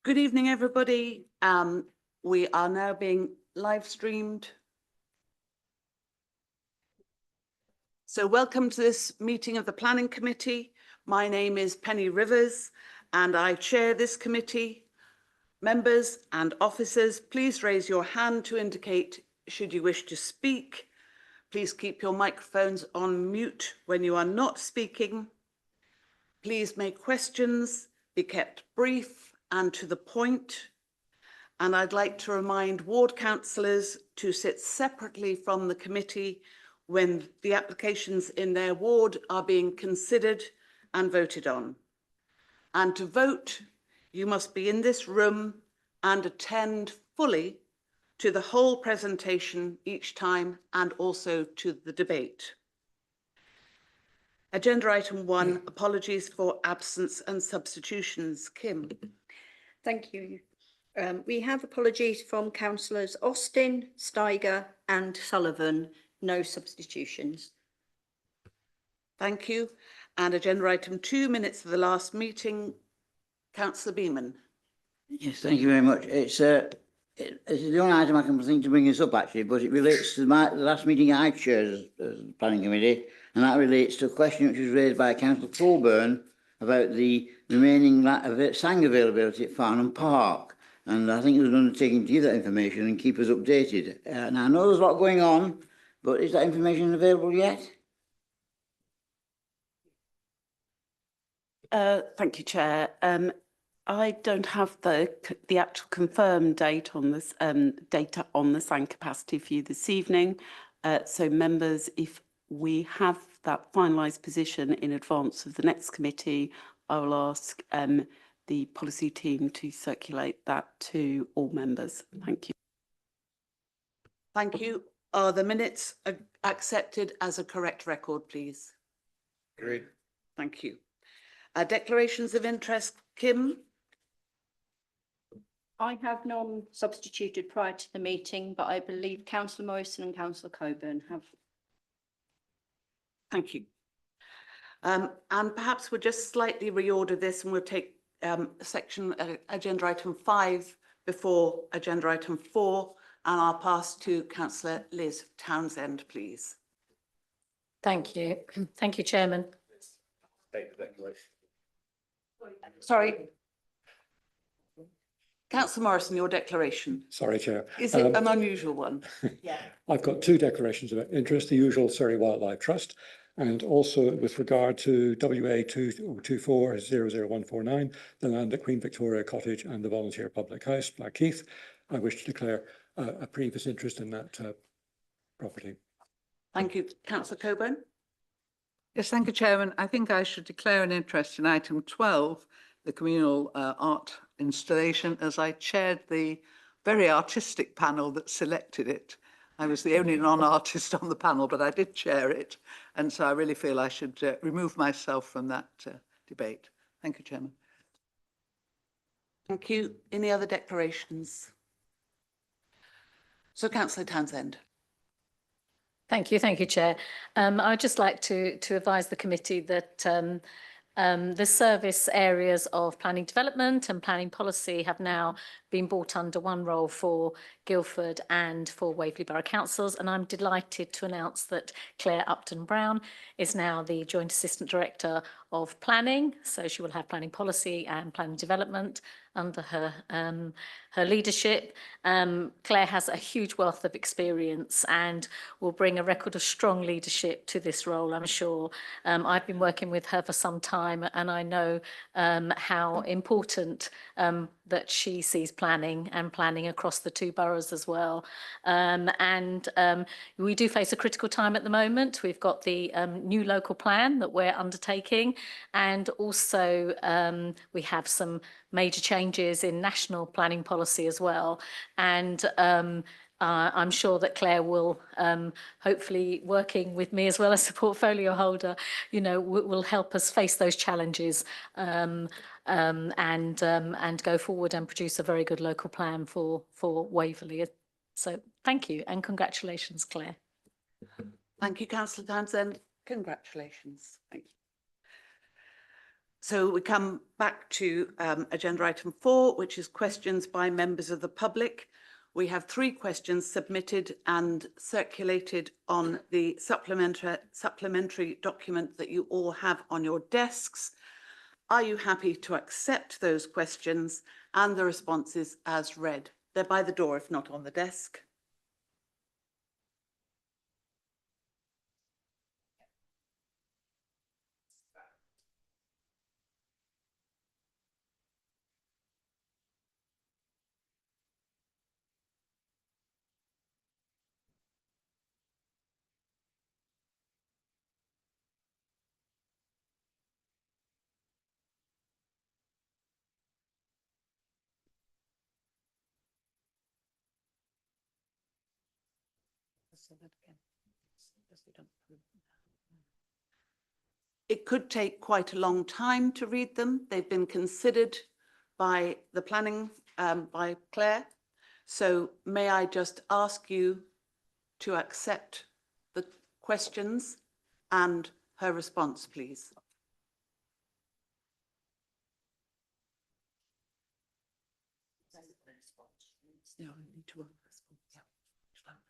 Good evening, everybody. We are now being live streamed. So welcome to this meeting of the Planning Committee. My name is Penny Rivers and I chair this committee. Members and officers, please raise your hand to indicate should you wish to speak. Please keep your microphones on mute when you are not speaking. Please make questions, be kept brief and to the point. And I'd like to remind ward councillors to sit separately from the committee when the applications in their ward are being considered and voted on. And to vote, you must be in this room and attend fully to the whole presentation each time and also to the debate. Agenda item 1, apologies for absence and substitutions. Kim. Thank you. We have apologies from councillors Austin, Steiger and Sullivan. No substitutions. Thank you. And agenda item 2, minutes of the last meeting. Councillor Beeman. Yes, thank you very much. It's the only item I can think to bring this up actually, but it relates to the last meeting I chaired as the planning committee, and that relates to a question which was raised by Councillor Colburn about the remaining sang availability at Farnham Park. And I think it was an undertaking to give that information and keep us updated. Now I know there's a lot going on, but is that information available yet? Thank you, Chair. I don't have the actual confirmed date on this data on the sang capacity for you this evening. So members, if we have that finalised position in advance of the next committee, I will ask the policy team to circulate that to all members. Thank you. Thank you. Are the minutes accepted as a correct record, please? Agreed. Thank you. Declarations of interest, Kim? I have none substituted prior to the meeting, but I believe Councillor Morrison and Councillor Coburn have. Thank you. And perhaps we'll just slightly reorder this and we'll take section agenda item 5 before agenda item 4, and I'll pass to Councillor Liz Townsend, please. Thank you. Thank you, Chairman. Sorry. Councillor Morrison, your declaration. Sorry, Chair. Is it an unusual one? Yeah. I've got 2 declarations of interest, the usual Surrey Wildlife Trust, and also with regard to WA 224-00149, the land at Queen Victoria Cottage and the Volunteer Public House, Blackheath. I wish to declare a previous interest in that property. Thank you. Councillor Coburn. Yes, thank you, Chairman. I think I should declare an interest in item 12, the communal art installation, as I chaired the very artistic panel that selected it. I was the only non-artist on the panel, but I did chair it. And so I really feel I should remove myself from that debate. Thank you, Chairman. Thank you. Any other declarations? So, Councillor Townsend. Thank you, Chair. I'd just like to advise the committee that the service areas of planning development and planning policy have now been brought under one role for Guildford and for Waverley Borough Councils, and I'm delighted to announce that Claire Upton-Brown is now the Joint Assistant Director of Planning, so she will have planning policy and planning development under her leadership. Claire has a huge wealth of experience and will bring a record of strong leadership to this role, I'm sure. I've been working with her for some time and I know how important that she sees planning and planning across the 2 boroughs as well. We do face a critical time at the moment. We've got the new local plan that we're undertaking, and also we have some major changes in national planning policy as well. And I'm sure that Claire will, hopefully working with me as well as the portfolio holder, will help us face those challenges and go forward and produce a very good local plan for Waverley. So thank you and congratulations, Claire. Thank you, Councillor Townsend. Congratulations. Thank you. So we come back to agenda item 4, which is questions by members of the public. We have 3 questions submitted and circulated on the supplementary document that you all have on your desks. Are you happy to accept those questions and the responses as read? They're by the door, if not on the desk. It could take quite a long time to read them. They've been considered by the planning, by Claire. So may I just ask you to accept the questions and her response, please? No, I need to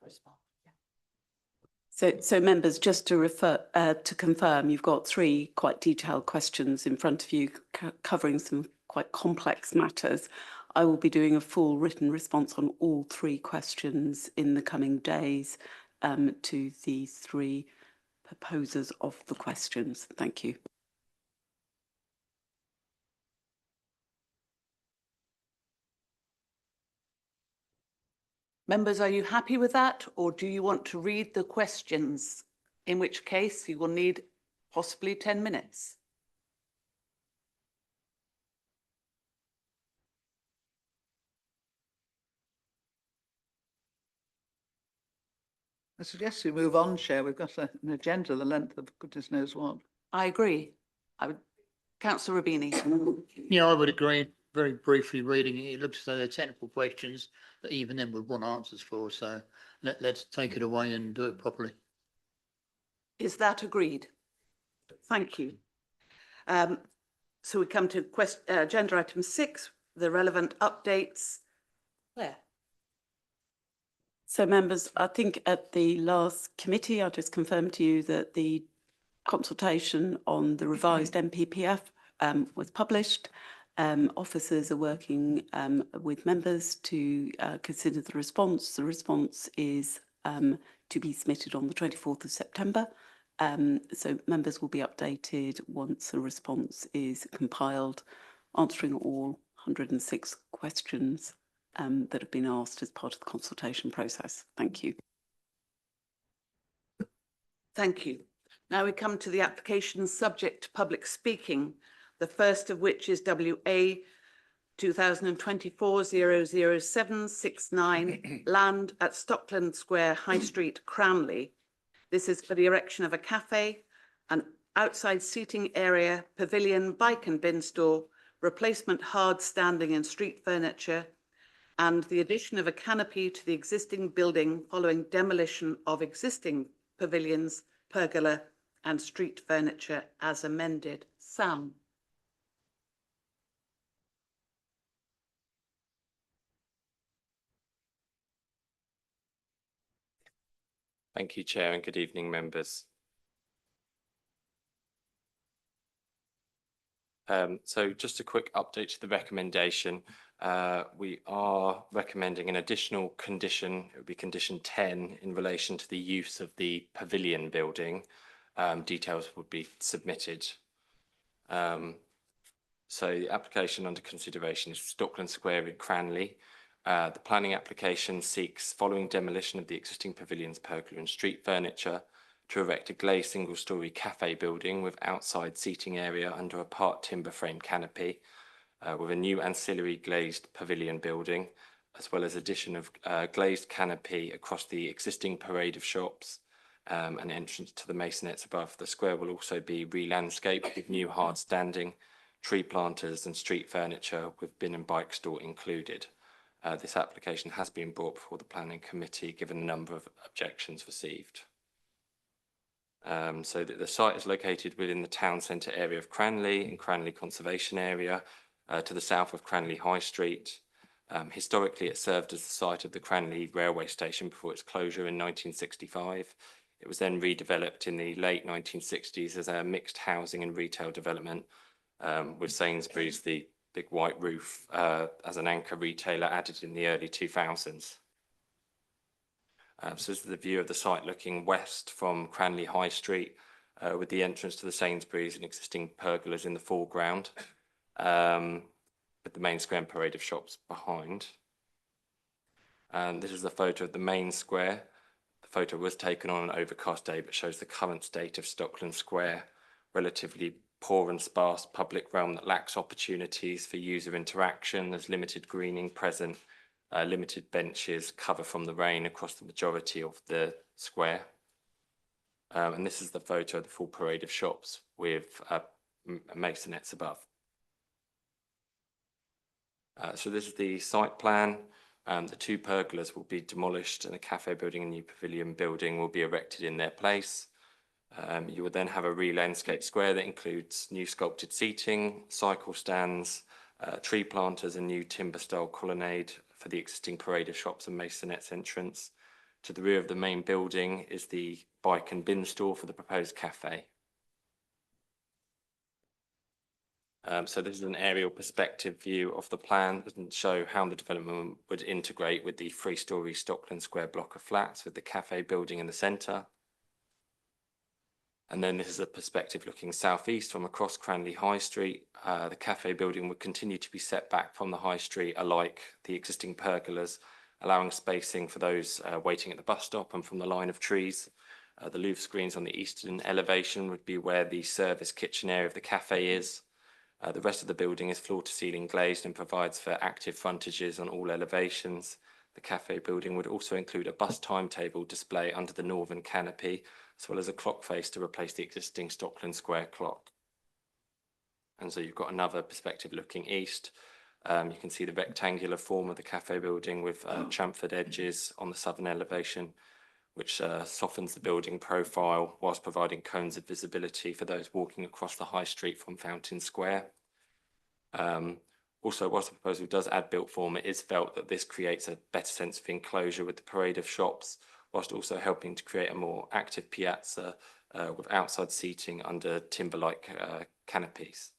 respond. Yeah. So members, just to confirm, you've got 3 quite detailed questions in front of you covering some quite complex matters. I will be doing a full written response on all 3 questions in the coming days to the 3 proposers of the questions. Thank you. Members, are you happy with that, or do you want to read the questions? In which case you will need possibly 10 minutes. I suggest we move on, Chair. We've got an agenda the length of goodness knows what. I agree. Councillor Rubini. Yeah, I would agree. Very briefly reading it, it looks as though they're technical questions that even then would want answers for. So let's take it away and do it properly. Is that agreed? Thank you. So we come to agenda item 6, the relevant updates. Claire. So members, I think at the last committee, I just confirmed to you that the consultation on the revised MPPF was published. Officers are working with members to consider the response. The response is to be submitted on the 24th of September. So members will be updated once the response is compiled, answering all 106 questions that have been asked as part of the consultation process. Thank you. Thank you. Now we come to the applications subject to public speaking, the first of which is WA 2024-00769, land at Stockland Square, High Street, Cranley. This is for the erection of a cafe, an outside seating area, pavilion, bike and bin store, replacement hard standing and street furniture, and the addition of a canopy to the existing building following demolition of existing pavilions, pergola and street furniture as amended. Sam. Thank you, Chair, and good evening, members. So just a quick update to the recommendation. We are recommending an additional condition, it would be condition 10, in relation to the use of the pavilion building. Details would be submitted. So the application under consideration is Stockland Square in Cranley. The planning application seeks, following demolition of the existing pavilions, pergola and street furniture, to erect a glazed single-storey cafe building with outside seating area under a part timber frame canopy, with a new ancillary glazed pavilion building, as well as addition of glazed canopy across the existing parade of shops, and entrance to the masonettes above. The square will also be re-landscaped with new hard standing, tree planters and street furniture with bin and bike store included. This application has been brought before the planning committee given a number of objections received. So that the site is located within the town centre area of Cranley and Cranley Conservation Area to the south of Cranley High Street. Historically, it served as the site of the Cranley railway station before its closure in 1965. It was then redeveloped in the late 1960s as a mixed housing and retail development, with Sainsbury's, the big white roof, as an anchor retailer added in the early 2000s. So this is the view of the site looking west from Cranley High Street, with the entrance to the Sainsbury's and existing pergolas in the foreground, with the main square and parade of shops behind. And this is the photo of the main square. The photo was taken on an overcast day, but shows the current state of Stockland Square, relatively poor and sparse public realm that lacks opportunities for user interaction. There's limited greening present, limited benches, cover from the rain across the majority of the square. And this is the photo of the full parade of shops with masonettes above. So this is the site plan. The two pergolas will be demolished and the cafe building and new pavilion building will be erected in their place. You will then have a re-landscape square that includes new sculpted seating, cycle stands, tree planters and new timber style colonnade for the existing parade of shops and masonettes entrance. To the rear of the main building is the bike and bin store for the proposed cafe. So this is an aerial perspective view of the plan. It doesn't show how the development would integrate with the 3-storey Stockland Square block of flats with the cafe building in the centre. And then this is a perspective looking southeast from across Cranley High Street. The cafe building would continue to be set back from the high street, alike the existing pergolas, allowing spacing for those waiting at the bus stop and from the line of trees. The louvre screens on the eastern elevation would be where the service kitchen area of the cafe is. The rest of the building is floor to ceiling glazed and provides for active frontages on all elevations. The cafe building would also include a bus timetable display under the northern canopy, as well as a clock face to replace the existing Stockland Square clock. And so you've got another perspective looking east. You can see the rectangular form of the cafe building with chamfered edges on the southern elevation, which softens the building profile whilst providing cones of visibility for those walking across the high street from Fountain Square. Also, whilst the proposal does add built form, it is felt that this creates a better sense of enclosure with the parade of shops, whilst also helping to create a more active piazza with outside seating under timber-like canopies.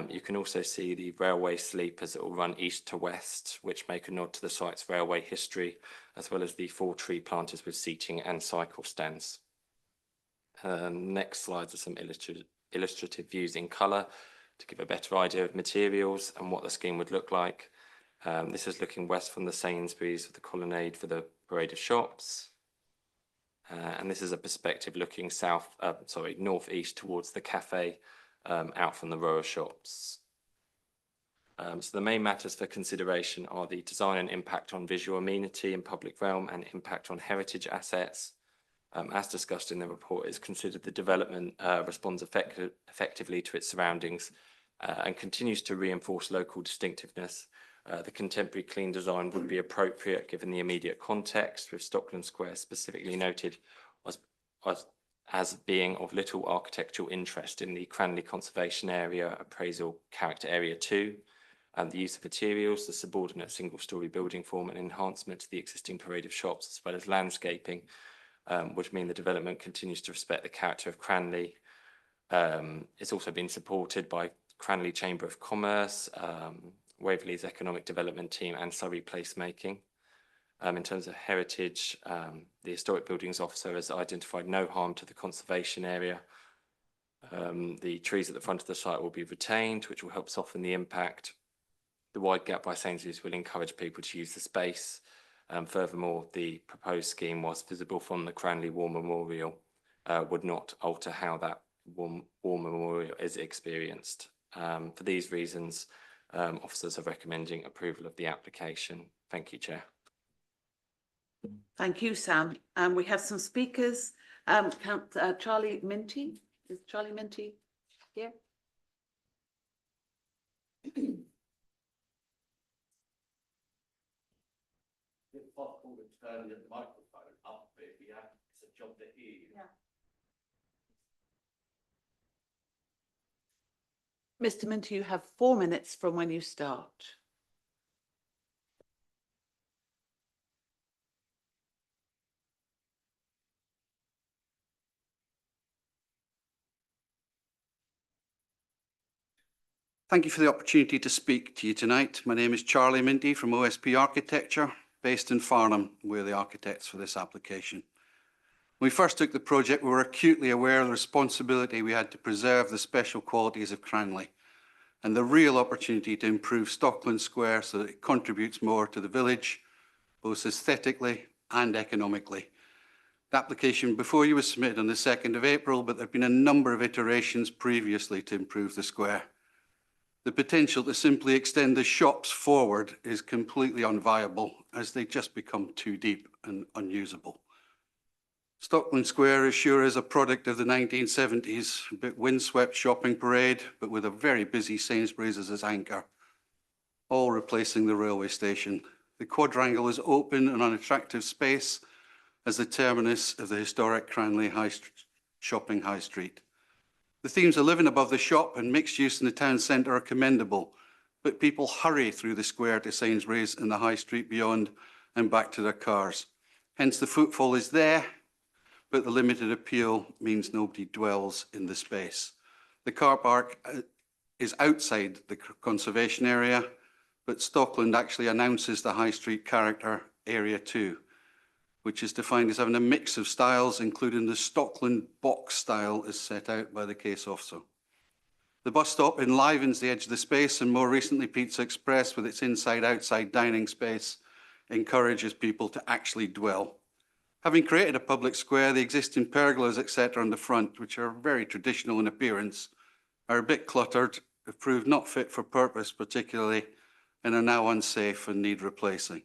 You can also see the railway sleepers that will run east to west, which make a nod to the site's railway history, as well as the 4 tree planters with seating and cycle stands. Next slides are some illustrative views in colour to give a better idea of materials and what the scheme would look like. This is looking west from the Sainsbury's with the colonnade for the parade of shops. And this is a perspective looking northeast towards the cafe, out from the row of shops. So the main matters for consideration are the design and impact on visual amenity in public realm and impact on heritage assets. As discussed in the report, it's considered the development responds effectively to its surroundings and continues to reinforce local distinctiveness. The contemporary clean design would be appropriate given the immediate context, with Stockland Square specifically noted as being of little architectural interest in the Cranley Conservation Area Appraisal Character Area 2. The use of materials, the subordinate single-storey building form and enhancement to the existing parade of shops, as well as landscaping, would mean the development continues to respect the character of Cranley. It's also been supported by Cranley Chamber of Commerce, Waverley's Economic Development Team and Surrey Placemaking. In terms of heritage, the Historic Buildings Officer has identified no harm to the conservation area. The trees at the front of the site will be retained, which will help soften the impact. The wide gap by Sainsbury's will encourage people to use the space. Furthermore, the proposed scheme, whilst visible from the Cranley War Memorial, would not alter how that War Memorial is experienced. For these reasons, officers are recommending approval of the application. Thank you, Chair. Thank you, Sam. We have some speakers. Charlie Minty. Is Charlie Minty here? It's possible to turn the microphone up, but it's a job to hear you. Yeah. Mr. Minty, you have 4 minutes from when you start. Thank you for the opportunity to speak to you tonight. My name is Charlie Minty from OSP Architecture, based in Farnham. We're the architects for this application. When we first took the project, we were acutely aware of the responsibility we had to preserve the special qualities of Cranley and the real opportunity to improve Stockland Square so that it contributes more to the village, both aesthetically and economically. The application before you was submitted on the 2nd of April, but there have been a number of iterations previously to improve the square. The potential to simply extend the shops forward is completely unviable as they just become too deep and unusable. Stockland Square is sure is a product of the 1970s, a bit windswept shopping parade, but with a very busy Sainsbury's as its anchor, all replacing the railway station. The quadrangle is open and unattractive space as the terminus of the historic Cranley shopping high street. The themes of living above the shop and mixed use in the town centre are commendable, but people hurry through the square to Sainsbury's and the high street beyond and back to their cars. Hence the footfall is there, but the limited appeal means nobody dwells in the space. The car park is outside the conservation area, but Stockland actually announces the high street character area too, which is defined as having a mix of styles, including the Stockland box style as set out by the case officer. The bus stop enlivens the edge of the space, and more recently Pizza Express, with its inside-outside dining space, encourages people to actually dwell. Having created a public square, the existing pergolas, etc. on the front, which are very traditional in appearance, are a bit cluttered, have proved not fit for purpose particularly, and are now unsafe and need replacing.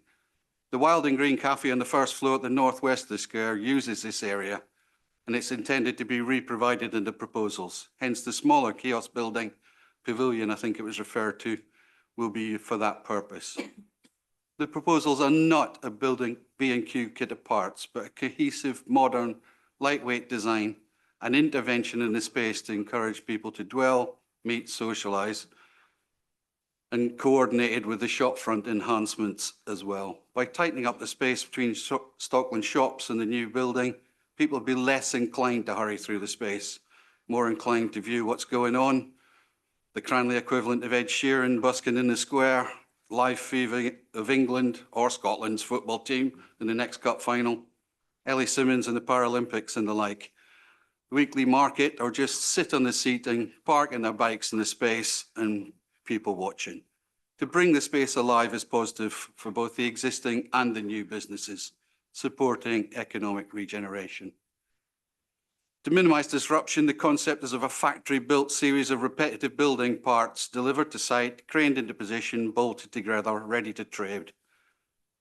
The Wild and Green Cafe on the first floor at the northwest of the square uses this area, and it's intended to be re-provided in the proposals. Hence the smaller kiosk building, pavilion I think it was referred to, will be for that purpose. The proposals are not a building B&Q kit of parts, but a cohesive, modern, lightweight design, an intervention in the space to encourage people to dwell, meet, socialise, and coordinated with the shopfront enhancements as well. By tightening up the space between Stockland shops and the new building, people will be less inclined to hurry through the space, more inclined to view what's going on. The Cranley equivalent of Ed Sheeran busking in the square, live fever of England or Scotland's football team in the next cup final, Ellie Simmons in the Paralympics and the like. Weekly market, or just sit on the seating, parking their bikes in the space and people watching. To bring the space alive is positive for both the existing and the new businesses, supporting economic regeneration. To minimise disruption, the concept is of a factory-built series of repetitive building parts delivered to site, craned into position, bolted together, ready to trade.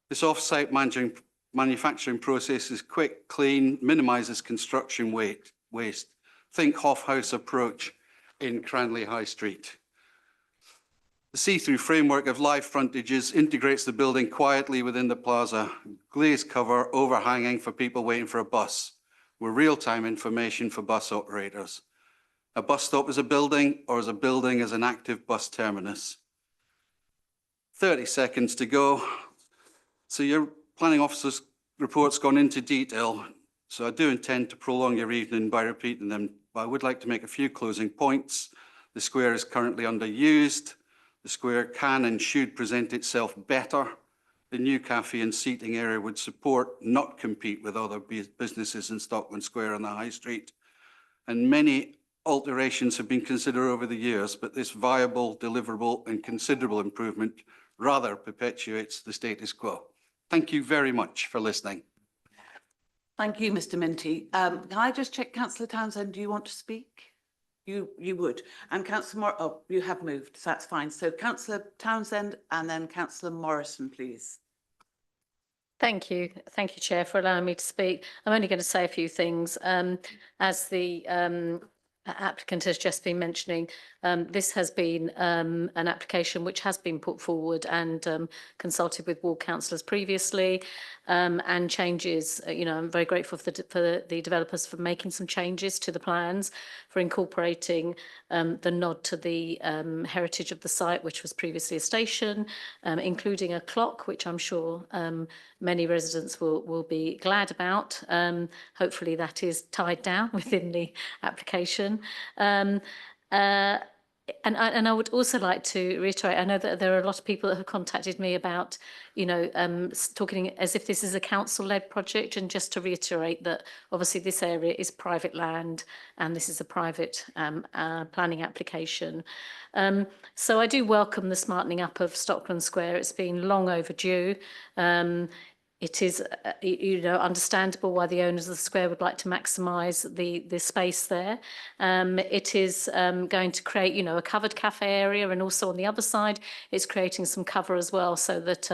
This off-site manufacturing process is quick, clean, minimises construction waste. Think Hoff House approach in Cranley High Street. The see-through framework of live frontages integrates the building quietly within the plaza, glazed cover overhanging for people waiting for a bus, with real-time information for bus operators. A bus stop is a building, or is a building as an active bus terminus. 30 seconds to go. So your planning officer's report's gone into detail, so I do intend to prolong your evening by repeating them, but I would like to make a few closing points. The square is currently underused. The square can and should present itself better. The new cafe and seating area would support, not compete with other businesses in Stockland Square on the High Street. And many alterations have been considered over the years, but this viable, deliverable and considerable improvement rather perpetuates the status quo. Thank you very much for listening. Thank you, Mr. Minty. Can I just check, Councillor Townsend, do you want to speak? You would. And Councillor you have moved, so that's fine. So Councillor Townsend and then Councillor Morrison, please. Thank you, Chair, for allowing me to speak. I'm only going to say a few things. As the applicant has just been mentioning, This has been an application which has been put forward and consulted with ward councillors previously, and changes. I'm very grateful for the developers for making some changes to the plans, for incorporating the nod to the heritage of the site, which was previously a station, including a clock, which I'm sure many residents will be glad about. Hopefully that is tied down within the application. And I would also like to reiterate, I know that there are a lot of people that have contacted me about, talking as if this is a council-led project, and just to reiterate that obviously this area is private land and this is a private planning application. So I do welcome the smartening up of Stockland Square. It's been long overdue. It is, understandable why the owners of the square would like to maximise the space there. It is going to create, a covered cafe area, and also on the other side, it's creating some cover as well, so that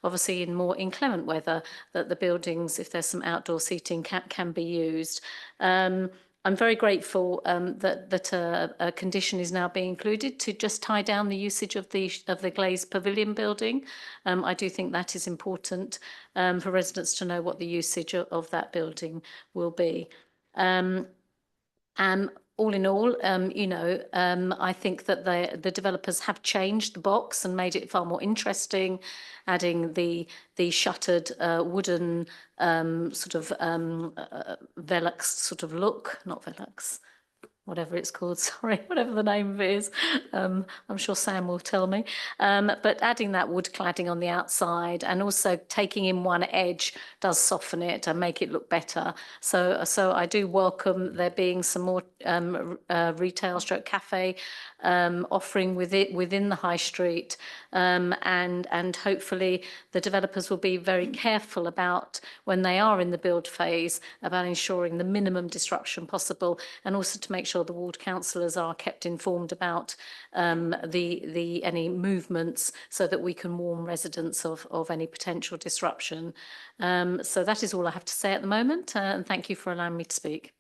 obviously in more inclement weather, that the buildings, if there's some outdoor seating, can be used. I'm very grateful that a condition is now being included to just tie down the usage of the glazed pavilion building. I do think that is important for residents to know what the usage of that building will be. All in all, I think that the developers have changed the box and made it far more interesting, adding the shuttered wooden sort of Velux sort of look, not Velux, whatever it's called, sorry, whatever the name of it is. I'm sure Sam will tell me. But adding that wood cladding on the outside and also taking in one edge does soften it and make it look better. So I do welcome there being some more retail stroke cafe offering within the high street, and hopefully the developers will be very careful about, when they are in the build phase, about ensuring the minimum disruption possible, and also to make sure the ward councillors are kept informed about any movements, so that we can warn residents of any potential disruption. So that is all I have to say at the moment, and thank you for allowing me to speak.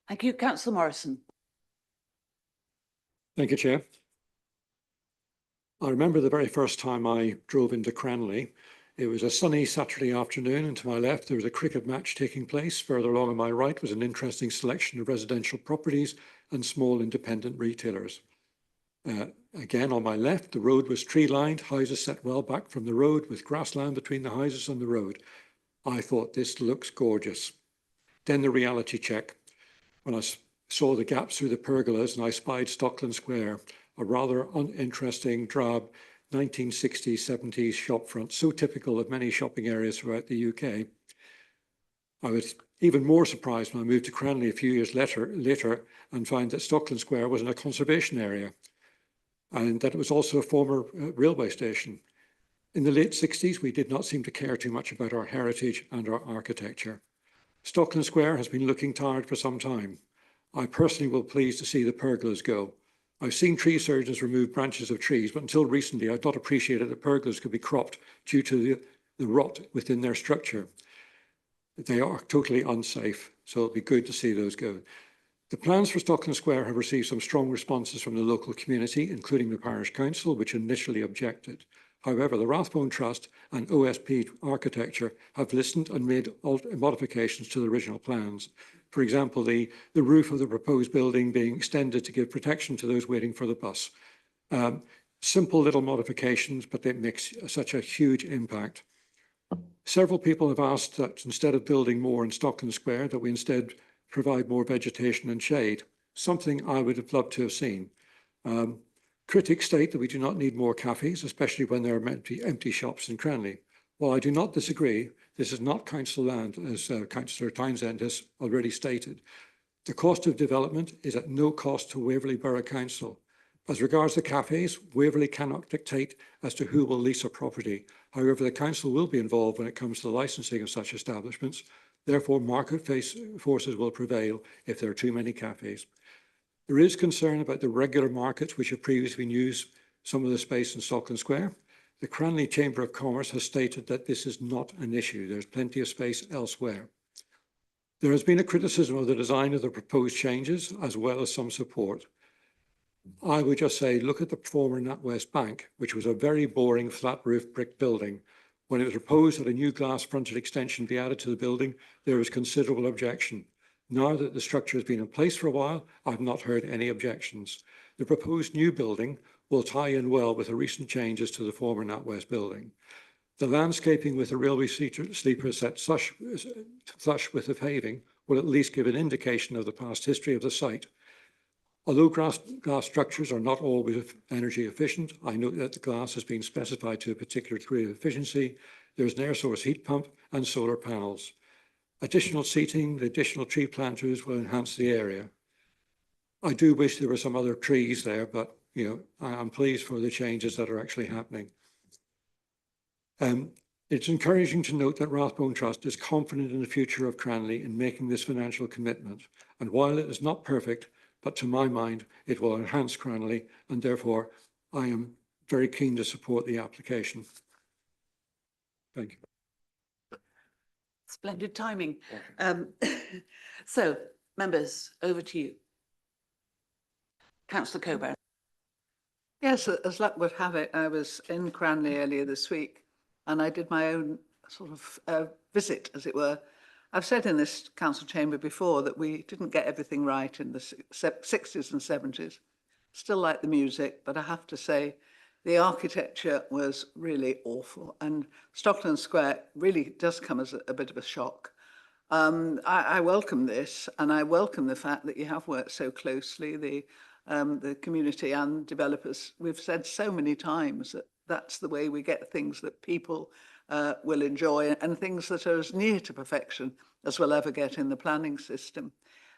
Thank you, Councillor Morrison. Thank you, Chair. I remember the very first time I drove into Cranley. It was a sunny Saturday afternoon, and to my left there was a cricket match taking place. Further along on my right was an interesting selection of residential properties and small independent retailers. Again, on my left, the road was tree-lined, houses set well back from the road with grassland between the houses and the road. I thought, this looks gorgeous. Then the reality check. When I saw the gaps through the pergolas and I spied Stockland Square, a rather uninteresting, drab 1960s, 70s shopfront, so typical of many shopping areas throughout the UK. I was even more surprised when I moved to Cranley a few years later and found that Stockland Square was in a conservation area, and that it was also a former railway station. In the late 60s, we did not seem to care too much about our heritage and our architecture. Stockland Square has been looking tired for some time. I personally will pleased to see the pergolas go. I've seen tree surgeons remove branches of trees, but until recently, I'd not appreciated that pergolas could be cropped due to the rot within their structure. They are totally unsafe, so it'll be good to see those go. The plans for Stockland Square have received some strong responses from the local community, including the parish council, which initially objected. However, the Rathbone Trust and OSP Architecture have listened and made modifications to the original plans. For example, the roof of the proposed building being extended to give protection to those waiting for the bus. Simple little modifications, but they make such a huge impact. Several people have asked that instead of building more in Stockland Square, that we instead provide more vegetation and shade, something I would have loved to have seen. Critics state that we do not need more cafes, especially when there are empty shops in Cranley. While I do not disagree, this is not council land, as Councillor Townsend has already stated. The cost of development is at no cost to Waverley Borough Council. As regards the cafes, Waverley cannot dictate as to who will lease a property. However, the council will be involved when it comes to the licensing of such establishments. Therefore, market forces will prevail if there are too many cafes. There is concern about the regular markets which have previously used some of the space in Stockland Square. The Cranley Chamber of Commerce has stated that this is not an issue. There's plenty of space elsewhere. There has been a criticism of the design of the proposed changes, as well as some support. I would just say, look at the former NatWest Bank, which was a very boring flat roof brick building. When it was proposed that a new glass fronted extension be added to the building, there was considerable objection. Now that the structure has been in place for a while, I've not heard any objections. The proposed new building will tie in well with the recent changes to the former NatWest building. The landscaping with the railway sleeper set flush with the paving will at least give an indication of the past history of the site. Although glass structures are not always energy efficient, I note that the glass has been specified to a particular degree of efficiency. There is an air source heat pump and solar panels. Additional seating, the additional tree planters will enhance the area. I do wish there were some other trees there, but I'm pleased for the changes that are actually happening. It's encouraging to note that Rathbone Trust is confident in the future of Cranley in making this financial commitment. And while it is not perfect, but to my mind, it will enhance Cranley, and therefore I am very keen to support the application. Thank you. Splendid timing. So, members, over to you. Councillor Coburn. Yes, as luck would have it, I was in Cranley earlier this week and I did my own sort of visit, as it were. I've said in this council chamber before that we didn't get everything right in the 60s and 70s. Still like the music, but I have to say the architecture was really awful. And Stockland Square really does come as a bit of a shock. I welcome this, and I welcome the fact that you have worked so closely, the community and developers. We've said so many times that that's the way we get things that people will enjoy and things that are as near to perfection as we'll ever get in the planning system.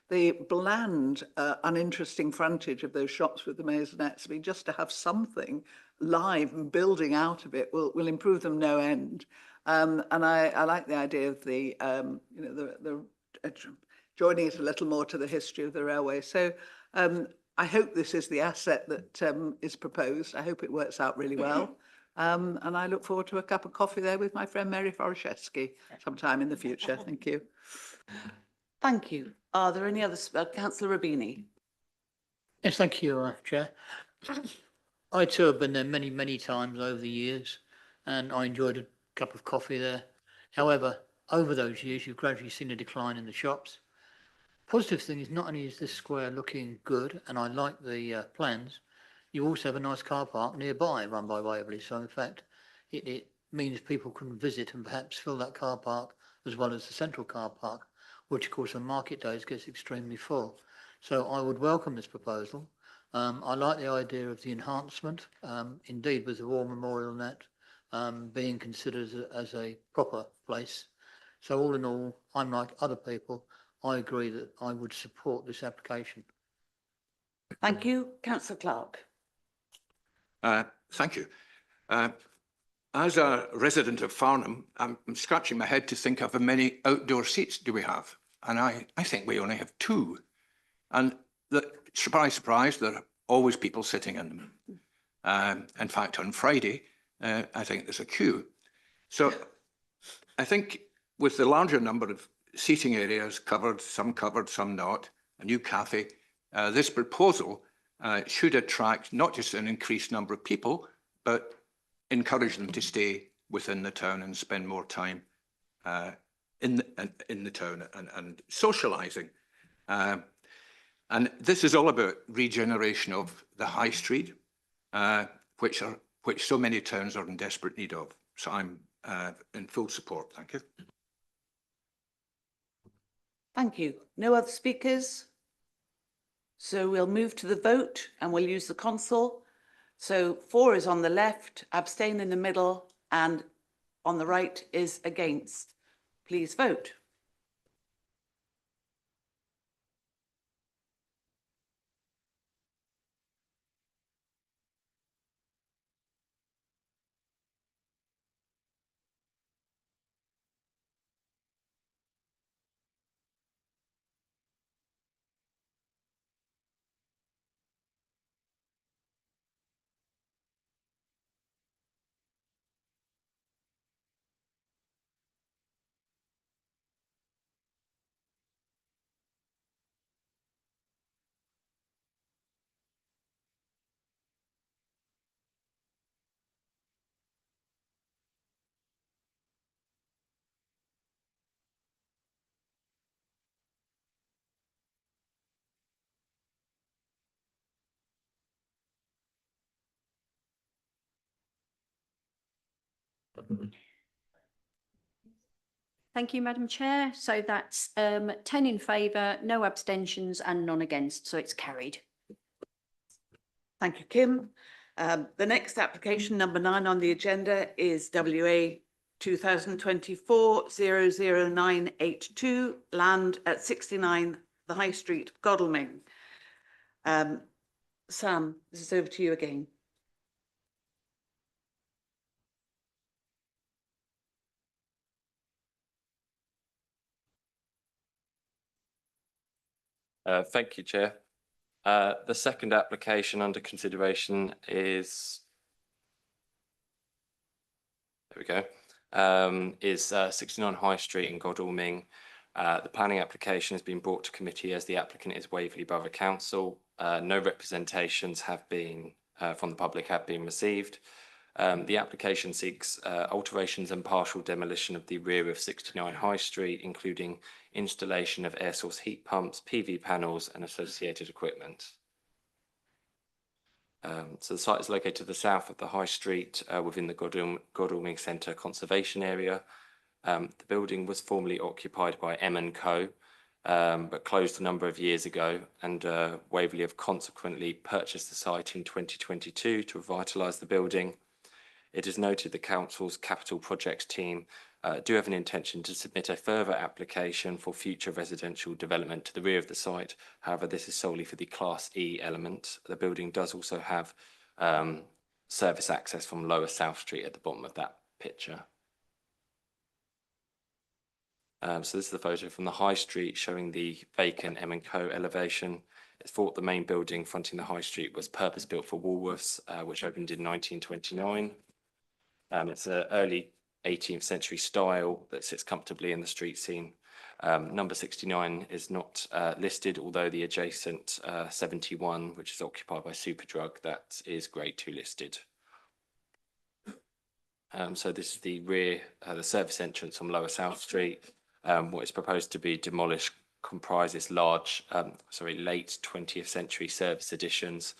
The bland, uninteresting frontage of those shops with the maisonettes, I mean, just to have something live and building out of it will improve them no end. And I like the idea of the joining it a little more to the history of the railway. So I hope this is the asset that is proposed. I hope it works out really well. And I look forward to a cup of coffee there with my friend Mary Forashevsky sometime in the future. Thank you. Thank you. Are there any others? Councillor Rabini. Yes, thank you, Chair. I too have been there many, many times over the years, and I enjoyed a cup of coffee there. However, over those years, you've gradually seen a decline in the shops. Positive thing is not only is this square looking good, and I like the plans, you also have a nice car park nearby run by Waverley. So in fact, it means people can visit and perhaps fill that car park as well as the central car park, which of course on market days gets extremely full. So I would welcome this proposal. I like the idea of the enhancement, indeed with the War Memorial net being considered as a proper place. So all in all, I'm like other people, I agree that I would support this application. Thank you. Councillor Clark. Thank you. As a resident of Farnham, I'm scratching my head to think of how many outdoor seats do we have? And I think we only have 2. And surprise, surprise, there are always people sitting in them. In fact, on Friday, I think there's a queue. So I think with the larger number of seating areas covered, some not, a new cafe, this proposal should attract not just an increased number of people, but encourage them to stay within the town and spend more time in the town and socialising. And this is all about regeneration of the high street, which so many towns are in desperate need of. So I'm in full support. Thank you. Thank you. No other speakers? So we'll move to the vote and we'll use the console. So 4 is on the left, abstain in the middle, and on the right is against. Please vote. Thank you, Madam Chair. So that's 10 in favour, no abstentions and none against, so it's carried. Thank you, Kim. The next application, number 9 on the agenda, is WA 2024-00982, land at 69 the High Street, Godalming. Sam, this is over to you again. Thank you, Chair. The second application under consideration is, there we go, is 69 High Street in Godalming. The planning application has been brought to committee as the applicant is Waverley Borough Council. No representations have been from the public have been received. The application seeks alterations and partial demolition of the rear of 69 High Street, including installation of air source heat pumps, PV panels and associated equipment. So the site is located to the south of the High Street within the Godalming Centre Conservation Area. The building was formerly occupied by M&Co, but closed a number of years ago, and Waverley have consequently purchased the site in 2022 to revitalise the building. It is noted the Council's capital projects team do have an intention to submit a further application for future residential development to the rear of the site. However, this is solely for the Class E element. The building does also have service access from Lower South Street at the bottom of that picture. So this is the photo from the High Street showing the vacant M&Co elevation. It's thought the main building fronting the High Street was purpose-built for Woolworths, which opened in 1929. It's an early 18th century style that sits comfortably in the street scene. Number 69 is not listed, although the adjacent 71, which is occupied by Superdrug, that is grade 2 listed. So this is the rear, the service entrance on Lower South Street. What is proposed to be demolished comprises late 20th century service additions,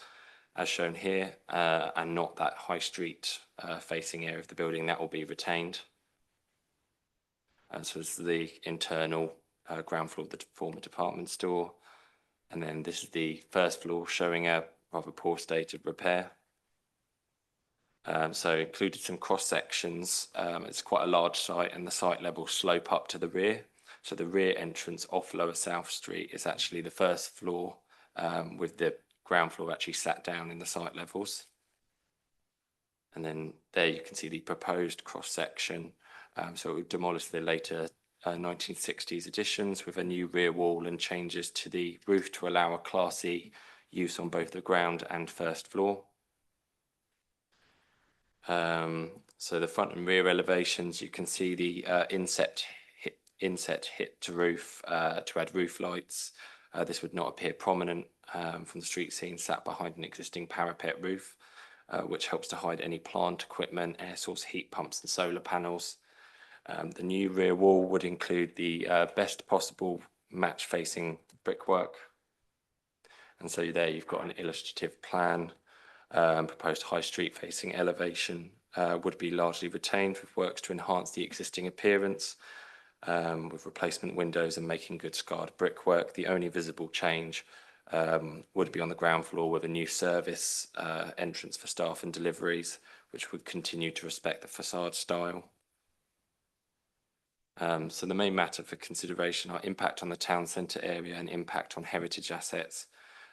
as shown here, and not that High Street facing area of the building. That will be retained. And so this is the internal ground floor of the former department store. And then this is the first floor showing a rather poor state of repair. So included some cross sections. It's quite a large site and the site levels slope up to the rear. So the rear entrance off Lower South Street is actually the first floor, with the ground floor actually sat down in the site levels. And then there you can see the proposed cross section. So it would demolish the later 1960s additions with a new rear wall and changes to the roof to allow a Class E use on both the ground and first floor. So the front and rear elevations, you can see the inset hit to roof to add roof lights. This would not appear prominent from the street scene, sat behind an existing parapet roof, which helps to hide any plant equipment, air source heat pumps and solar panels. The new rear wall would include the best possible match facing brickwork. And so there you've got an illustrative plan. Proposed High Street facing elevation would be largely retained with works to enhance the existing appearance, with replacement windows and making good scarred brickwork. The only visible change would be on the ground floor with a new service entrance for staff and deliveries, which would continue to respect the facade style. So the main matter for consideration are impact on the town centre area and impact on heritage assets.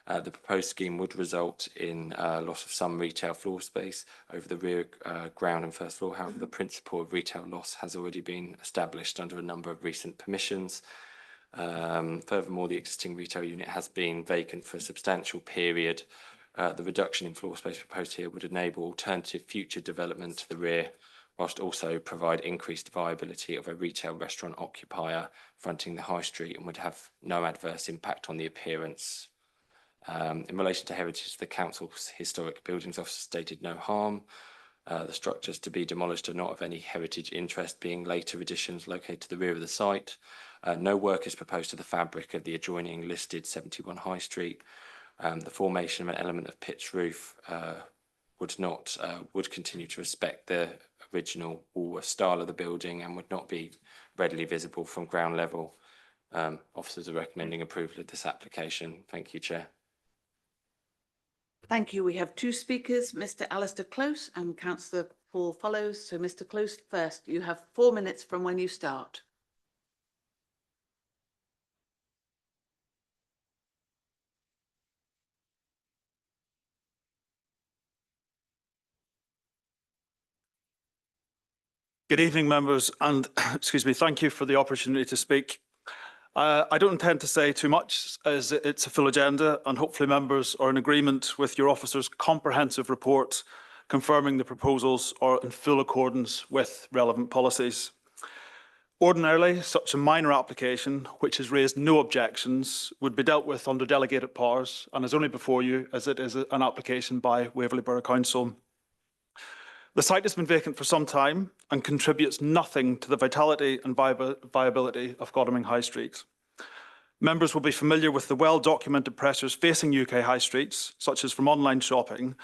The proposed scheme would result in loss of some retail floor space over the rear ground and first floor. However, the principle of retail loss has already been established under a number of recent permissions. Furthermore, the existing retail unit has been vacant for a substantial period. The reduction in floor space proposed here would enable alternative future development to the rear, whilst also provide increased viability of a retail restaurant occupier fronting the High Street, and would have no adverse impact on the appearance. In relation to heritage, the Council's Historic Buildings Office stated no harm. The structures to be demolished are not of any heritage interest, being later additions located to the rear of the site. No work is proposed to the fabric of the adjoining listed 71 High Street. The formation of an element of pitched roof would continue to respect the original Woolworth style of the building and would not be readily visible from ground level. Officers are recommending approval of this application. Thank you, Chair. Thank you. We have two speakers, Mr. Alistair Close and Councillor Paul follows. So Mr. Close first. You have 4 minutes from when you start. Good evening, members, and excuse me, thank you for the opportunity to speak. I don't intend to say too much as it's a full agenda, and hopefully members are in agreement with your officer's comprehensive report confirming the proposals are in full accordance with relevant policies. Ordinarily, such a minor application, which has raised no objections, would be dealt with under delegated powers and is only before you as it is an application by Waverley Borough Council. The site has been vacant for some time and contributes nothing to the vitality and viability of Godalming High Street. Members will be familiar with the well-documented pressures facing UK high streets, such as from online shopping,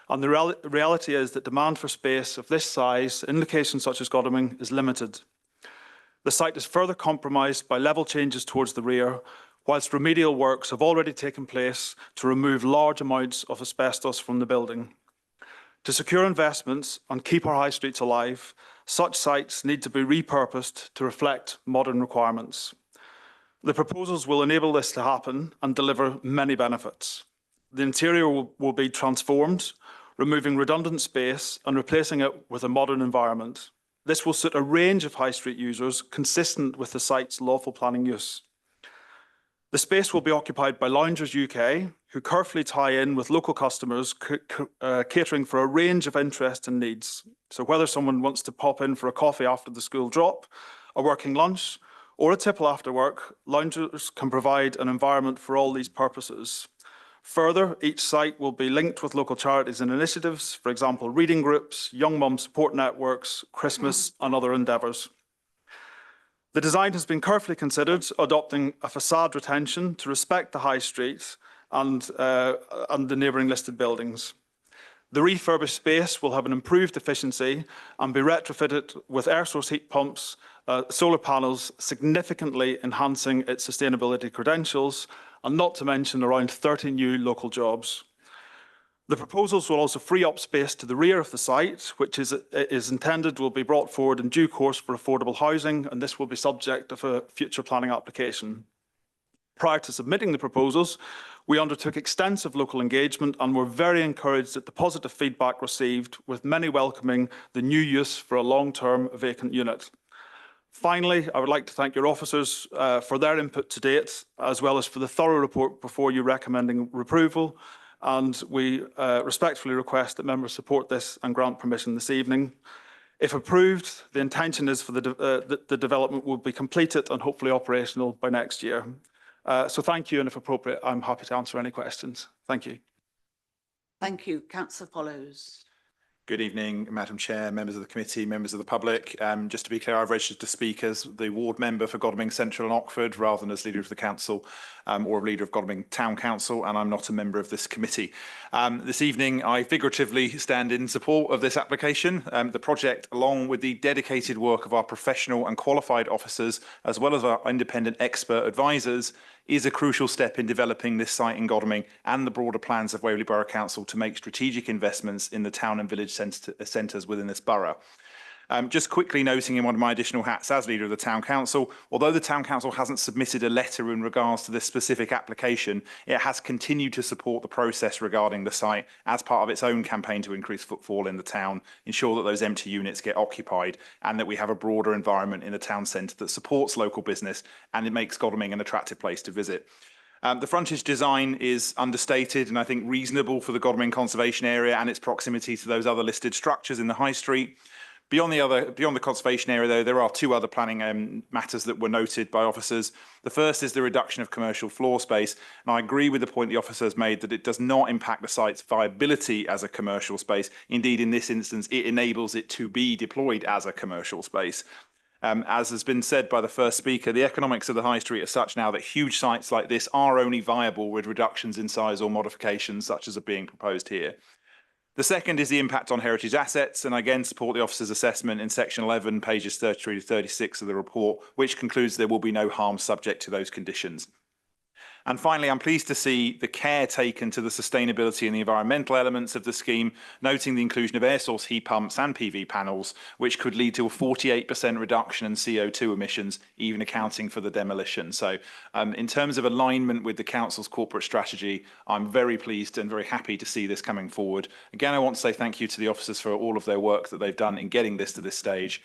and the reality is that demand for space of this size in locations such as Godalming is limited. The site is further compromised by level changes towards the rear, whilst remedial works have already taken place to remove large amounts of asbestos from the building. To secure investments and keep our high streets alive, such sites need to be repurposed to reflect modern requirements. The proposals will enable this to happen and deliver many benefits. The interior will be transformed, removing redundant space and replacing it with a modern environment. This will suit a range of high street users consistent with the site's lawful planning use. The space will be occupied by Loungers UK, who carefully tie in with local customers, catering for a range of interests and needs. So whether someone wants to pop in for a coffee after the school drop, a working lunch, or a tipple after work, Loungers can provide an environment for all these purposes. Further, each site will be linked with local charities and initiatives, for example, reading groups, young mum support networks, Christmas and other endeavours. The design has been carefully considered, adopting a facade retention to respect the high street and the neighbouring listed buildings. The refurbished space will have an improved efficiency and be retrofitted with air source heat pumps, solar panels, significantly enhancing its sustainability credentials, and not to mention around 30 new local jobs. The proposals will also free up space to the rear of the site, which is intended will be brought forward in due course for affordable housing, and this will be subject of a future planning application. Prior to submitting the proposals, we undertook extensive local engagement and were very encouraged at the positive feedback received, with many welcoming the new use for a long-term vacant unit. Finally, I would like to thank your officers for their input to date, as well as for the thorough report before you recommending approval. And we respectfully request that members support this and grant permission this evening. If approved, the intention is for the development will be completed and hopefully operational by next year. So thank you, and if appropriate, I'm happy to answer any questions. Thank you. Thank you. Councillor follows. Good evening, Madam Chair, members of the committee, members of the public. Just to be clear, I've registered to speak as the ward member for Godalming Central and Oxford rather than as leader of the council or leader of Godalming Town Council, and I'm not a member of this committee. This evening, I figuratively stand in support of this application. The project, along with the dedicated work of our professional and qualified officers, as well as our independent expert advisors, is a crucial step in developing this site in Godalming and the broader plans of Waverley Borough Council to make strategic investments in the town and village centres within this borough. Just quickly noting in one of my additional hats as leader of the Town Council, although the Town Council hasn't submitted a letter in regards to this specific application, it has continued to support the process regarding the site as part of its own campaign to increase footfall in the town, ensure that those empty units get occupied, and that we have a broader environment in the town centre that supports local business and it makes Godalming an attractive place to visit. The frontage design is understated and I think reasonable for the Godalming conservation area and its proximity to those other listed structures in the high street. Beyond the conservation area, though, there are two other planning matters that were noted by officers. The first is the reduction of commercial floor space, and I agree with the point the officers made that it does not impact the site's viability as a commercial space. Indeed, in this instance, it enables it to be deployed as a commercial space. As has been said by the first speaker, the economics of the high street are such now that huge sites like this are only viable with reductions in size or modifications such as are being proposed here. The second is the impact on heritage assets, and I again support the officer's assessment in section 11, pages 33 to 36 of the report, which concludes there will be no harm subject to those conditions. And finally, I'm pleased to see the care taken to the sustainability and the environmental elements of the scheme, noting the inclusion of air source heat pumps and PV panels, which could lead to a 48% reduction in CO2 emissions, even accounting for the demolition. So in terms of alignment with the Council's corporate strategy, I'm very pleased and very happy to see this coming forward. Again, I want to say thank you to the officers for all of their work that they've done in getting this to this stage.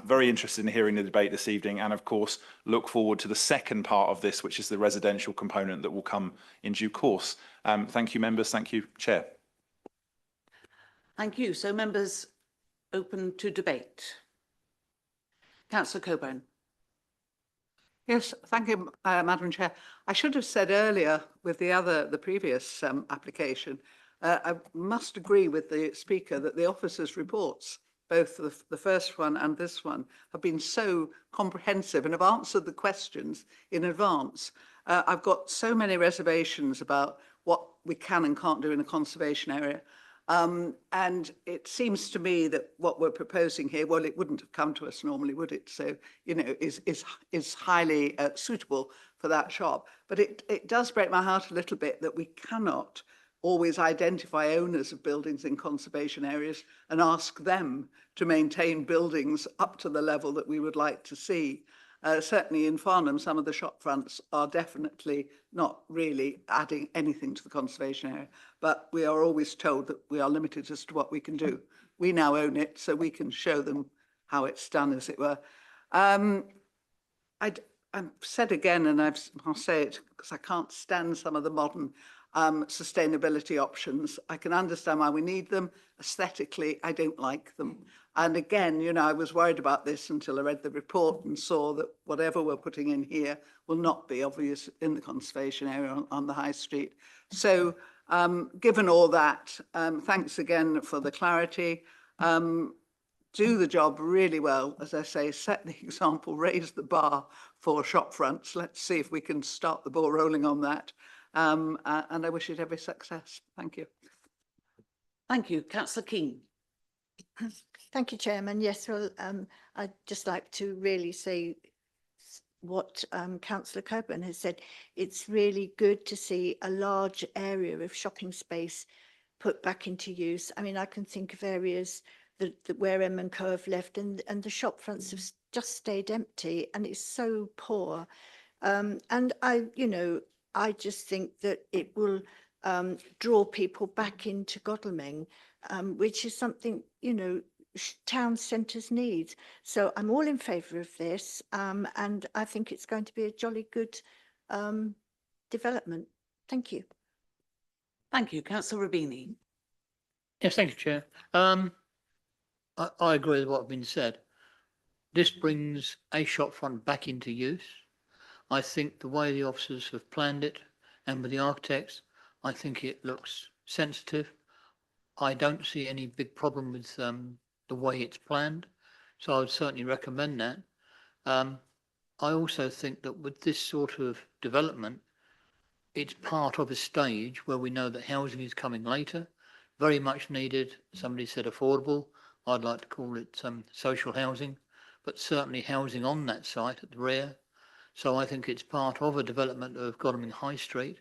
Very interested in hearing the debate this evening, and of course, look forward to the second part of this, which is the residential component that will come in due course. Thank you, members. Thank you, Chair. Thank you. So members open to debate. Councillor Coburn. Yes, thank you, Madam Chair. I should have said earlier with the previous application, I must agree with the speaker that the officers' reports, both the first one and this one, have been so comprehensive and have answered the questions in advance. I've got so many reservations about what we can and can't do in a conservation area. And it seems to me that what we're proposing here, well, it wouldn't have come to us normally, would it? So, you know, is highly suitable for that shop. But it does break my heart a little bit that we cannot always identify owners of buildings in conservation areas and ask them to maintain buildings up to the level that we would like to see. Certainly in Farnham, some of the shop fronts are definitely not really adding anything to the conservation area, but we are always told that we are limited as to what we can do. We now own it, so we can show them how it's done, as it were. I've said again, and I'll say it because I can't stand some of the modern sustainability options. I can understand why we need them. Aesthetically, I don't like them. And again, you know, I was worried about this until I read the report and saw that whatever we're putting in here will not be obvious in the conservation area on the high street. So given all that, thanks again for the clarity. Do the job really well, as I say, set the example, raise the bar for shop fronts. Let's see if we can start the ball rolling on that. And I wish it every success. Thank you. Thank you. Councillor Keane. Thank you, Chairman. Yes, well, I'd just like to really say what Councillor Coburn has said. It's really good to see a large area of shopping space put back into use. I mean, I can think of areas that where M&Co have left and the shop fronts have just stayed empty, and it's so poor. And I just think that it will draw people back into Godalming, which is something, you know, town centres need. So I'm all in favour of this, and I think it's going to be a jolly good development. Thank you. Thank you. Councillor Rubini. Yes, thank you, Chair. I agree with what's been said. This brings a shop front back into use. I think the way the officers have planned it and with the architects, I think it looks sensitive. I don't see any big problem with the way it's planned, so I would certainly recommend that. I also think that with this sort of development, it's part of a stage where we know that housing is coming later, very much needed. Somebody said affordable. I'd like to call it social housing, but certainly housing on that site at the rear. So I think it's part of a development of Godalming High Street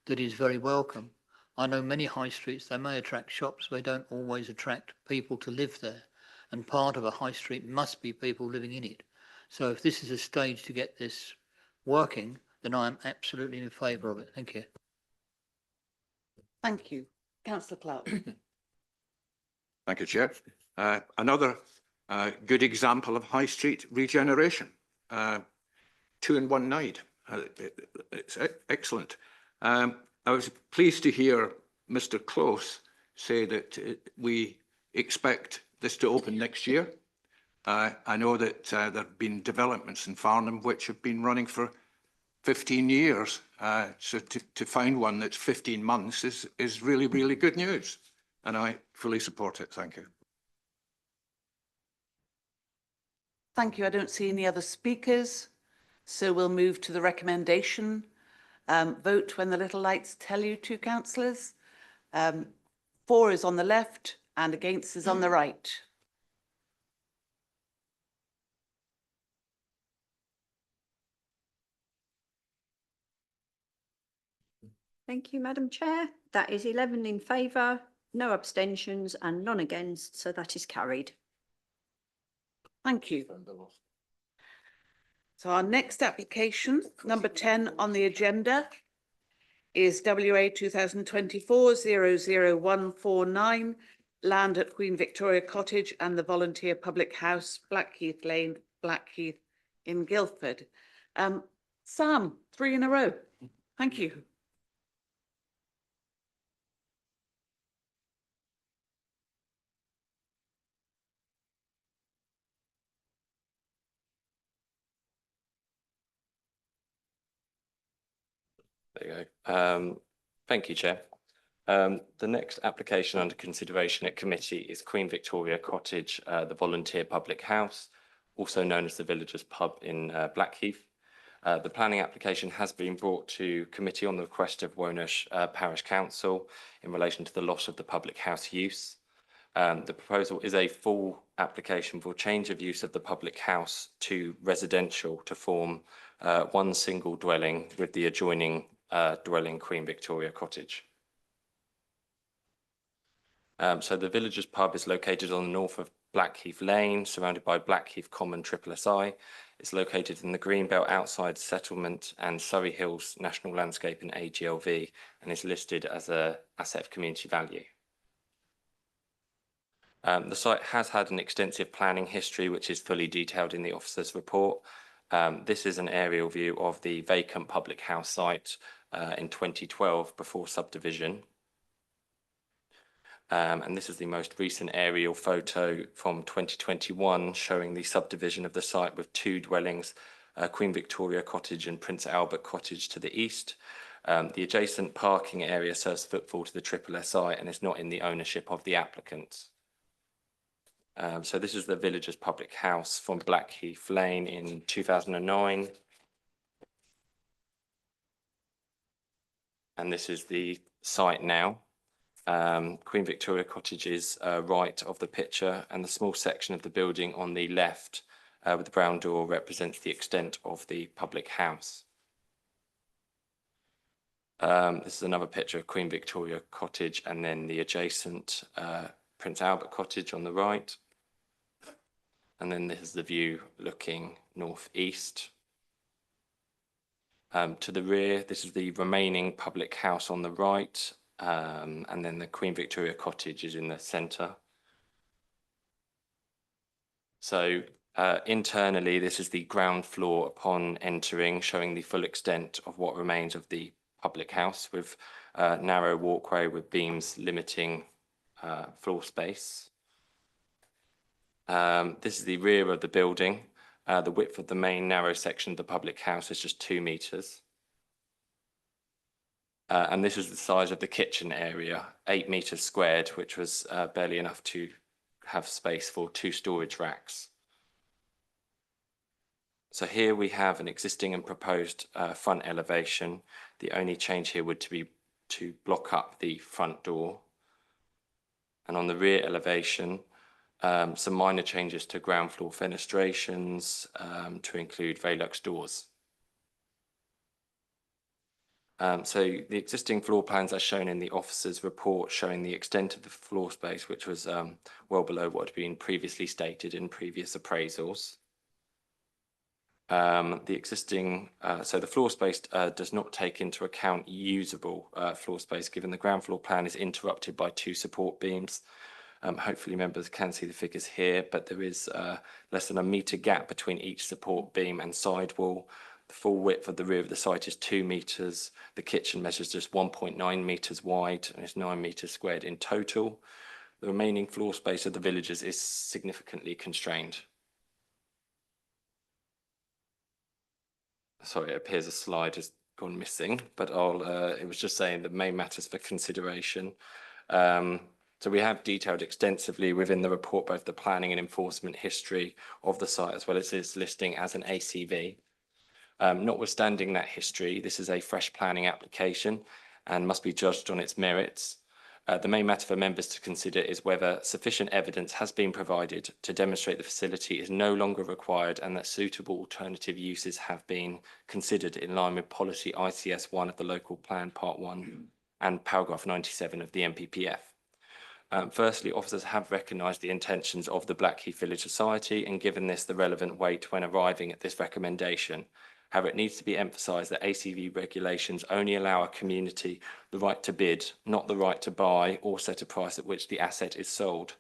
that is very welcome. I know many high streets, they may attract shops, they don't always attract people to live there. And part of a high street must be people living in it. So if this is a stage to get this working, then I am absolutely in favour of it. Thank you. Thank you. Councillor Clark. Thank you, Chair. Another good example of high street regeneration. 2 in 1 night. It's excellent. I was pleased to hear Mr. Close say that we expect this to open next year. I know that there have been developments in Farnham which have been running for 15 years. So to find one that's 15 months is really, really good news. And I fully support it. Thank you. Thank you. I don't see any other speakers. So we'll move to the recommendation. Vote when the little lights tell you to, councillors. 4 For is on the left and against is on the right. Thank you, Madam Chair. That is 11 in favour, no abstentions and none against, so that is carried. Thank you. So our next application, number 10 on the agenda, is WA 2024-00149, land at Queen Victoria Cottage and the Volunteer Public House, Blackheath Lane, Blackheath in Guildford. Sam, 3 in a row. Thank you. There you go. Thank you, Chair. The next application under consideration at committee is Queen Victoria Cottage, the Volunteer Public House, also known as the Villagers Pub in Blackheath. The planning application has been brought to committee on the request of Wonersh Parish Council in relation to the loss of the public house use. The proposal is a full application for change of use of the public house to residential to form one single dwelling with the adjoining dwelling Queen Victoria Cottage. So the Villagers Pub is located on the north of Blackheath Lane, surrounded by Blackheath Common SSI. It's located in the Greenbelt outside settlement and Surrey Hills National Landscape in AGLV and is listed as an asset of community value. The site has had an extensive planning history, which is fully detailed in the officer's report. This is an aerial view of the vacant public house site in 2012 before subdivision. And this is the most recent aerial photo from 2021 showing the subdivision of the site with 2 dwellings, Queen Victoria Cottage and Prince Albert Cottage to the east. The adjacent parking area serves footfall to the SSI and is not in the ownership of the applicant. So this is the Villagers Public House from Blackheath Lane in 2009. And this is the site now. Queen Victoria Cottage is right of the picture, and the small section of the building on the left with the brown door represents the extent of the public house. This is another picture of Queen Victoria Cottage and then the adjacent Prince Albert Cottage on the right. And then this is the view looking northeast. To the rear, this is the remaining public house on the right. And then the Queen Victoria Cottage is in the centre. So internally, this is the ground floor upon entering, showing the full extent of what remains of the public house with narrow walkway with beams limiting floor space. This is the rear of the building. The width of the main narrow section of the public house is just 2 metres. And this is the size of the kitchen area, 8 metres squared, which was barely enough to have space for 2 storage racks. So here we have an existing and proposed front elevation. The only change here would be to block up the front door. And on the rear elevation, some minor changes to ground floor fenestrations to include Velux doors. So the existing floor plans are shown in the officer's report showing the extent of the floor space, which was well below what had been previously stated in previous appraisals. The existing, so the floor space does not take into account usable floor space, given the ground floor plan is interrupted by 2 support beams. Hopefully members can see the figures here, but there is less than a metre gap between each support beam and sidewall. The full width of the rear of the site is 2 metres. The kitchen measures just 1.9 metres wide and is 9 metres squared in total. The remaining floor space of the villagers is significantly constrained. Sorry, it appears a slide has gone missing, but it was just saying the main matters for consideration. So we have detailed extensively within the report both the planning and enforcement history of the site as well as its listing as an ACV. Notwithstanding that history, this is a fresh planning application and must be judged on its merits. The main matter for members to consider is whether sufficient evidence has been provided to demonstrate the facility is no longer required and that suitable alternative uses have been considered in line with policy ICS 1 of the local plan part 1 and paragraph 97 of the MPPF. Firstly, officers have recognised the intentions of the Blackheath Village Society and given this the relevant weight when arriving at this recommendation. However, it needs to be emphasised that ACV regulations only allow a community the right to bid, not the right to buy or set a price at which the asset is sold.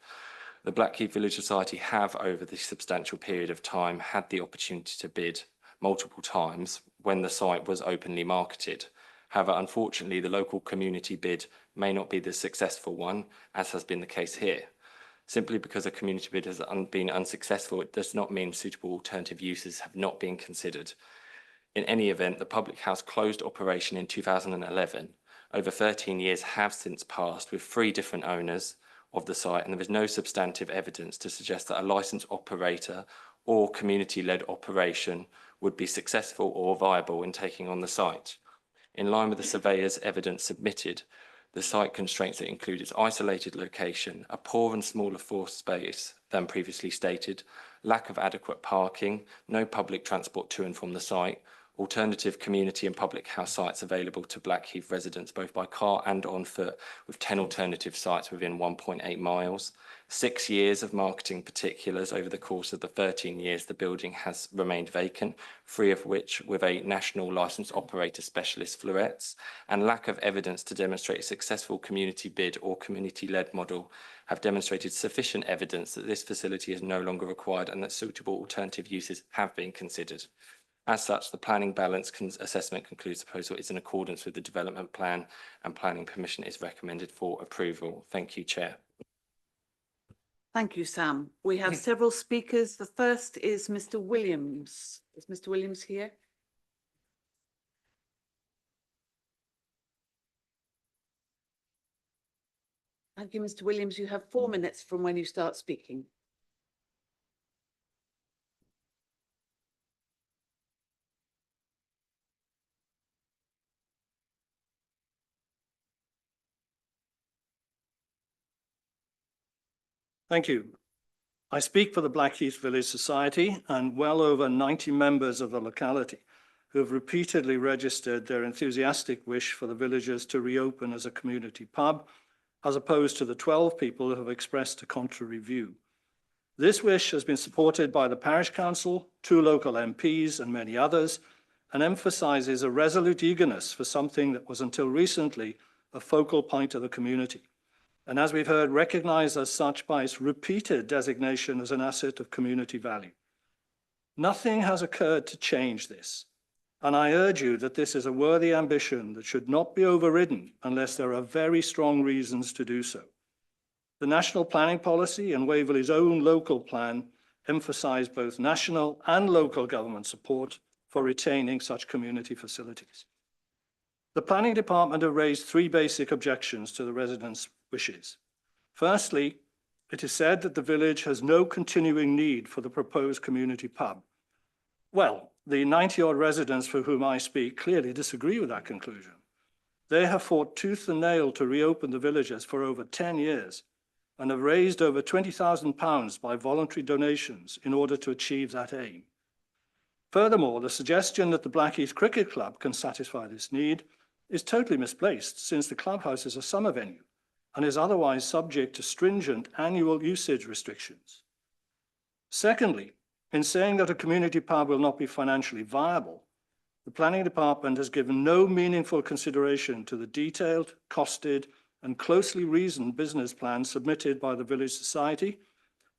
The Blackheath Village Society have, over this substantial period of time, had the opportunity to bid multiple times when the site was openly marketed. However, unfortunately, the local community bid may not be the successful one, as has been the case here. Simply because a community bid has been unsuccessful, it does not mean suitable alternative uses have not been considered. In any event, the public house closed operation in 2011. Over 13 years have since passed with 3 different owners of the site, and there is no substantive evidence to suggest that a licensed operator or community-led operation would be successful or viable in taking on the site. In line with the surveyor's evidence submitted, the site constraints that include its isolated location, a poor and smaller floor space than previously stated, lack of adequate parking, no public transport to and from the site, alternative community and public house sites available to Blackheath residents both by car and on foot, with 10 alternative sites within 1.8 miles. 6 years of marketing particulars over the course of the 13 years the building has remained vacant, 3 of which with a national licensed operator specialist Fleurettes, and lack of evidence to demonstrate a successful community bid or community-led model have demonstrated sufficient evidence that this facility is no longer required and that suitable alternative uses have been considered. As such, the planning balance assessment concludes the proposal is in accordance with the development plan and planning permission is recommended for approval. Thank you, Chair. Thank you, Sam. We have several speakers. The first is Mr. Williams. Is Mr. Williams here? Thank you, Mr. Williams. You have 4 minutes from when you start speaking. Thank you. I speak for the Blackheath Village Society and well over 90 members of the locality who have repeatedly registered their enthusiastic wish for the villagers to reopen as a community pub, as opposed to the 12 people who have expressed a contrary view. This wish has been supported by the Parish Council, 2 local MPs and many others, and emphasises a resolute eagerness for something that was until recently a focal point of the community. And as we've heard, recognised as such by its repeated designation as an asset of community value. Nothing has occurred to change this, and I urge you that this is a worthy ambition that should not be overridden unless there are very strong reasons to do so. The National Planning Policy and Waverley's own local plan emphasise both national and local government support for retaining such community facilities. The Planning Department have raised 3 basic objections to the residents' wishes. Firstly, it is said that the village has no continuing need for the proposed community pub. Well, the 90-odd residents for whom I speak clearly disagree with that conclusion. They have fought tooth and nail to reopen the villages for over 10 years and have raised over £20,000 by voluntary donations in order to achieve that aim. Furthermore, the suggestion that the Blackheath Cricket Club can satisfy this need is totally misplaced, since the clubhouse is a summer venue and is otherwise subject to stringent annual usage restrictions. Secondly, in saying that a community pub will not be financially viable, the Planning Department has given no meaningful consideration to the detailed, costed, and closely reasoned business plan submitted by the Village Society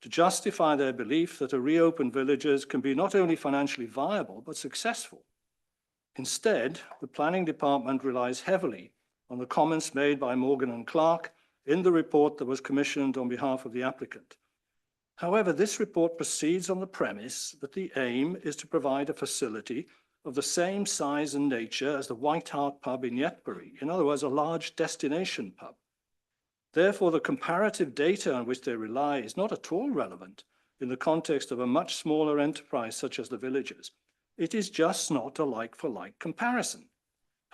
to justify their belief that a reopened villages can be not only financially viable, but successful. Instead, the Planning Department relies heavily on the comments made by Morgan and Clark in the report that was commissioned on behalf of the applicant. However, this report proceeds on the premise that the aim is to provide a facility of the same size and nature as the White Hart pub in Yetbury, in other words, a large destination pub. Therefore, the comparative data on which they rely is not at all relevant in the context of a much smaller enterprise such as the villages. It is just not a like-for-like comparison,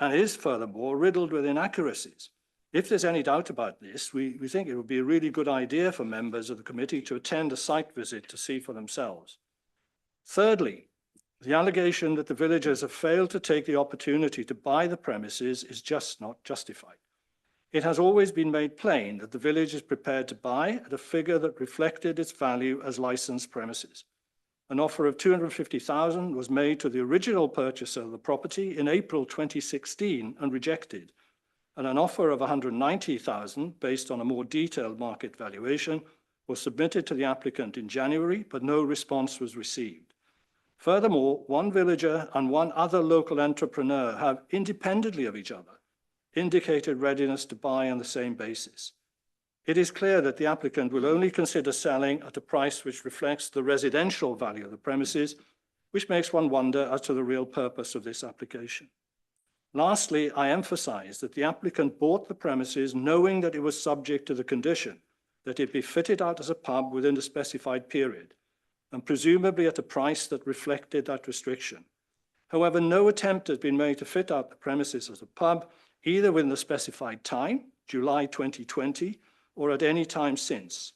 and is furthermore riddled with inaccuracies, If there's any doubt about this, we think it would be a really good idea for members of the committee to attend a site visit to see for themselves. Thirdly, the allegation that the villagers have failed to take the opportunity to buy the premises is just not justified. It has always been made plain that the village is prepared to buy at a figure that reflected its value as licensed premises. An offer of 250,000 was made to the original purchaser of the property in April 2016 and rejected, and an offer of 190,000 based on a more detailed market valuation was submitted to the applicant in January, but no response was received. Furthermore, one villager and one other local entrepreneur have, independently of each other, indicated readiness to buy on the same basis. It is clear that the applicant will only consider selling at a price which reflects the residential value of the premises, which makes one wonder as to the real purpose of this application. Lastly, I emphasize that the applicant bought the premises knowing that it was subject to the condition that it be fitted out as a pub within a specified period, and presumably at a price that reflected that restriction. However, no attempt has been made to fit out the premises as a pub, either within the specified time, July 2020, or at any time since.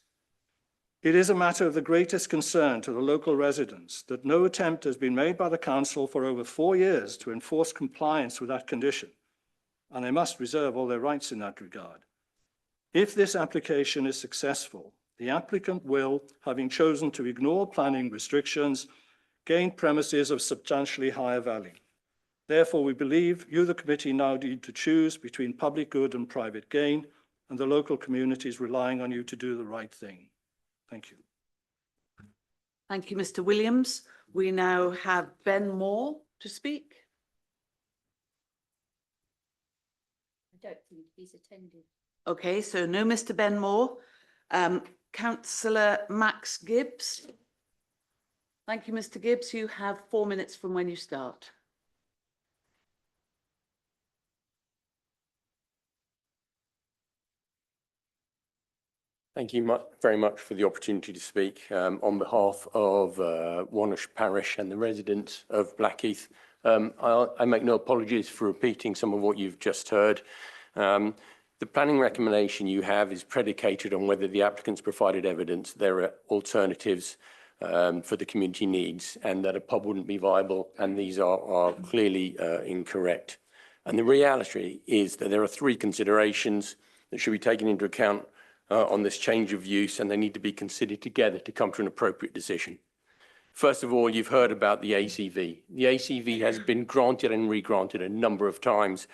It is a matter of the greatest concern to the local residents that no attempt has been made by the council for over 4 years to enforce compliance with that condition, and they must reserve all their rights in that regard. If this application is successful, the applicant will, having chosen to ignore planning restrictions, gain premises of substantially higher value. Therefore, we believe you, the committee, now need to choose between public good and private gain, and the local community is relying on you to do the right thing. Thank you. Thank you, Mr. Williams. We now have Ben Moore to speak. I don't think he's attended. Okay, so no Mr. Ben Moore. Councillor Max Gibbs. Thank you, Mr. Gibbs. You have 4 minutes from when you start. Thank you very much for the opportunity to speak on behalf of Wonersh Parish and the residents of Blackheath. I make no apologies for repeating some of what you've just heard. The planning recommendation you have is predicated on whether the applicants provided evidence there are alternatives for the community needs and that a pub wouldn't be viable, and these are clearly incorrect. And the reality is that there are 3 considerations that should be taken into account on this change of use, and they need to be considered together to come to an appropriate decision. First of all, you've heard about the ACV. The ACV has been granted and re-granted a number of times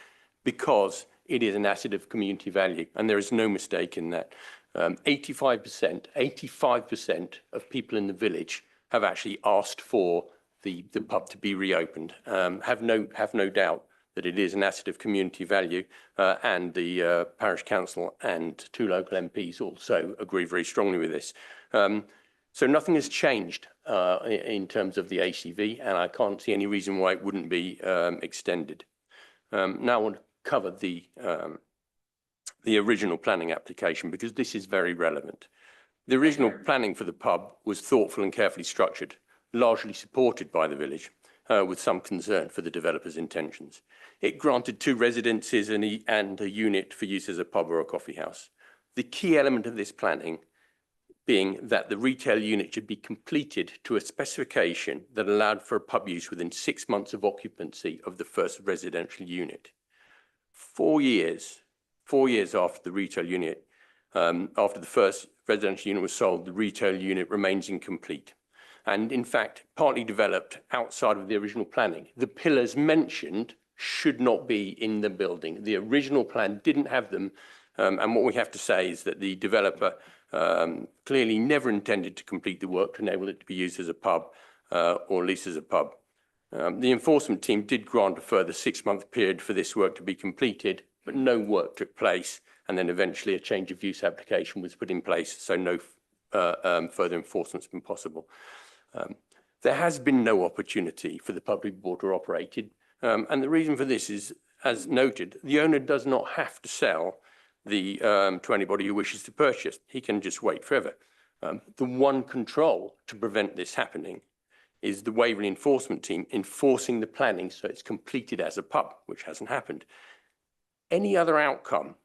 because it is an asset of community value, and there is no mistake in that. 85% of people in the village have actually asked for the pub to be reopened. Have no doubt that it is an asset of community value, and the parish council and 2 local MPs also agree very strongly with this. So nothing has changed in terms of the ACV, and I can't see any reason why it wouldn't be extended. Now I want to cover the original planning application because this is very relevant. The original planning for the pub was thoughtful and carefully structured, largely supported by the village, with some concern for the developer's intentions. It granted 2 residences and a unit for use as a pub or a coffee house. The key element of this planning being that the retail unit should be completed to a specification that allowed for a pub use within 6 months of occupancy of the first residential unit. 4 years after the retail unit, after the first residential unit was sold, the retail unit remains incomplete. And in fact, partly developed outside of the original planning. The pillars mentioned should not be in the building. The original plan didn't have them. And what we have to say is that the developer clearly never intended to complete the work to enable it to be used as a pub or leased as a pub. The enforcement team did grant a further 6-month period for this work to be completed, but no work took place. And then eventually a change of use application was put in place, so no further enforcement's been possible. There has been no opportunity for the pub to be bought or operated. And the reason for this is, as noted, the owner does not have to sell to anybody who wishes to purchase. He can just wait forever. The one control to prevent this happening is the Waverley enforcement team enforcing the planning so it's completed as a pub, which hasn't happened. Any other outcome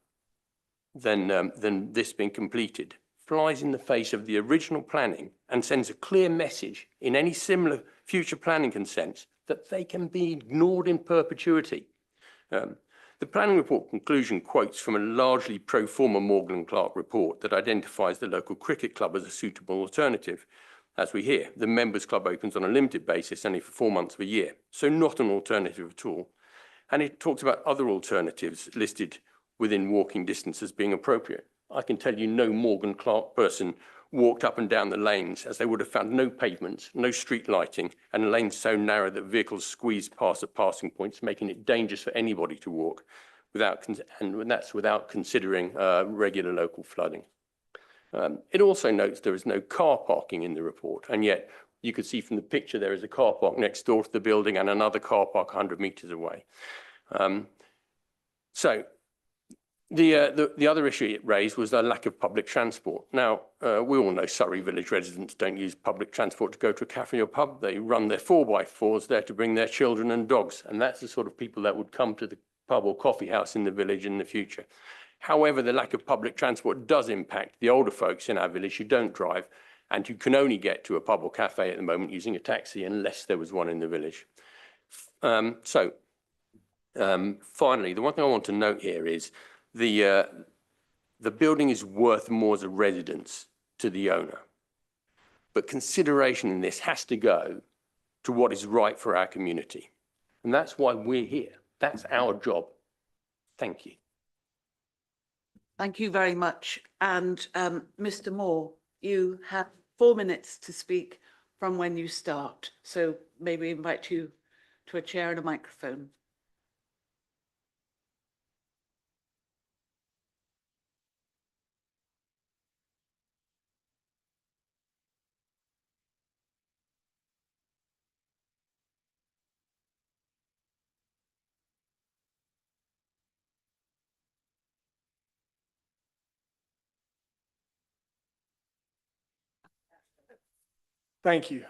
than this being completed flies in the face of the original planning and sends a clear message in any similar future planning consents that they can be ignored in perpetuity. The planning report conclusion quotes from a largely pro forma Morgan and Clark report that identifies the local cricket club as a suitable alternative. As we hear, the members club opens on a limited basis only for 4 months of a year, so not an alternative at all. And it talks about other alternatives listed within walking distance as being appropriate. I can tell you no Morgan Clark person walked up and down the lanes, as they would have found no pavements, no street lighting, and lanes so narrow that vehicles squeezed past at passing points, making it dangerous for anybody to walk, and that's without considering regular local flooding. It also notes there is no car parking in the report, and yet you could see from the picture there is a car park next door to the building and another car park 100 metres away. The other issue it raised was the lack of public transport. Now, we all know Surrey village residents don't use public transport to go to a cafe or pub. They run their 4x4s there to bring their children and dogs, and that's the sort of people that would come to the pub or coffee house in the village in the future. However, the lack of public transport does impact the older folks in our village who don't drive and who can only get to a pub or cafe at the moment using a taxi unless there was one in the village. Finally, the one thing I want to note here is the building is worth more as a residence to the owner. But consideration in this has to go to what is right for our community. And that's why we're here. That's our job. Thank you. Thank you very much. And Mr. Moore, you have 4 minutes to speak from when you start. So maybe invite you to a chair and a microphone. Thank you.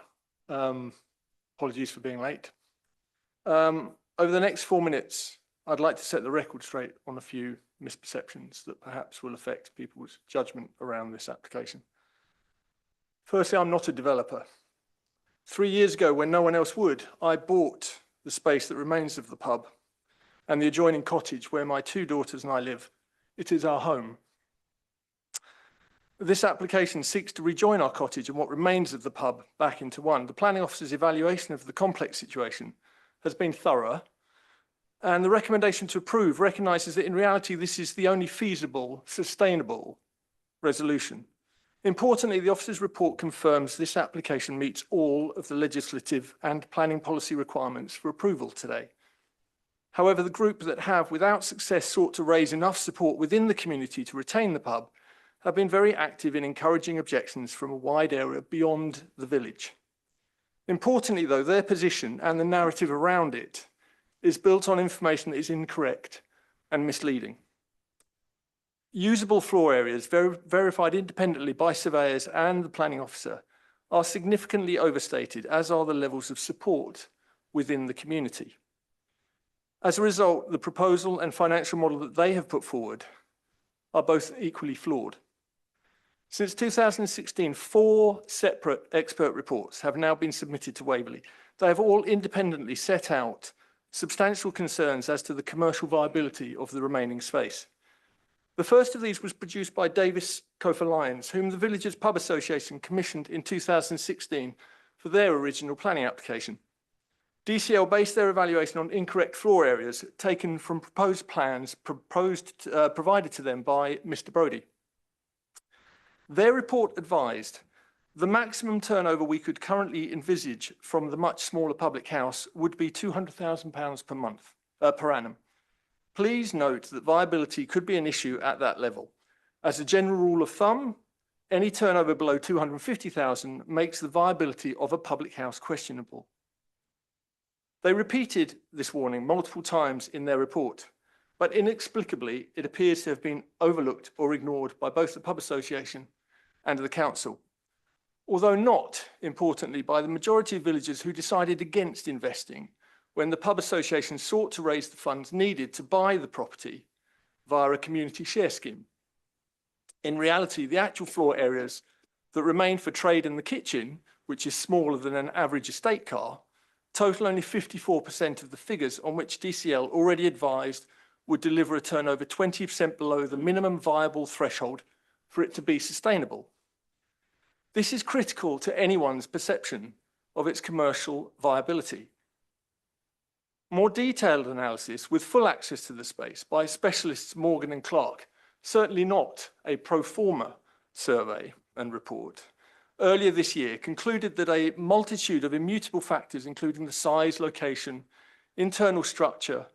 Apologies for being late. Over the next 4 minutes, I'd like to set the record straight on a few misperceptions that perhaps will affect people's judgment around this application. Firstly, I'm not a developer. 3 years ago, when no one else would, I bought the space that remains of the pub and the adjoining cottage where my 2 daughters and I live. It is our home. This application seeks to rejoin our cottage and what remains of the pub back into one. The planning officer's evaluation of the complex situation has been thorough, and the recommendation to approve recognises that in reality this is the only feasible, sustainable resolution. Importantly, the officer's report confirms this application meets all of the legislative and planning policy requirements for approval today. However, the group that have, without success, sought to raise enough support within the community to retain the pub have been very active in encouraging objections from a wide area beyond the village. Importantly, though, their position and the narrative around it is built on information that is incorrect and misleading. Usable floor areas verified independently by surveyors and the planning officer are significantly overstated, as are the levels of support within the community. As a result, the proposal and financial model that they have put forward are both equally flawed. Since 2016, 4 separate expert reports have now been submitted to Waverley. They have all independently set out substantial concerns as to the commercial viability of the remaining space. The first of these was produced by Davis Cofer Lyons, whom the Villagers Pub Association commissioned in 2016 for their original planning application. DCL based their evaluation on incorrect floor areas taken from proposed plans provided to them by Mr. Brodie. Their report advised the maximum turnover we could currently envisage from the much smaller public house would be £200,000 per annum. Please note that viability could be an issue at that level. As a general rule of thumb, any turnover below 250,000 makes the viability of a public house questionable. They repeated this warning multiple times in their report, but inexplicably it appears to have been overlooked or ignored by both the Pub Association and the Council, although not, importantly, by the majority of villagers who decided against investing when the Pub Association sought to raise the funds needed to buy the property via a community share scheme. In reality, the actual floor areas that remain for trade in the kitchen, which is smaller than an average estate car, total only 54% of the figures on which DCL already advised would deliver a turnover 20% below the minimum viable threshold for it to be sustainable. This is critical to anyone's perception of its commercial viability. More detailed analysis with full access to the space by specialists Morgan and Clark, certainly not a pro forma survey and report, earlier this year concluded that a multitude of immutable factors, including the size, location, internal structure,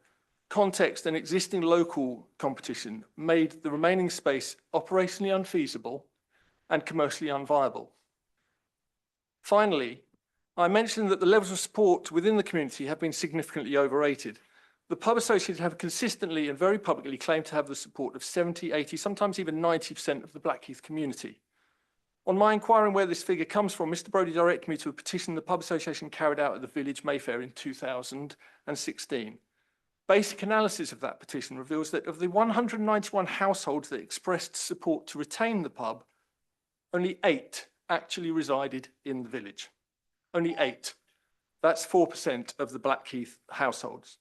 context and existing local competition, made the remaining space operationally unfeasible and commercially unviable. Finally, I mentioned that the levels of support within the community have been significantly overrated. The pub associations have consistently and very publicly claimed to have the support of 70, 80, sometimes even 90% of the Blackheath community. On my inquiring where this figure comes from, Mr. Brodie directed me to a petition the pub association carried out at the village Mayfair in 2016. Basic analysis of that petition reveals that of the 191 households that expressed support to retain the pub, only 8 actually resided in the village. Only 8. That's 4% of the Blackheath households.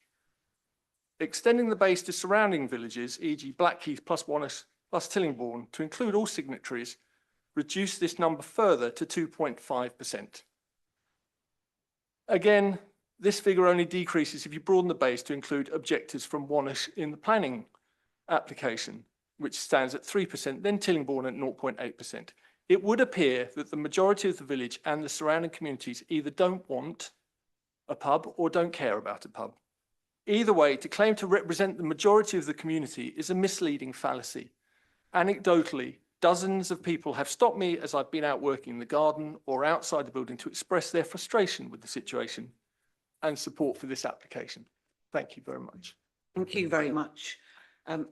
Extending the base to surrounding villages, e.g. Blackheath plus Wannish plus Tillingbourne, to include all signatories, reduce this number further to 2.5%. Again, this figure only decreases if you broaden the base to include objectives from Wannish in the planning application, which stands at 3%, then Tillingbourne at 0.8%. It would appear that the majority of the village and the surrounding communities either don't want a pub or don't care about a pub. Either way, to claim to represent the majority of the community is a misleading fallacy. Anecdotally, dozens of people have stopped me as I've been out working in the garden or outside the building to express their frustration with the situation and support for this application. Thank you very much. Thank you very much.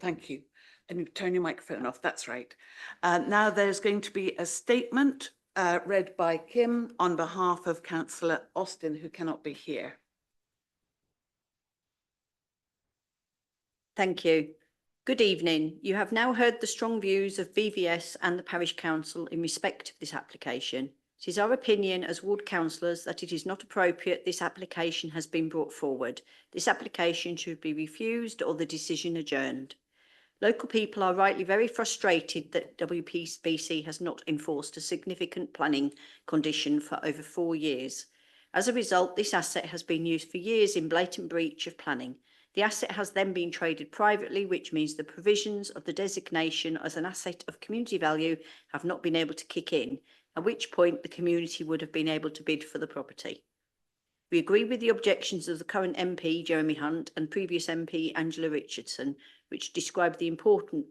Thank you. And you turn your microphone off, that's right. Now there's going to be a statement read by Kim on behalf of Councillor Austin, who cannot be here. Thank you. Good evening. You have now heard the strong views of BVS and the Parish Council in respect of this application. It is our opinion as ward councillors that it is not appropriate this application has been brought forward. This application should be refused or the decision adjourned. Local people are rightly very frustrated that WPBC has not enforced a significant planning condition for over 4 years. As a result, this asset has been used for years in blatant breach of planning. The asset has then been traded privately, which means the provisions of the designation as an asset of community value have not been able to kick in, at which point the community would have been able to bid for the property. We agree with the objections of the current MP, Jeremy Hunt, and previous MP, Angela Richardson, which describe the importance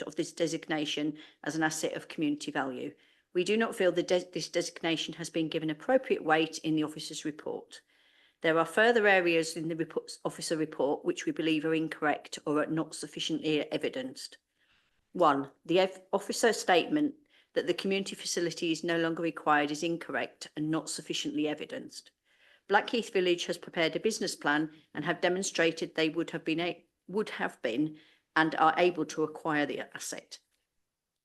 of this designation as an asset of community value. We do not feel that this designation has been given appropriate weight in the officer's report. There are further areas in the officer report which we believe are incorrect or are not sufficiently evidenced. 1. The officer statement that the community facility is no longer required is incorrect and not sufficiently evidenced. Blackheath Village has prepared a business plan and have demonstrated they would have been and are able to acquire the asset.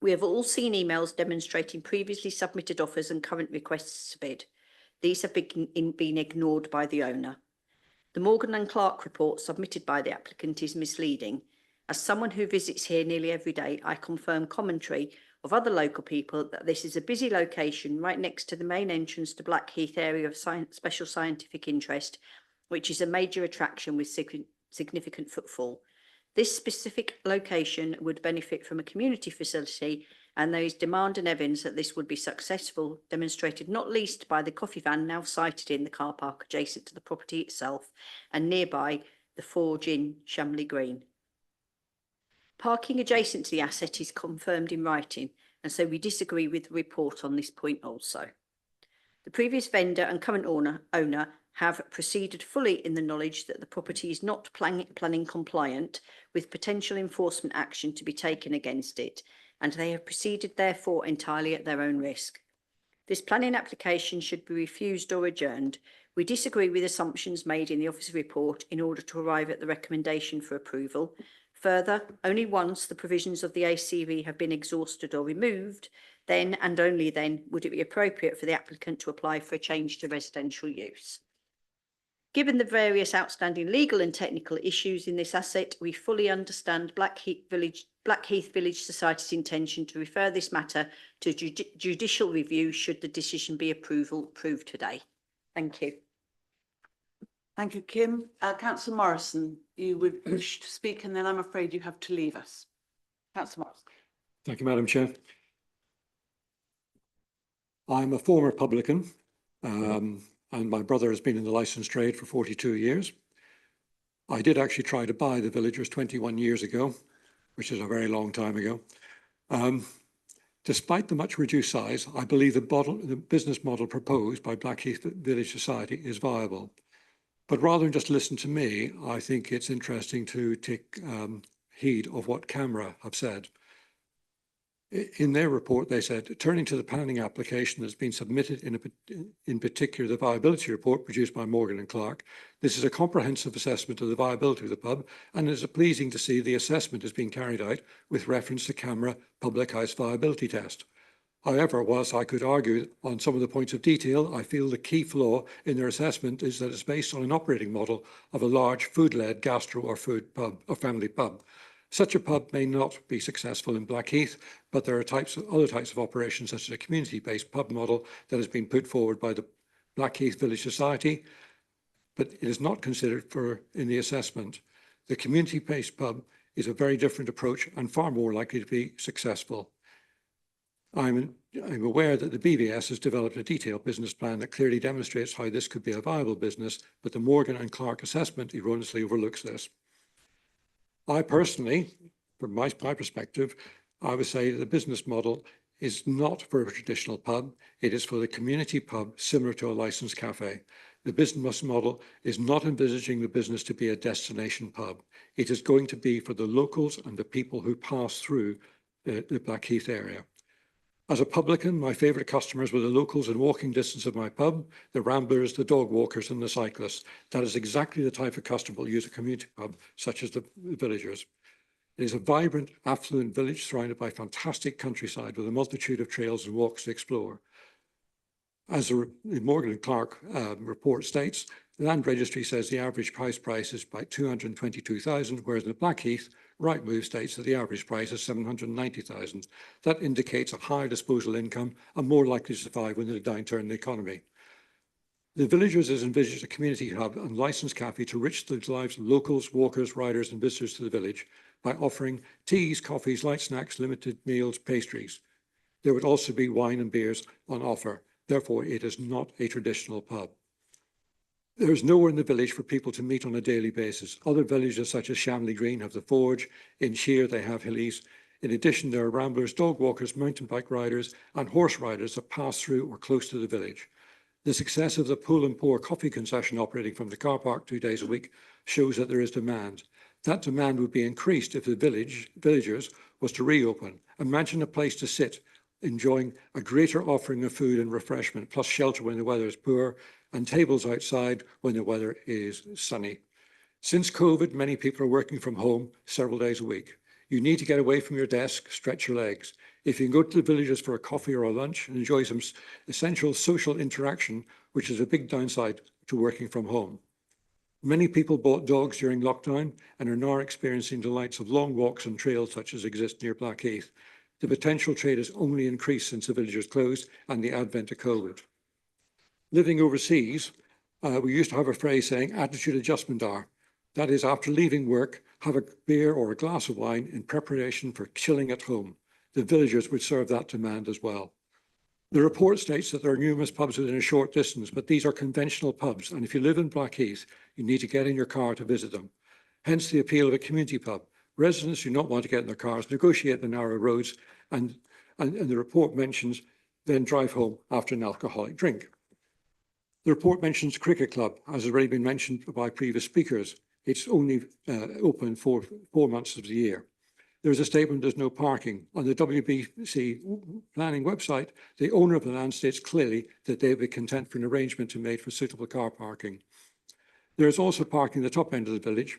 We have all seen emails demonstrating previously submitted offers and current requests to bid. These have been ignored by the owner. The Morgan and Clark report submitted by the applicant is misleading. As someone who visits here nearly every day, I confirm commentary of other local people that this is a busy location right next to the main entrance to Blackheath area of special scientific interest, which is a major attraction with significant footfall. This specific location would benefit from a community facility, and there is demand and evidence that this would be successful, demonstrated not least by the coffee van now sited in the car park adjacent to the property itself and nearby the Forge in Shamley Green. Parking adjacent to the asset is confirmed in writing, and so we disagree with the report on this point also. The previous vendor and current owner have proceeded fully in the knowledge that the property is not planning compliant, with potential enforcement action to be taken against it, and they have proceeded therefore entirely at their own risk. This planning application should be refused or adjourned. We disagree with assumptions made in the officer report in order to arrive at the recommendation for approval. Further, only once the provisions of the ACV have been exhausted or removed, then and only then would it be appropriate for the applicant to apply for a change to residential use. Given the various outstanding legal and technical issues in this asset, we fully understand Blackheath Village Society's intention to refer this matter to judicial review should the decision be approved today. Thank you. Thank you, Kim. Councillor Morrison, you would wish to speak and then I'm afraid you have to leave us. Councillor Morrison. Thank you, Madam Chair. I'm a former publican and my brother has been in the licensed trade for 42 years. I did actually try to buy the Villagers 21 years ago, which is a very long time ago. Despite the much reduced size, I believe the business model proposed by Blackheath Village Society is viable. But rather than just listen to me, I think it's interesting to take heed of what CAMRA have said. In their report, they said, turning to the planning application that's been submitted, in particular the viability report produced by Morgan and Clark, this is a comprehensive assessment of the viability of the pub, and it is pleasing to see the assessment is being carried out with reference to CAMRA Public House Viability Test. However, whilst I could argue on some of the points of detail, I feel the key flaw in their assessment is that it's based on an operating model of a large food-led gastro or food pub or family pub. Such a pub may not be successful in Blackheath, but there are other types of operations, such as a community-based pub model that has been put forward by the Blackheath Village Society, but it is not considered in the assessment. The community-based pub is a very different approach and far more likely to be successful. I'm aware that the BVS has developed a detailed business plan that clearly demonstrates how this could be a viable business, but the Morgan and Clark assessment erroneously overlooks this. I personally, from my perspective, I would say that the business model is not for a traditional pub. It is for the community pub, similar to a licensed cafe. The business model is not envisaging the business to be a destination pub. It is going to be for the locals and the people who pass through the Blackheath area. As a publican, my favourite customers were the locals in walking distance of my pub, the ramblers, the dog walkers and the cyclists. That is exactly the type of customer who use a community pub, such as the Villagers. It is a vibrant, affluent village surrounded by fantastic countryside with a multitude of trails and walks to explore. As the Morgan and Clark report states, the land registry says the average house price is by 222,000, whereas in the Blackheath, Rightmove states that the average price is 790,000. That indicates a higher disposable income and more likely to survive when there's a downturn in the economy. The Villagers is envisaged a community hub and licensed cafe to enrich the lives of locals, walkers, riders and visitors to the village by offering teas, coffees, light snacks, limited meals, pastries. There would also be wine and beers on offer. Therefore, it is not a traditional pub. There is nowhere in the village for people to meet on a daily basis. Other villages such as Shamley Green have the Forge, in Shear they have Hillies. In addition, there are ramblers, dog walkers, mountain bike riders and horse riders that pass through or close to the village. The success of the Pull and Pour coffee concession operating from the car park 2 days a week shows that there is demand. That demand would be increased if the Villagers was to reopen. Imagine a place to sit, enjoying a greater offering of food and refreshment, plus shelter when the weather is poor, and tables outside when the weather is sunny. Since COVID, many people are working from home several days a week. You need to get away from your desk, stretch your legs. If you can go to the Villagers for a coffee or a lunch and enjoy some essential social interaction, which is a big downside to working from home. Many people bought dogs during lockdown and are now experiencing delights of long walks and trails such as exist near Blackheath. The potential trade has only increased since the Villagers closed and the advent of COVID. Living overseas, we used to have a phrase saying attitude adjustment hour. That is, after leaving work, have a beer or a glass of wine in preparation for chilling at home. The Villagers would serve that demand as well. The report states that there are numerous pubs within a short distance, but these are conventional pubs, and if you live in Blackheath, you need to get in your car to visit them. Hence the appeal of a community pub. Residents do not want to get in their cars, negotiate the narrow roads, and the report mentions then drive home after an alcoholic drink. The report mentions Cricket Club, as has already been mentioned by previous speakers. It's only open for 4 months of the year. There is a statement there's no parking. On the WBC planning website, the owner of the land states clearly that they would be content for an arrangement to be made for suitable car parking. There is also parking at the top end of the village,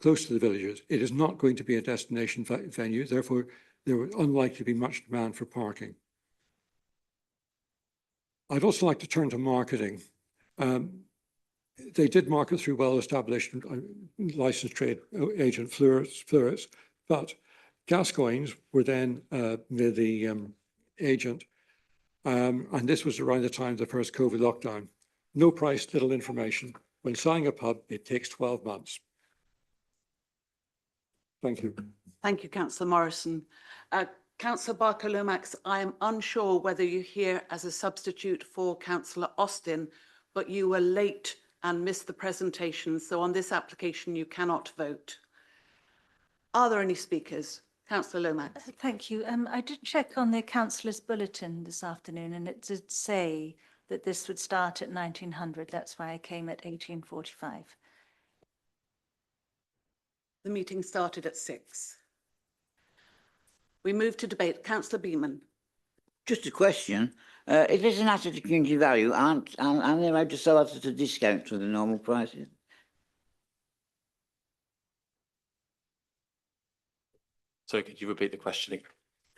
close to the villages. It is not going to be a destination venue, therefore there will unlikely be much demand for parking. I'd also like to turn to marketing. They did market through well-established licensed trade agent Fleurus, but Gascoigne's were then the agent, and this was around the time of the first COVID lockdown. No price, little information. When selling a pub, it takes 12 months. Thank you. Thank you, Councillor Morrison. Councillor Barker-Lomax, I am unsure whether you're here as a substitute for Councillor Austin, but you were late and missed the presentation, so on this application you cannot vote. Are there any speakers? Councillor Lomax. Thank you. I did check on the councillor's bulletin this afternoon, and it did say that this would start at 1900. That's why I came at 1845. The meeting started at 6. We move to debate. Councillor Beeman. Just a question. If it's an asset of community value, aren't they allowed to sell it at a discount to the normal prices? So could you repeat the question?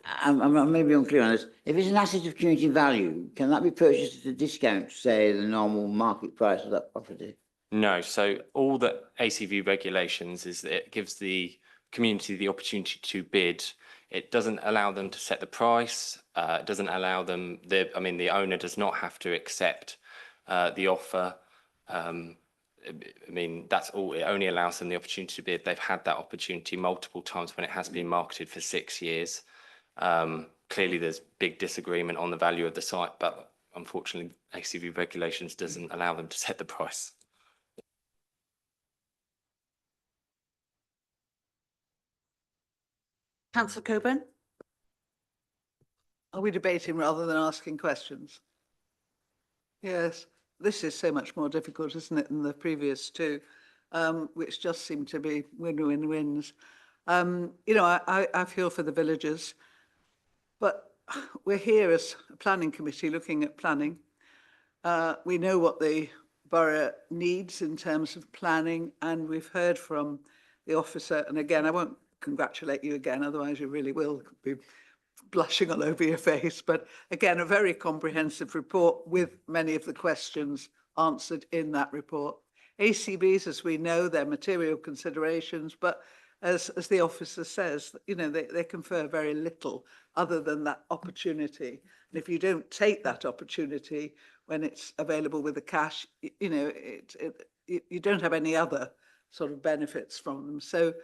I'm maybe unclear on this. If it's an asset of community value, can that be purchased at a discount to, say, the normal market price of that property? No. So all the ACV regulations is that it gives the community the opportunity to bid. It doesn't allow them to set the price. It doesn't allow them, the owner does not have to accept the offer. That's all. It only allows them the opportunity to bid. They've had that opportunity multiple times when it has been marketed for 6 years. Clearly, there's big disagreement on the value of the site, but unfortunately, ACV regulations doesn't allow them to set the price. Councillor Coburn. Are we debating rather than asking questions? Yes, this is so much more difficult, isn't it, than the previous two, which just seem to be win-win-wins. I feel for the villagers, but we're here as a planning committee looking at planning. We know what the borough needs in terms of planning, and we've heard from the officer, and again, I won't congratulate you again, otherwise you really will be blushing all over your face. But again, a very comprehensive report with many of the questions answered in that report. ACBs, as we know, they're material considerations, but as the officer says, they confer very little other than that opportunity. And if you don't take that opportunity when it's available with the cash, you don't have any other sort of benefits from them. So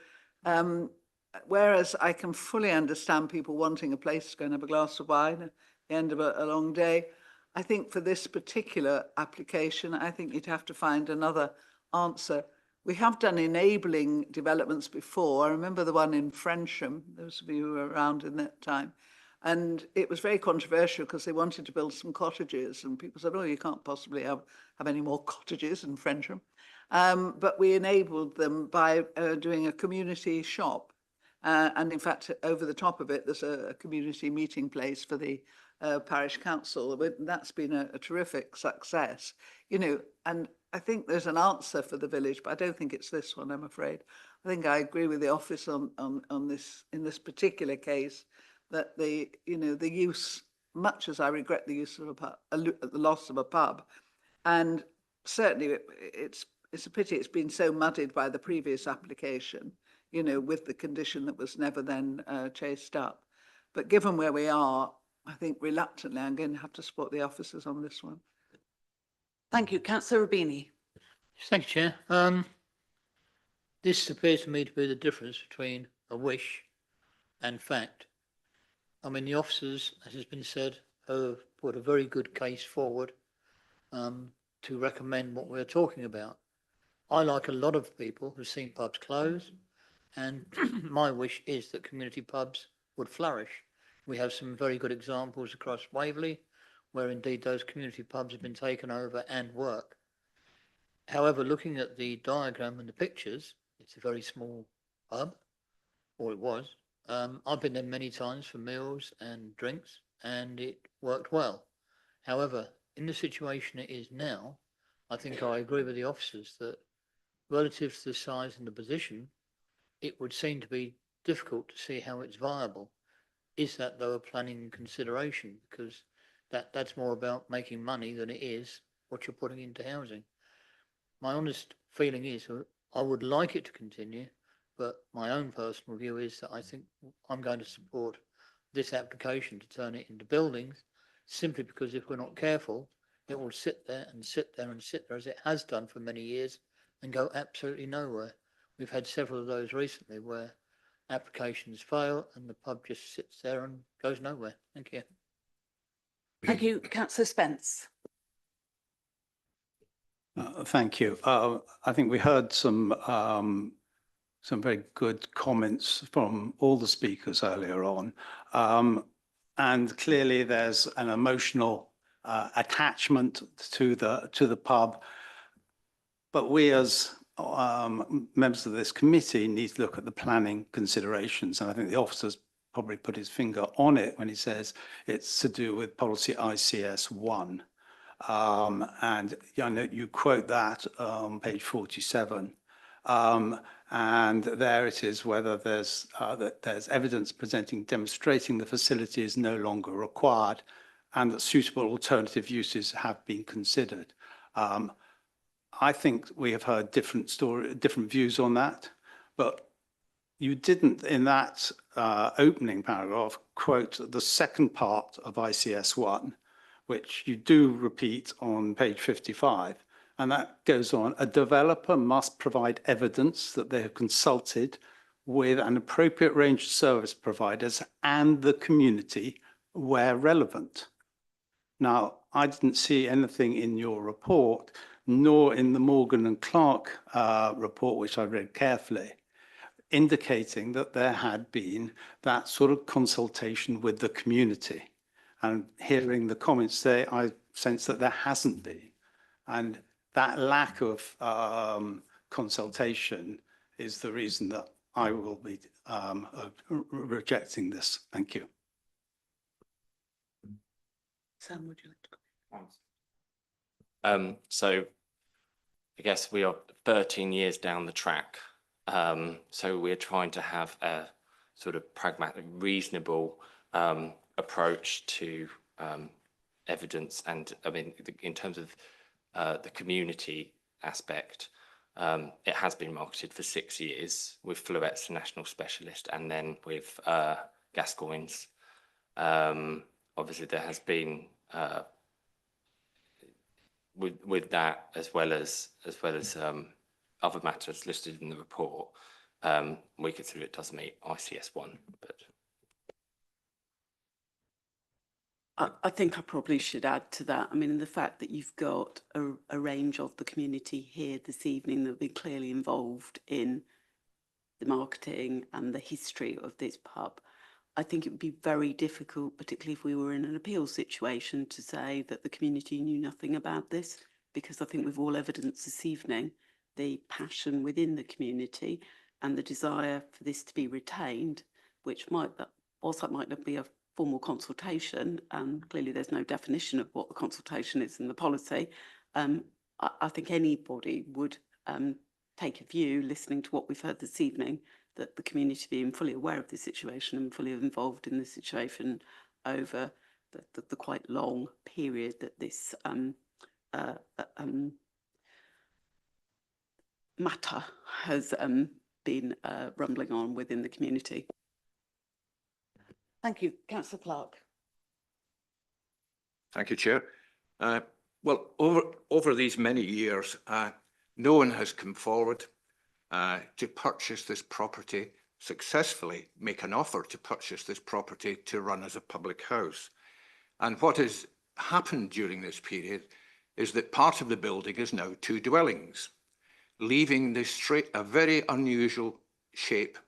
whereas I can fully understand people wanting a place to go and have a glass of wine at the end of a long day, I think for this particular application, I think you'd have to find another answer. We have done enabling developments before. I remember the one in Frensham, those of you who were around in that time, and it was very controversial because they wanted to build some cottages, and people said, oh, you can't possibly have any more cottages in Frensham. But we enabled them by doing a community shop. And in fact, over the top of it, there's a community meeting place for the parish council. That's been a terrific success, and I think there's an answer for the village, but I don't think it's this one, I'm afraid. I think I agree with the office on this, in this particular case, that the use, much as I regret the use of a pub, the loss of a pub, and certainly it's a pity it's been so muddied by the previous application, with the condition that was never then chased up. But given where we are, I think reluctantly I'm going to have to support the officers on this one. Thank you. Councillor Rubini. Thank you, Chair. This appears to me to be the difference between a wish and fact. The officers, as has been said, have put a very good case forward to recommend what we're talking about. I, like a lot of people, have seen pubs close, and my wish is that community pubs would flourish. We have some very good examples across Waverley, where indeed those community pubs have been taken over and work. However, looking at the diagram and the pictures, it's a very small pub, or it was. I've been there many times for meals and drinks, and it worked well. However, in the situation it is now, I think I agree with the officers that relative to the size and the position, it would seem to be difficult to see how it's viable. Is that though a planning consideration? Because that's more about making money than it is what you're putting into housing. My honest feeling is I would like it to continue, but my own personal view is that I think I'm going to support this application to turn it into buildings, simply because if we're not careful, it will sit there and sit there and sit there as it has done for many years and go absolutely nowhere. We've had several of those recently where applications fail and the pub just sits there and goes nowhere. Thank you. Thank you, Councillor Spence. Thank you. I think we heard some very good comments from all the speakers earlier on. And clearly there's an emotional attachment to the pub. But we as members of this committee need to look at the planning considerations. And I think the officer's probably put his finger on it when he says it's to do with policy ICS 1. And I know you quote that on page 47. And there it is, whether there's evidence demonstrating the facility is no longer required and that suitable alternative uses have been considered. I think we have heard different views on that, but you didn't in that opening paragraph quote the second part of ICS 1, which you do repeat on page 55. And that goes on, a developer must provide evidence that they have consulted with an appropriate range of service providers and the community where relevant. Now, I didn't see anything in your report, nor in the Morgan and Clark report, which I read carefully, indicating that there had been that sort of consultation with the community. And hearing the comments there, I sense that there hasn't been. And that lack of consultation is the reason that I will be rejecting this. Thank you. Sam, would you like to go? So I guess we are 13 years down the track. So we're trying to have a sort of pragmatic, reasonable approach to evidence. And I mean, in terms of the community aspect, it has been marketed for 6 years with Fluette's the national specialist and then with Gascoigne's. Obviously there has been with that as well as other matters listed in the report, we consider it does meet ICS 1, but I think I probably should add to that. I mean, the fact that you've got a range of the community here this evening that will be clearly involved in the marketing and the history of this pub, I think it would be very difficult, particularly if we were in an appeal situation, to say that the community knew nothing about this, because I think we've all evidenced this evening the passion within the community and the desire for this to be retained, which might, whilst that might not be a formal consultation, and clearly there's no definition of what the consultation is in the policy, I think anybody would take a view, listening to what we've heard this evening, that the community being fully aware of the situation and fully involved in the situation over the quite long period that this matter has been rumbling on within the community. Thank you, Councillor Clark. Thank you, Chair. Well, over these many years, no one has come forward to purchase this property, successfully make an offer to purchase this property to run as a public house. And what has happened during this period is that part of the building is now 2 dwellings, leaving a very unusual shape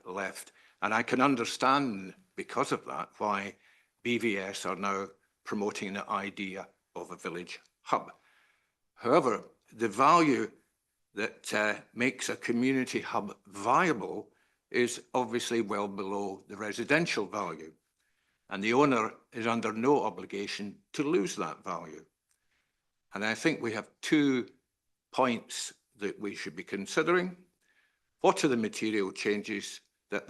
left. And I can understand, because of that, why BVS are now promoting the idea of a village hub. However, the value that makes a community hub viable is obviously well below the residential value. And the owner is under no obligation to lose that value. And I think we have 2 points that we should be considering. What are the material changes that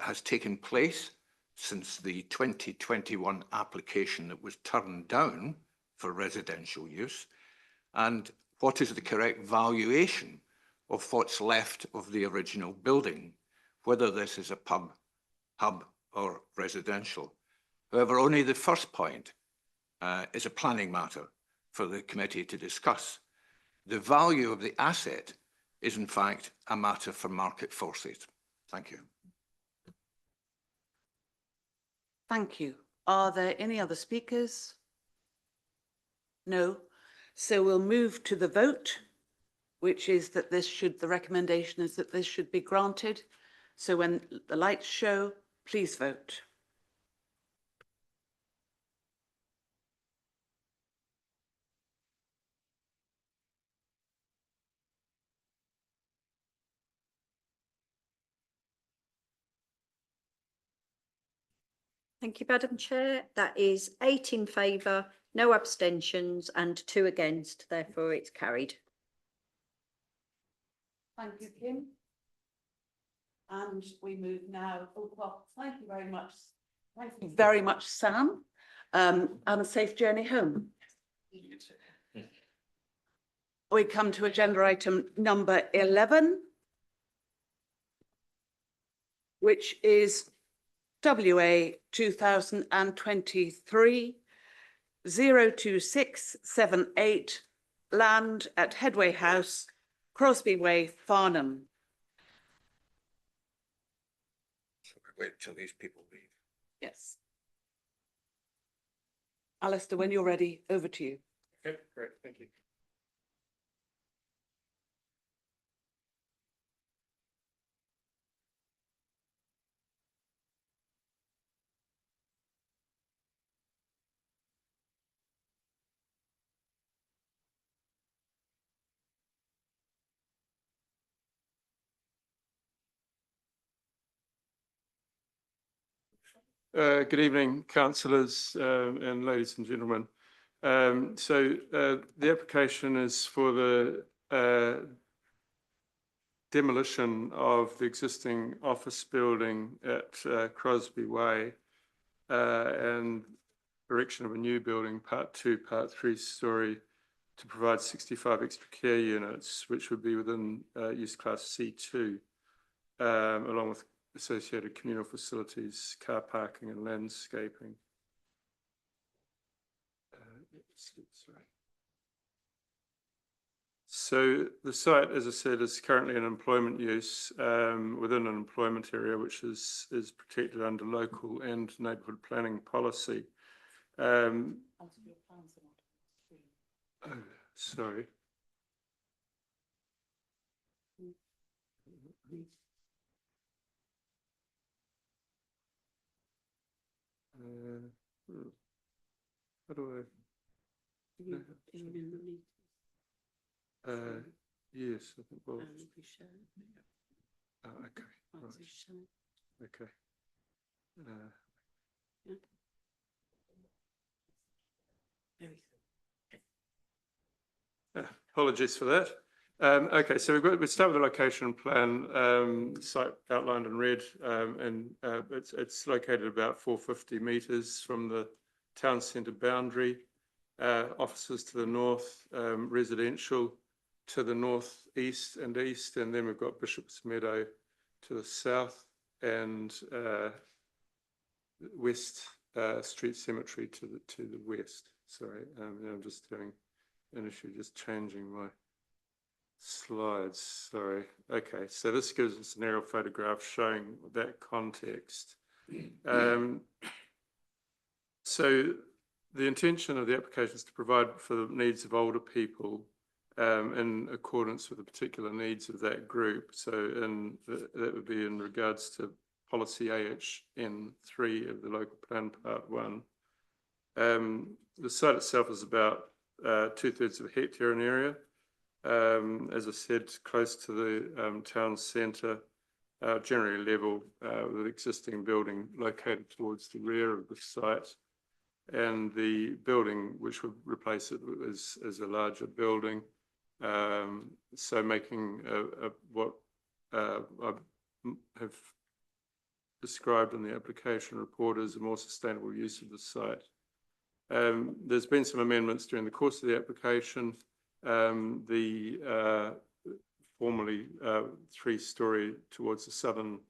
has taken place since the 2021 application that was turned down for residential use? And what is the correct valuation of what's left of the original building, whether this is a pub, hub or residential? However, only the first point is a planning matter for the committee to discuss. The value of the asset is in fact a matter for market forces. Thank you. Thank you. Are there any other speakers? No. So we'll move to the vote, which is that the recommendation is that this should be granted. So when the lights show, please vote. Thank you, Madam Chair. That is 8 in favour, no abstentions and 2 against. Therefore, it's carried. Thank you, Kim. And we move now. Oh, well, thank you very much. Thank you very much, Sam. And a safe journey home. We come to agenda item number 11, which is WA 2023 02678, land at Headway House, Crosby Way, Farnham. So we wait till these people leave. Yes. Alistair, when you're ready, over to you. Okay, great, thank you. Good evening, councillors and ladies and gentlemen. The application is for the demolition of the existing office building at Crosby Way and erection of a new building, part 2, part 3 story, to provide 65 extra care units, which would be within use class C2, along with associated communal facilities, car parking and landscaping. So the site, as I said, is currently in employment use within an employment area, which is protected under local and neighbourhood planning policy. Oh, sorry. How do I? Yes, I think we'll. Oh, okay. Right. Okay. Apologies for that. Okay, so we start with the location plan, site outlined in red, and it's located about 450 metres from the town centre boundary. Offices to the north, residential to the north, east and east, and then we've got Bishop's Meadow to the south and West Street Cemetery to the west. Sorry, I'm just having an issue just changing my slides. Sorry. Okay, so this gives us an aerial photograph showing that context. So the intention of the application is to provide for the needs of older people in accordance with the particular needs of that group. So that would be in regards to policy AHN 3 of the local plan part 1. The site itself is about 2/3 of a hectare in area. As I said, close to the town centre, generally level with the existing building located towards the rear of the site. And the building which would replace it is a larger building, so making what have described in the application report as a more sustainable use of the site. There's been some amendments during the course of the application. The formerly 3-storey towards the southern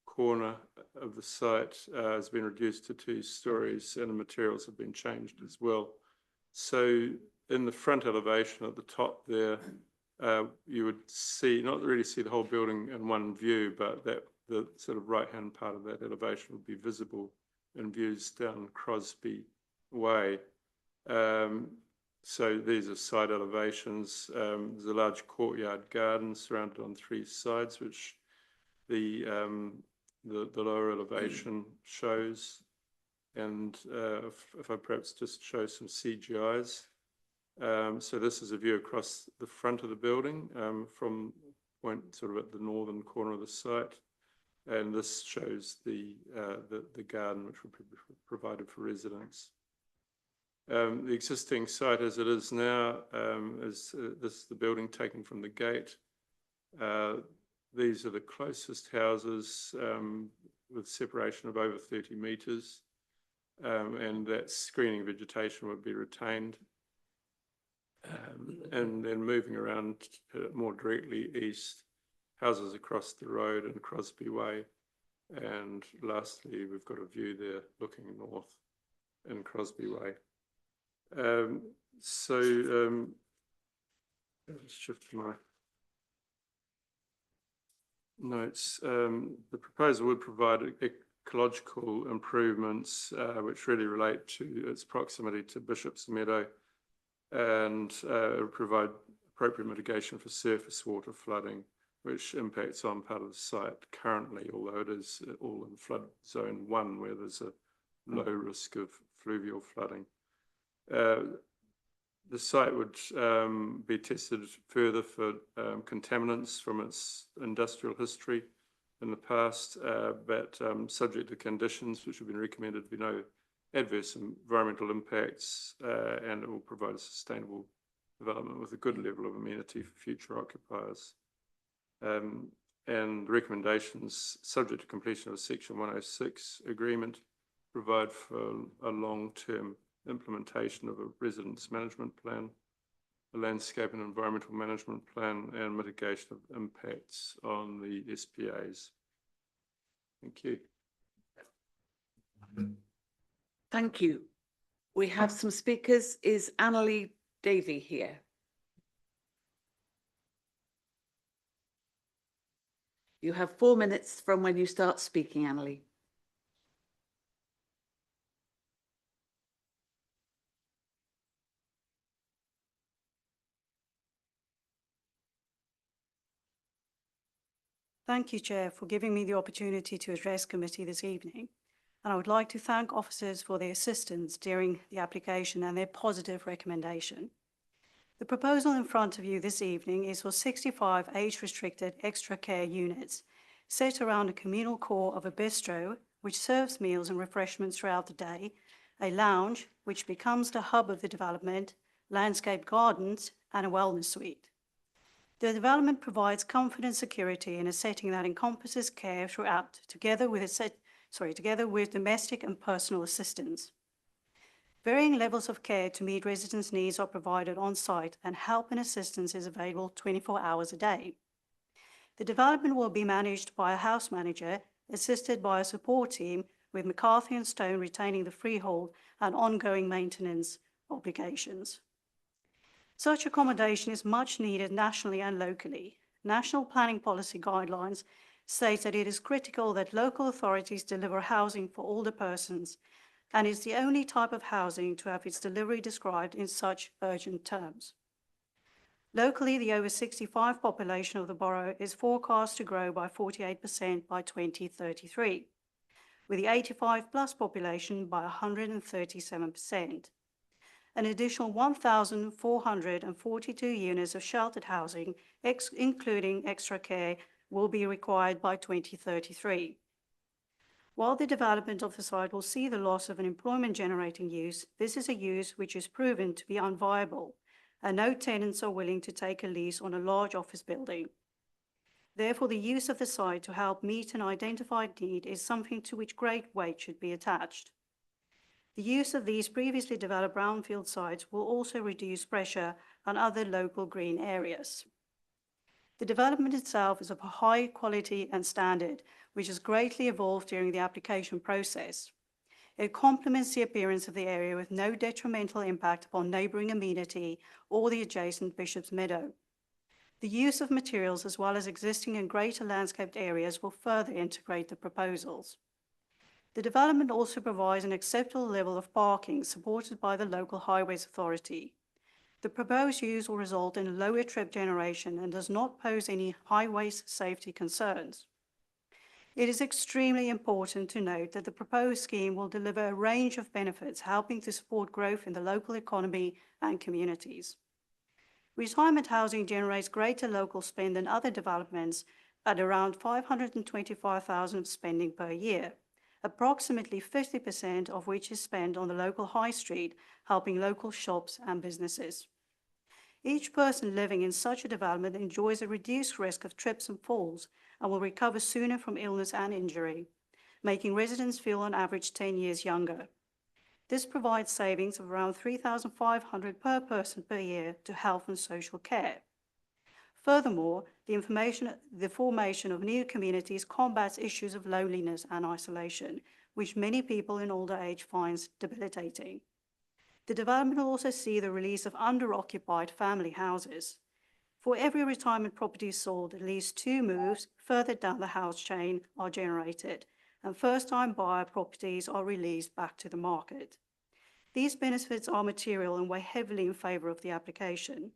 corner of the site has been reduced to 2 stories, and the materials have been changed as well. So in the front elevation at the top there, you would not really see the whole building in one view, but that the sort of right-hand part of that elevation would be visible in views down Crosby Way. So these are side elevations. There's a large courtyard garden surrounded on 3 sides, which the lower elevation shows. And if I perhaps just show some CGIs. So this is a view across the front of the building from point sort of at the northern corner of the site. And this shows the garden which would be provided for residents. The existing site as it is now is this is the building taken from the gate. These are the closest houses with separation of over 30 metres, and that screening vegetation would be retained. And then moving around more directly east, houses across the road and Crosby Way. And lastly, we've got a view there looking north in Crosby Way. Let's shift my notes. The proposal would provide ecological improvements which really relate to its proximity to Bishop's Meadow, and provide appropriate mitigation for surface water flooding, which impacts on part of the site currently, although it is all in flood zone 1 where there's a low risk of fluvial flooding. The site would be tested further for contaminants from its industrial history in the past, but subject to conditions which have been recommended to be no adverse environmental impacts, and it will provide a sustainable development with a good level of amenity for future occupiers. And the recommendations, subject to completion of a Section 106 agreement, provide for a long-term implementation of a residence management plan, a landscape and environmental management plan, and mitigation of impacts on the SPAs. Thank you. Thank you. We have some speakers. Is Annalie Davey here? You have 4 minutes from when you start speaking, Annalie. Thank you, Chair, for giving me the opportunity to address committee this evening. And I would like to thank officers for their assistance during the application and their positive recommendation. The proposal in front of you this evening is for 65 age-restricted extra care units set around a communal core of a bistro, which serves meals and refreshments throughout the day, a lounge, which becomes the hub of the development, landscape gardens, and a wellness suite. The development provides comfort and security in a setting that encompasses care throughout, together with domestic and personal assistance. Varying levels of care to meet residents' needs are provided on site, and help and assistance is available 24 hours a day. The development will be managed by a house manager, assisted by a support team, with McCarthy and Stone retaining the freehold and ongoing maintenance obligations. Such accommodation is much needed nationally and locally. National planning policy guidelines state that it is critical that local authorities deliver housing for older persons, and is the only type of housing to have its delivery described in such urgent terms. Locally, the over 65 population of the borough is forecast to grow by 48% by 2033, with the 85 plus population by 137%. An additional 1,442 units of sheltered housing, including extra care, will be required by 2033. While the development of the site will see the loss of an employment-generating use, this is a use which is proven to be unviable, and no tenants are willing to take a lease on a large office building. Therefore, the use of the site to help meet an identified need is something to which great weight should be attached. The use of these previously developed brownfield sites will also reduce pressure on other local green areas. The development itself is of a high quality and standard, which has greatly evolved during the application process. It complements the appearance of the area with no detrimental impact upon neighbouring amenity or the adjacent Bishop's Meadow. The use of materials as well as existing and greater landscaped areas will further integrate the proposals. The development also provides an acceptable level of parking supported by the local highways authority. The proposed use will result in lower trip generation and does not pose any highways safety concerns. It is extremely important to note that the proposed scheme will deliver a range of benefits, helping to support growth in the local economy and communities. Retirement housing generates greater local spend than other developments at around $525,000 of spending per year, approximately 50% of which is spent on the local high street, helping local shops and businesses. Each person living in such a development enjoys a reduced risk of trips and falls and will recover sooner from illness and injury, making residents feel on average 10 years younger. This provides savings of around $3,500 per person per year to health and social care. Furthermore, the formation of new communities combats issues of loneliness and isolation, which many people in older age find debilitating. The development will also see the release of under-occupied family houses. For every retirement property sold, at least 2 moves further down the house chain are generated, and first-time buyer properties are released back to the market. These benefits are material and weigh heavily in favour of the application.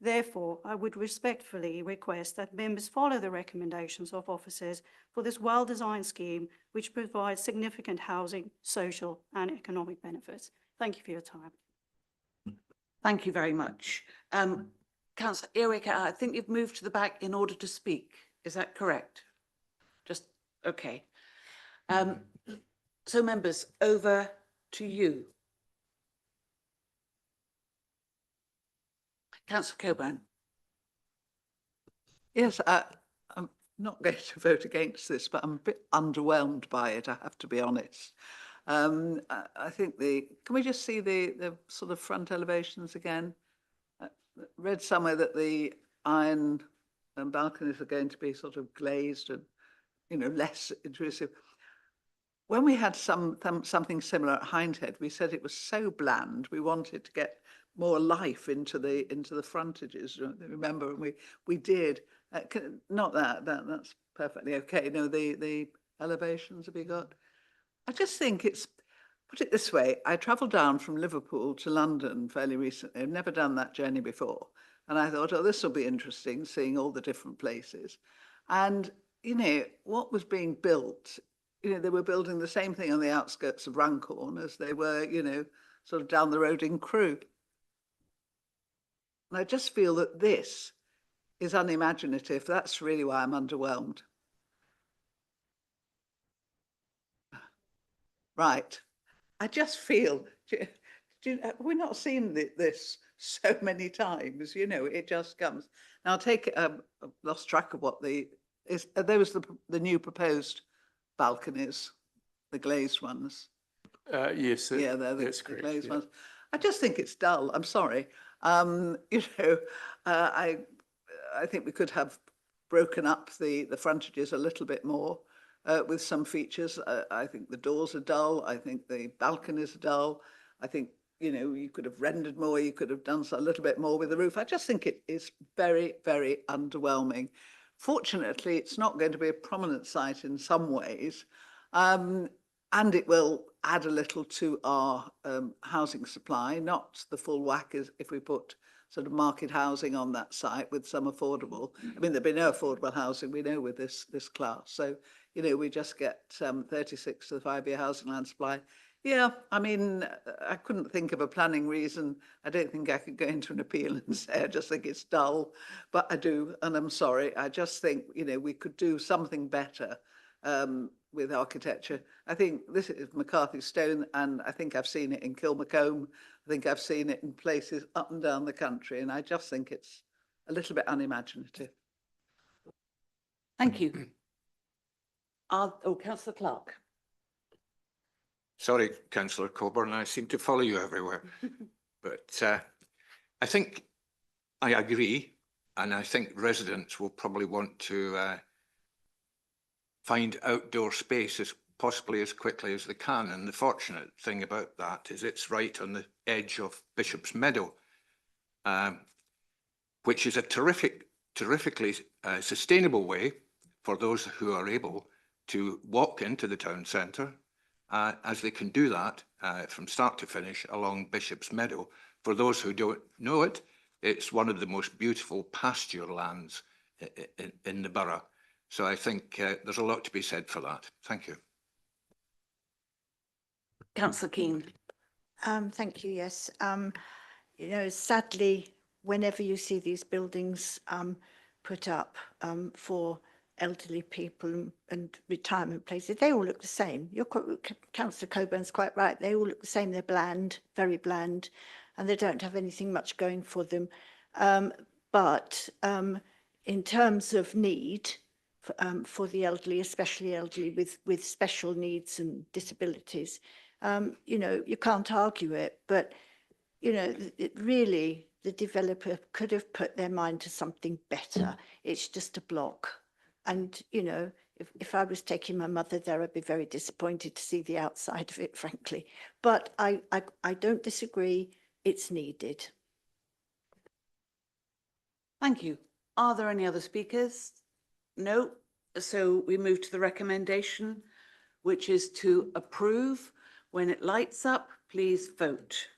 Therefore, I would respectfully request that members follow the recommendations of officers for this well-designed scheme, which provides significant housing, social and economic benefits. Thank you for your time. Thank you very much. Councillor Earwick, I think you've moved to the back in order to speak. Is that correct? Just, okay. So members, over to you. Councillor Coburn. Yes, I'm not going to vote against this, but I'm a bit underwhelmed by it, I have to be honest. I think can we just see the sort of front elevations again? I read somewhere that the iron balconies are going to be sort of glazed and, you know, less intrusive. When we had something similar at Hindhead, we said it was so bland, we wanted to get more life into the frontages. Remember, and we did. Not that's perfectly okay. No, the elevations have you got? I just think put it this way, I travelled down from Liverpool to London fairly recently. I've never done that journey before. And I thought, oh, this will be interesting, seeing all the different places. And, you know, what was being built, you know, they were building the same thing on the outskirts of Runcorn as they were, you know, sort of down the road in Crewe. And I just feel that this is unimaginative. That's really why I'm underwhelmed. Right. I just feel, we're not seeing this so many times, you know, it just comes. Now, I've lost track of what are those the new proposed balconies, the glazed ones? Yes. Yeah, they're the correct, glazed yeah. ones. I just think it's dull. I'm sorry. You know, I think we could have broken up the frontages a little bit more. With some features. I think the doors are dull. I think the balconies are dull. I think, you know, you could have rendered more. You could have done a little bit more with the roof. I just think it is very, very underwhelming. Fortunately, it's not going to be a prominent site in some ways. And it will add a little to our housing supply, not the full whack as if we put sort of market housing on that site with some affordable. I mean, there'll be no affordable housing, we know, with this class. So, you know, we just get 36 to the 5-year housing land supply. Yeah, I mean, I couldn't think of a planning reason. I don't think I could go into an appeal and say, I just think it's dull, but I do, and I'm sorry. I just think, you know, we could do something better with architecture. I think this is McCarthy Stone, and I think I've seen it in Kilmacombe. I think I've seen it in places up and down the country, and I just think it's a little bit unimaginative. Thank you. Councillor Clark. Sorry, Councillor Coburn, I seem to follow you everywhere. But I think I agree, and I think residents will probably want to find outdoor space as possibly as quickly as they can. And the fortunate thing about that is it's right on the edge of Bishop's Meadow, which is a terrifically sustainable way for those who are able to walk into the town centre, as they can do that from start to finish along Bishop's Meadow. For those who don't know it, it's one of the most beautiful pasture lands in the borough. So I think there's a lot to be said for that. Thank you. Councillor Keane. Thank you, yes. You know, sadly, whenever you see these buildings put up for elderly people and retirement places, they all look the same. Councillor Coburn's quite right. They all look the same. They're bland, very bland, and they don't have anything much going for them. But in terms of need for the elderly, especially elderly with special needs and disabilities, you know, you can't argue it. But, you know, really, the developer could have put their mind to something better. It's just a block. And, you know, if I was taking my mother there, I'd be very disappointed to see the outside of it, frankly. But I don't disagree. It's needed. Thank you. Are there any other speakers? No. So we move to the recommendation, which is to approve. When it lights up, please vote.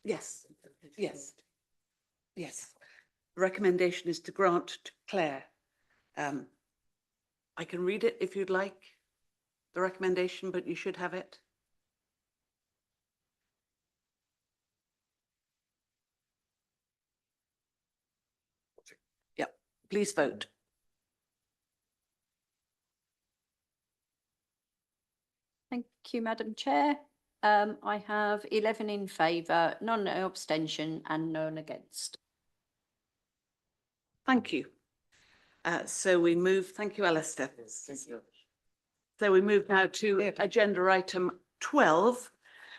Yes. Yes. Yes. The recommendation is to grant to Claire. I can read it if you'd like, the recommendation, but you should have it. Yep. Please vote. Thank you, Madam Chair. I have 11 in favour, none abstention and none against. Thank you. So we move, thank you, Alistair. So we move now to agenda item 12,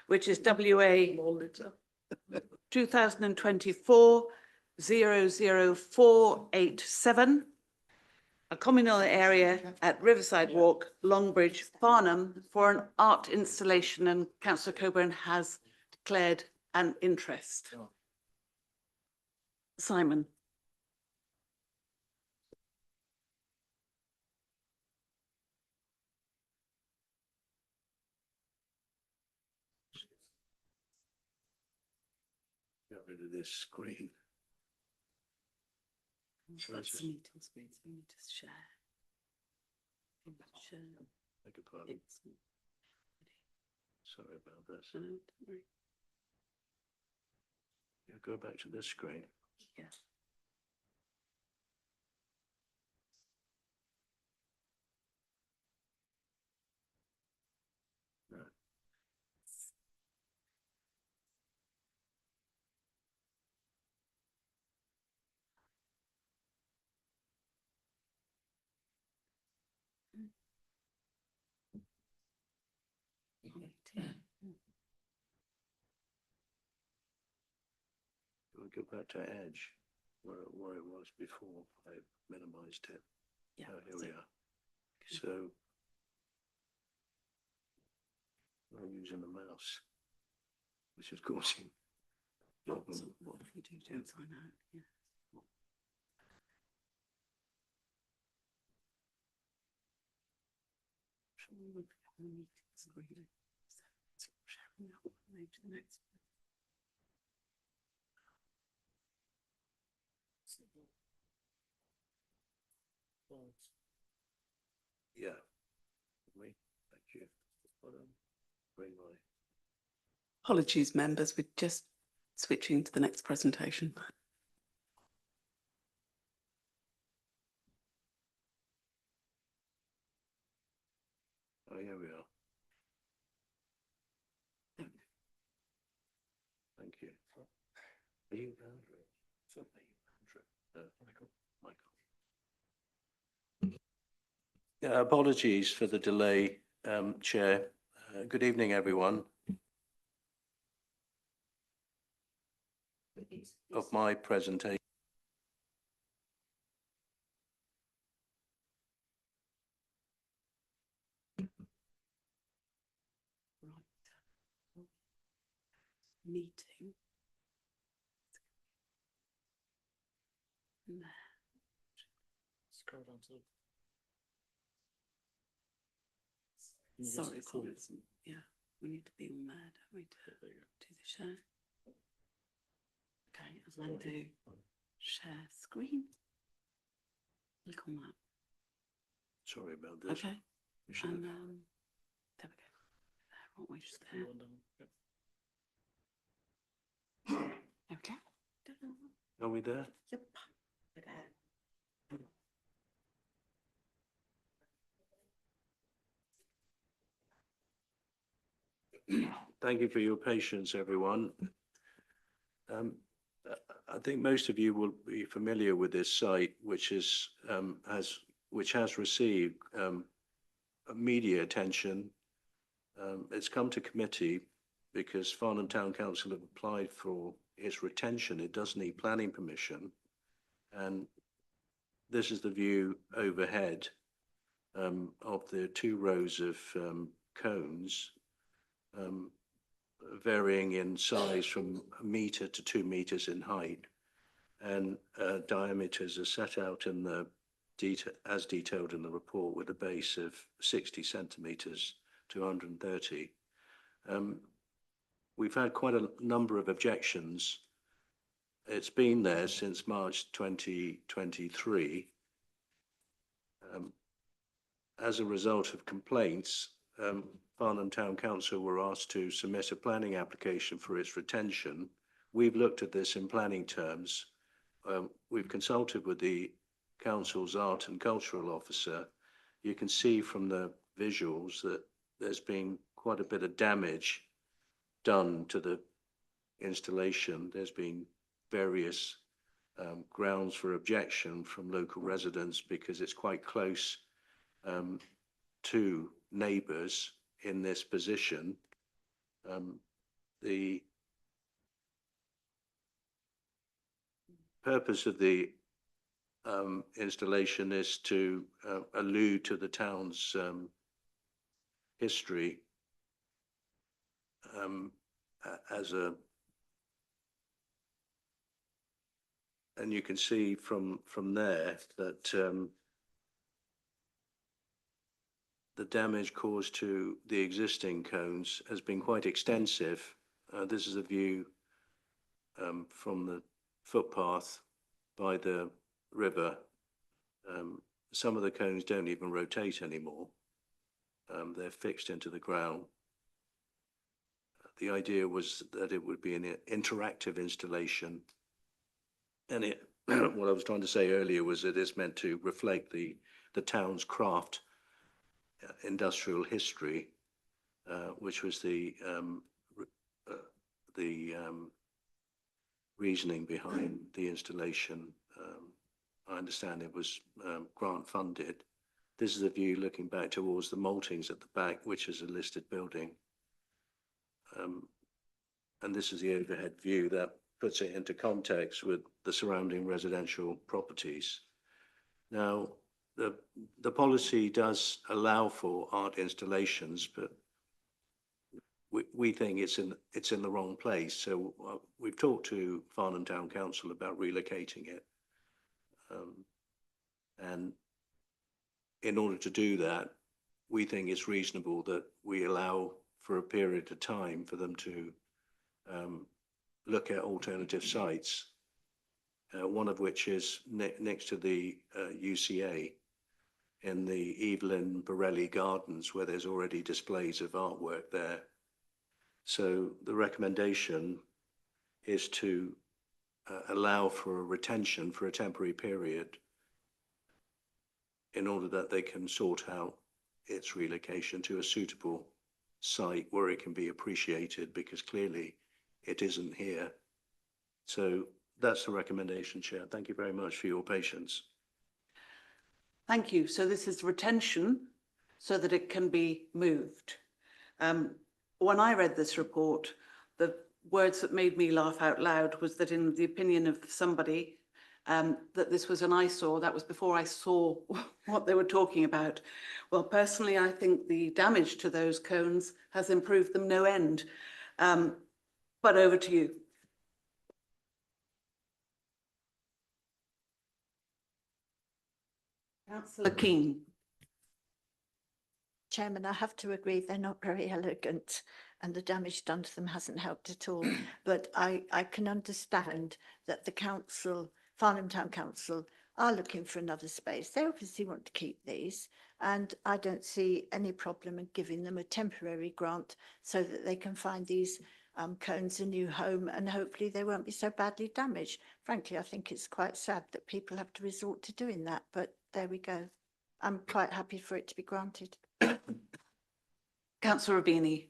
which is WA 2024-00487, a communal area at Riverside Walk, Longbridge, Farnham, for an art installation, and Councillor Coburn has declared an interest. Simon. Get rid of this screen. That's the meeting screen, so we need to share. Beg your pardon. Sorry about this. No, don't worry. Yeah, go back to this screen. Yes. No. We'll go back to Edge, where it was before I minimized it. Yeah. Here we are. So I'm using the mouse, which is causing problems. So what if you don't sign out? Yeah. Shall we move to the meeting screen? So sharing that one, move to the next one. Yeah. Thank you. Bring my. Apologies, members, we're just switching to the next presentation. Oh, here we are. Thank you. Are you Andrew? Michael. Apologies for the delay, Chair. Good evening, everyone. Of my presentation. Meeting. Scroll down to Sorry, yeah, we need to be on there, don't we, to do the share? Okay, and then do share screen. Click on that. Sorry about this. Okay, We should and have- there we go. There, aren't we, just there? Okay. Are we there? Yep. We're there. Thank you for your patience, everyone. I think most of you will be familiar with this site, which has received media attention. It's come to committee because Farnham Town Council have applied for its retention. It does need planning permission, and this is the view overhead of the 2 rows of cones. Varying in size from 1 metre to 2 metres in height, and diameters are set out in the as detailed in the report, with a base of 60 centimetres to 130. We've had quite a number of objections. It's been there since March 2023. As a result of complaints, Farnham Town Council were asked to submit a planning application for its retention. We've looked at this in planning terms. We've consulted with the council's art and cultural officer. You can see from the visuals that there's been quite a bit of damage done to the installation. There's been various grounds for objection from local residents because it's quite close to neighbours in this position. The purpose of the installation is to allude to the town's history and you can see from there that the damage caused to the existing cones has been quite extensive. This is a view from the footpath by the river. Some of the cones don't even rotate anymore. They're fixed into the ground. The idea was that it would be an interactive installation. And what I was trying to say earlier was that it's meant to reflect the town's craft industrial history, which was the reasoning behind the installation. I understand it was grant funded. This is a view looking back towards the maltings at the back, which is a listed building. And this is the overhead view that puts it into context with the surrounding residential properties. Now, the policy does allow for art installations, but we think it's in the wrong place. So we've talked to Farnham Town Council about relocating it. And in order to do that, we think it's reasonable that we allow for a period of time for them to look at alternative sites, one of which is next to the UCA in the Evelyn Borelli Gardens, where there's already displays of artwork there. So the recommendation is to allow for a retention for a temporary period in order that they can sort out its relocation to a suitable site where it can be appreciated, because clearly it isn't here. So that's the recommendation, Chair. Thank you very much for your patience. Thank you. So this is retention so that it can be moved. When I read this report, the words that made me laugh out loud was that in the opinion of somebody, that this was an eyesore. That was before I saw what they were talking about. Well, personally, I think the damage to those cones has improved them no end. But over to you. Councillor Keane. Chairman, I have to agree they're not very elegant and the damage done to them hasn't helped at all. But I can understand that the council, Farnham Town Council, are looking for another space. They obviously want to keep these, and I don't see any problem in giving them a temporary grant so that they can find these cones a new home, and hopefully they won't be so badly damaged. Frankly, I think it's quite sad that people have to resort to doing that, but there we go. I'm quite happy for it to be granted. Councillor Rubini.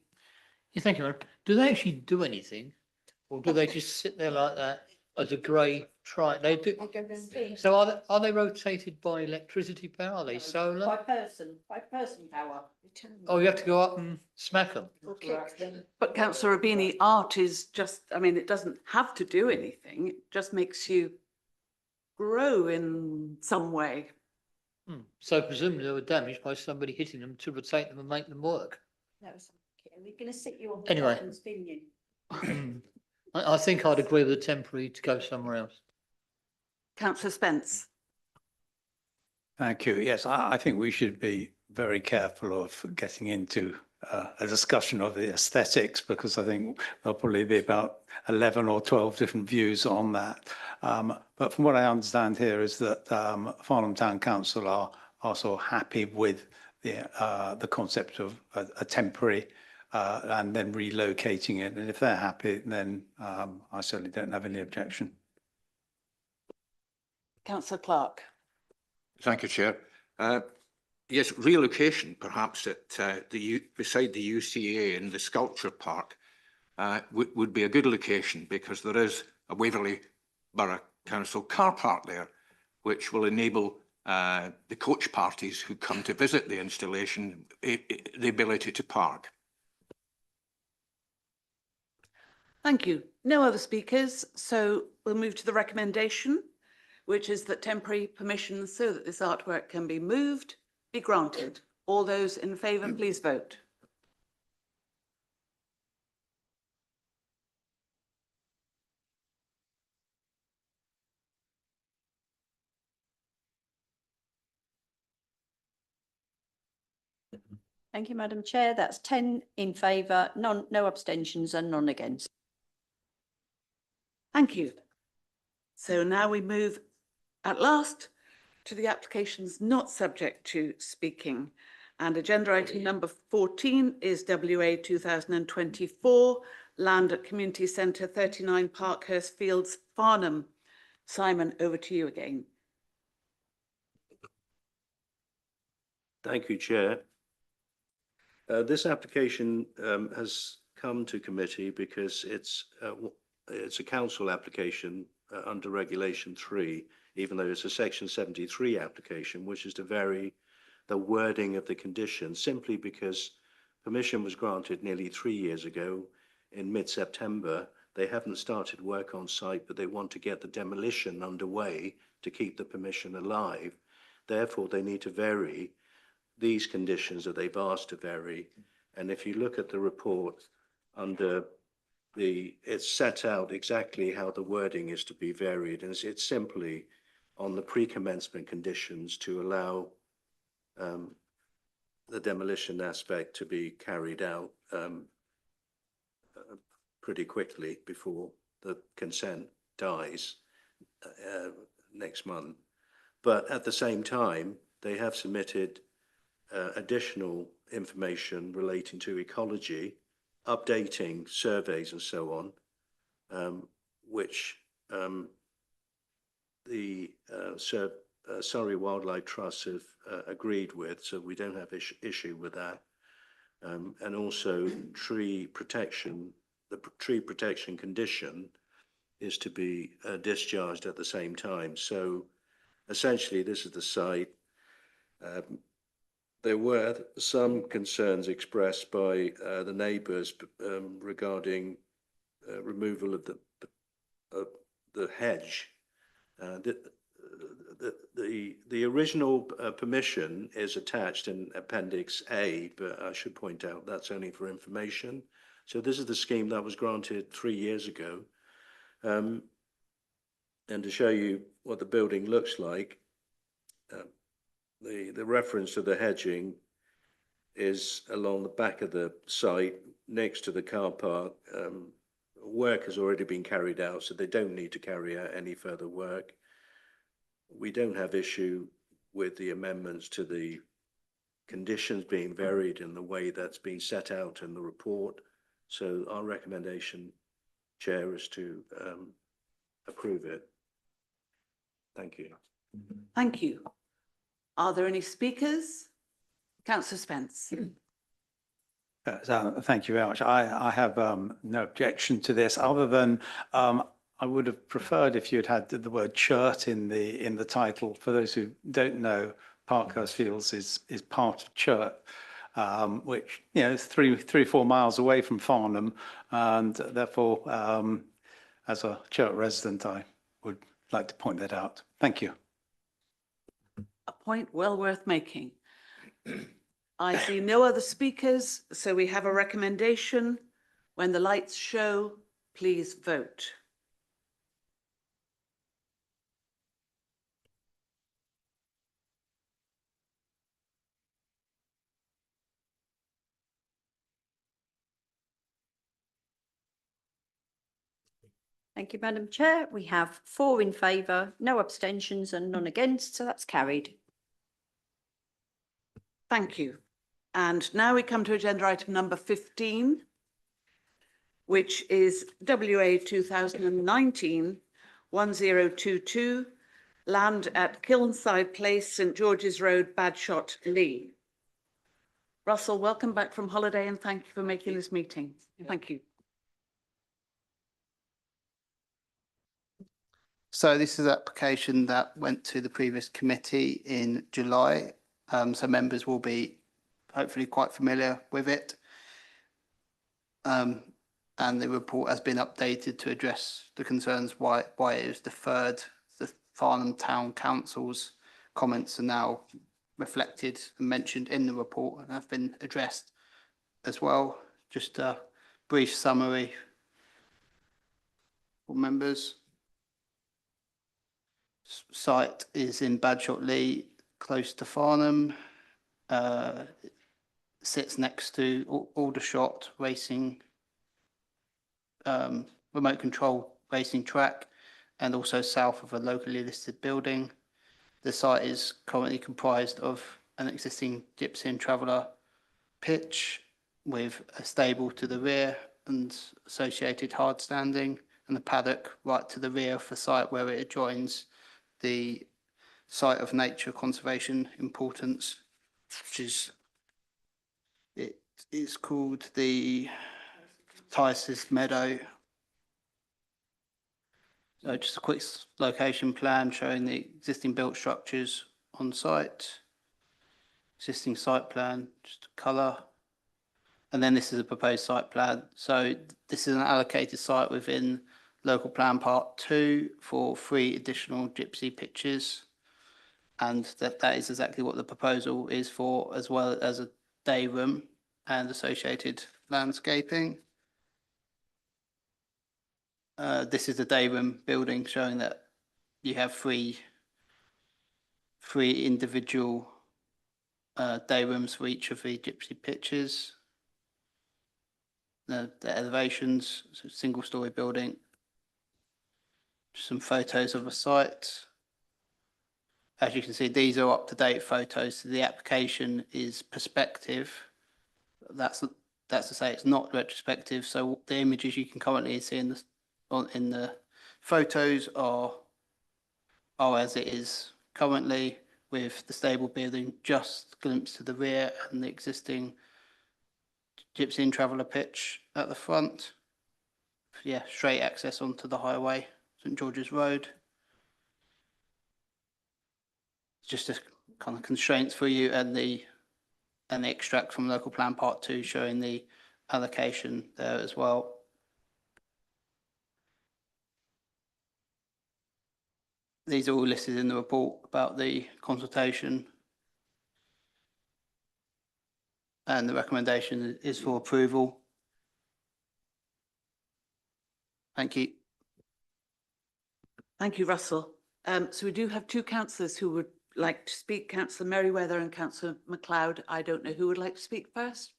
Yeah, thank you, Madam. Do they actually do anything, or do they just sit there like that as a grey tri? They do. So are they rotated by electricity power? Are they solar? By person power. Oh, you have to go up and smack them. Or kick them. But Councillor Rubini, art is just, I mean, it doesn't have to do anything. It just makes you grow in some way. So presumably they were damaged by somebody hitting them to rotate them and make them work. No, we're going to sit you on Anyway. and spin you. I think I'd agree with the temporary to go somewhere else. Councillor Spence. Thank you. Yes, I think we should be very careful of getting into a discussion of the aesthetics, because I think there'll probably be about 11 or 12 different views on that. But from what I understand here is that Farnham Town Council are sort of happy with the concept of a temporary and then relocating it. And if they're happy, then I certainly don't have any objection. Councillor Clark. Thank you, Chair. Yes, relocation perhaps at beside the UCA in the Sculpture Park would be a good location, because there is a Waverley Borough Council car park there, which will enable the coach parties who come to visit the installation the ability to park. Thank you. No other speakers, so we'll move to the recommendation, which is that temporary permission so that this artwork can be moved be granted. All those in favour, please vote. Thank you, Madam Chair. That's 10 in favour, no abstentions and none against. Thank you. So now we move at last to the applications not subject to speaking. And agenda item number 14 is WA 2024, land at Community Centre 39 Parkhurst Fields, Farnham. Simon, over to you again. Thank you, Chair. This application has come to committee because it's a council application under Regulation 3, even though it's a Section 73 application, which is to vary the wording of the condition, simply because permission was granted nearly 3 years ago in mid-September. They haven't started work on site, but they want to get the demolition underway to keep the permission alive. Therefore, they need to vary these conditions that they've asked to vary. And if you look at the report under it's set out exactly how the wording is to be varied, and it's simply on the pre-commencement conditions to allow the demolition aspect to be carried out pretty quickly before the consent dies next month. But at the same time, they have submitted additional information relating to ecology, updating surveys and so on, which the Surrey Wildlife Trust have agreed with, so we don't have issue with that. And also tree protection, the tree protection condition is to be discharged at the same time. So essentially this is the site. There were some concerns expressed by the neighbours regarding removal of the hedge. The original permission is attached in Appendix A, but I should point out that's only for information. So this is the scheme that was granted 3 years ago. And to show you what the building looks like, the reference to the hedging is along the back of the site next to the car park. Work has already been carried out, so they don't need to carry out any further work. We don't have issue with the amendments to the conditions being varied in the way that's been set out in the report. So our recommendation, Chair, is to approve it. Thank you. Thank you. Are there any speakers? Councillor Spence. Thank you very much. I have no objection to this, other than I would have preferred if you had had the word churt in the title. For those who don't know, Parkhurst Fields is part of Churt, which is 3-4 miles away from Farnham, and therefore, as a Churt resident, I would like to point that out. Thank you. A point well worth making. I see no other speakers, so we have a recommendation. When the lights show, please vote. Thank you, Madam Chair. We have 4 in favour, no abstentions and none against, so that's carried. Thank you. And now we come to agenda item number 15, which is WA 2019-1022, land at Kilnside Place, St George's Road, Badshot Lea. Russell, welcome back from holiday and thank you for making this meeting. Thank you. So this is an application that went to the previous committee in July. So members will be hopefully quite familiar with it. And the report has been updated to address the concerns why it was deferred. The Farnham Town Council's comments are now reflected and mentioned in the report and have been addressed as well. Just a brief summary for members. Site is in Badshot Lea, close to Farnham. Sits next to Aldershot racing, remote control racing track, and also south of a locally listed building. The site is currently comprised of an existing gypsy and traveller pitch with a stable to the rear and associated hard standing, and the paddock right to the rear of the site where it adjoins the site of nature conservation importance, which is called the Tysis Meadow. So just a quick location plan showing the existing built structures on site, existing site plan, just a colour, and then this is a proposed site plan. So this is an allocated site within Local Plan Part 2 for 3 additional gypsy pitches, and that is exactly what the proposal is for, as well as a day room and associated landscaping. This is the day room building showing that you have three individual day rooms for each of the gypsy pitches. The elevations, so single story building. Some photos of the site. As you can see, these are up-to-date photos. So the application is perspective. That's to say it's not retrospective. So the images you can currently see in the photos are as it is currently, with the stable building just a glimpse to the rear and the existing gypsy and traveller pitch at the front. Yeah, straight access onto the highway, St George's Road. Just a kind of constraints for you and the extract from local plan part 2 showing the allocation there as well. These are all listed in the report about the consultation. And the recommendation is for approval. Thank you. Thank you, Russell. So we do have two councillors who would like to speak, Councillor Merriweather and Councillor MacLeod. I don't know who would like to speak first.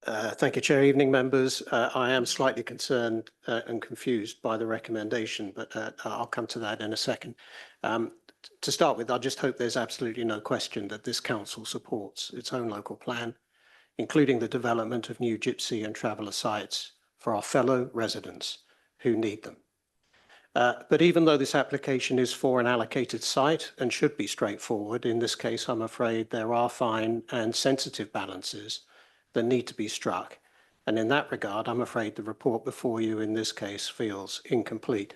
Thank you, Chair. Evening, members. I am slightly concerned and confused by the recommendation, but I'll come to that in a second. To start with, I just hope there's absolutely no question that this council supports its own local plan, including the development of new gypsy and traveller sites for our fellow residents who need them. But even though this application is for an allocated site and should be straightforward, in this case, I'm afraid there are fine and sensitive balances that need to be struck. And in that regard, I'm afraid the report before you in this case feels incomplete.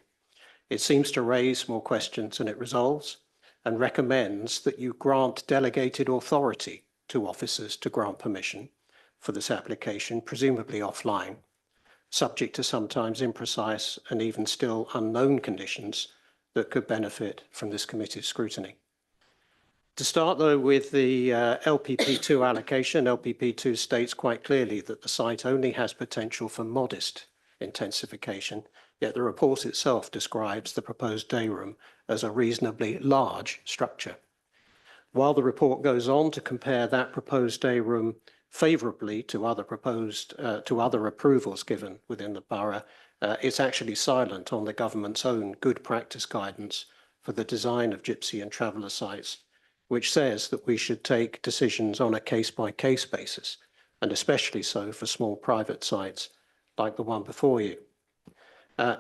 It seems to raise more questions than it resolves and recommends that you grant delegated authority to officers to grant permission for this application, presumably offline, subject to sometimes imprecise and even still unknown conditions that could benefit from this committee's scrutiny. To start, though, with the LPP2 allocation, LPP2 states quite clearly that the site only has potential for modest intensification, yet the report itself describes the proposed day room as a reasonably large structure. While the report goes on to compare that proposed day room favourably to other approvals given within the borough, it's actually silent on the government's own good practice guidance for the design of gypsy and traveller sites, which says that we should take decisions on a case-by-case basis, and especially so for small private sites like the one before you.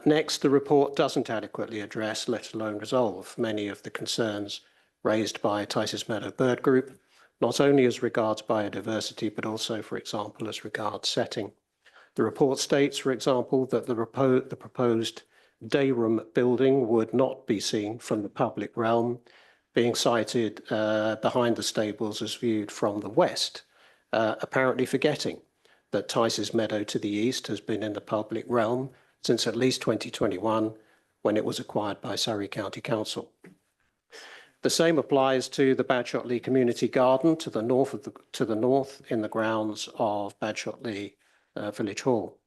Next, the report doesn't adequately address, let alone resolve, many of the concerns raised by Tices Meadow Bird Group, not only as regards biodiversity, but also, for example, as regards setting. The report states, for example, that the proposed day room building would not be seen from the public realm, being sited behind the stables as viewed from the west, apparently forgetting that Tices Meadow to the east has been in the public realm since at least 2021, when it was acquired by Surrey County Council. The same applies to the Badshot Lea Community Garden to the north in the grounds of Badshot Lea Village Hall.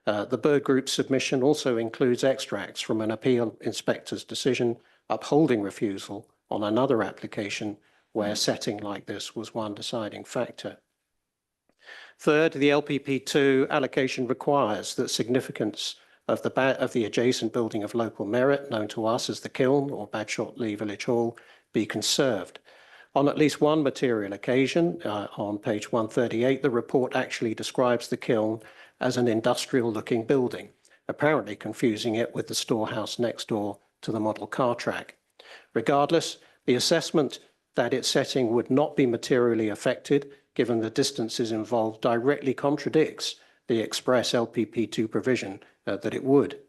The Bird Group's submission also includes extracts from an appeal inspector's decision upholding refusal on another application where setting like this was one deciding factor. Third, the LPP2 allocation requires that significance of the adjacent building of local merit, known to us as the Kiln or Badshot Lea Village Hall, be conserved. On at least one material occasion, on page 138, the report actually describes the Kiln as an industrial-looking building, apparently confusing it with the storehouse next door to the model car track. Regardless, the assessment that its setting would not be materially affected, given the distances involved, directly contradicts the express LPP2 provision that it would.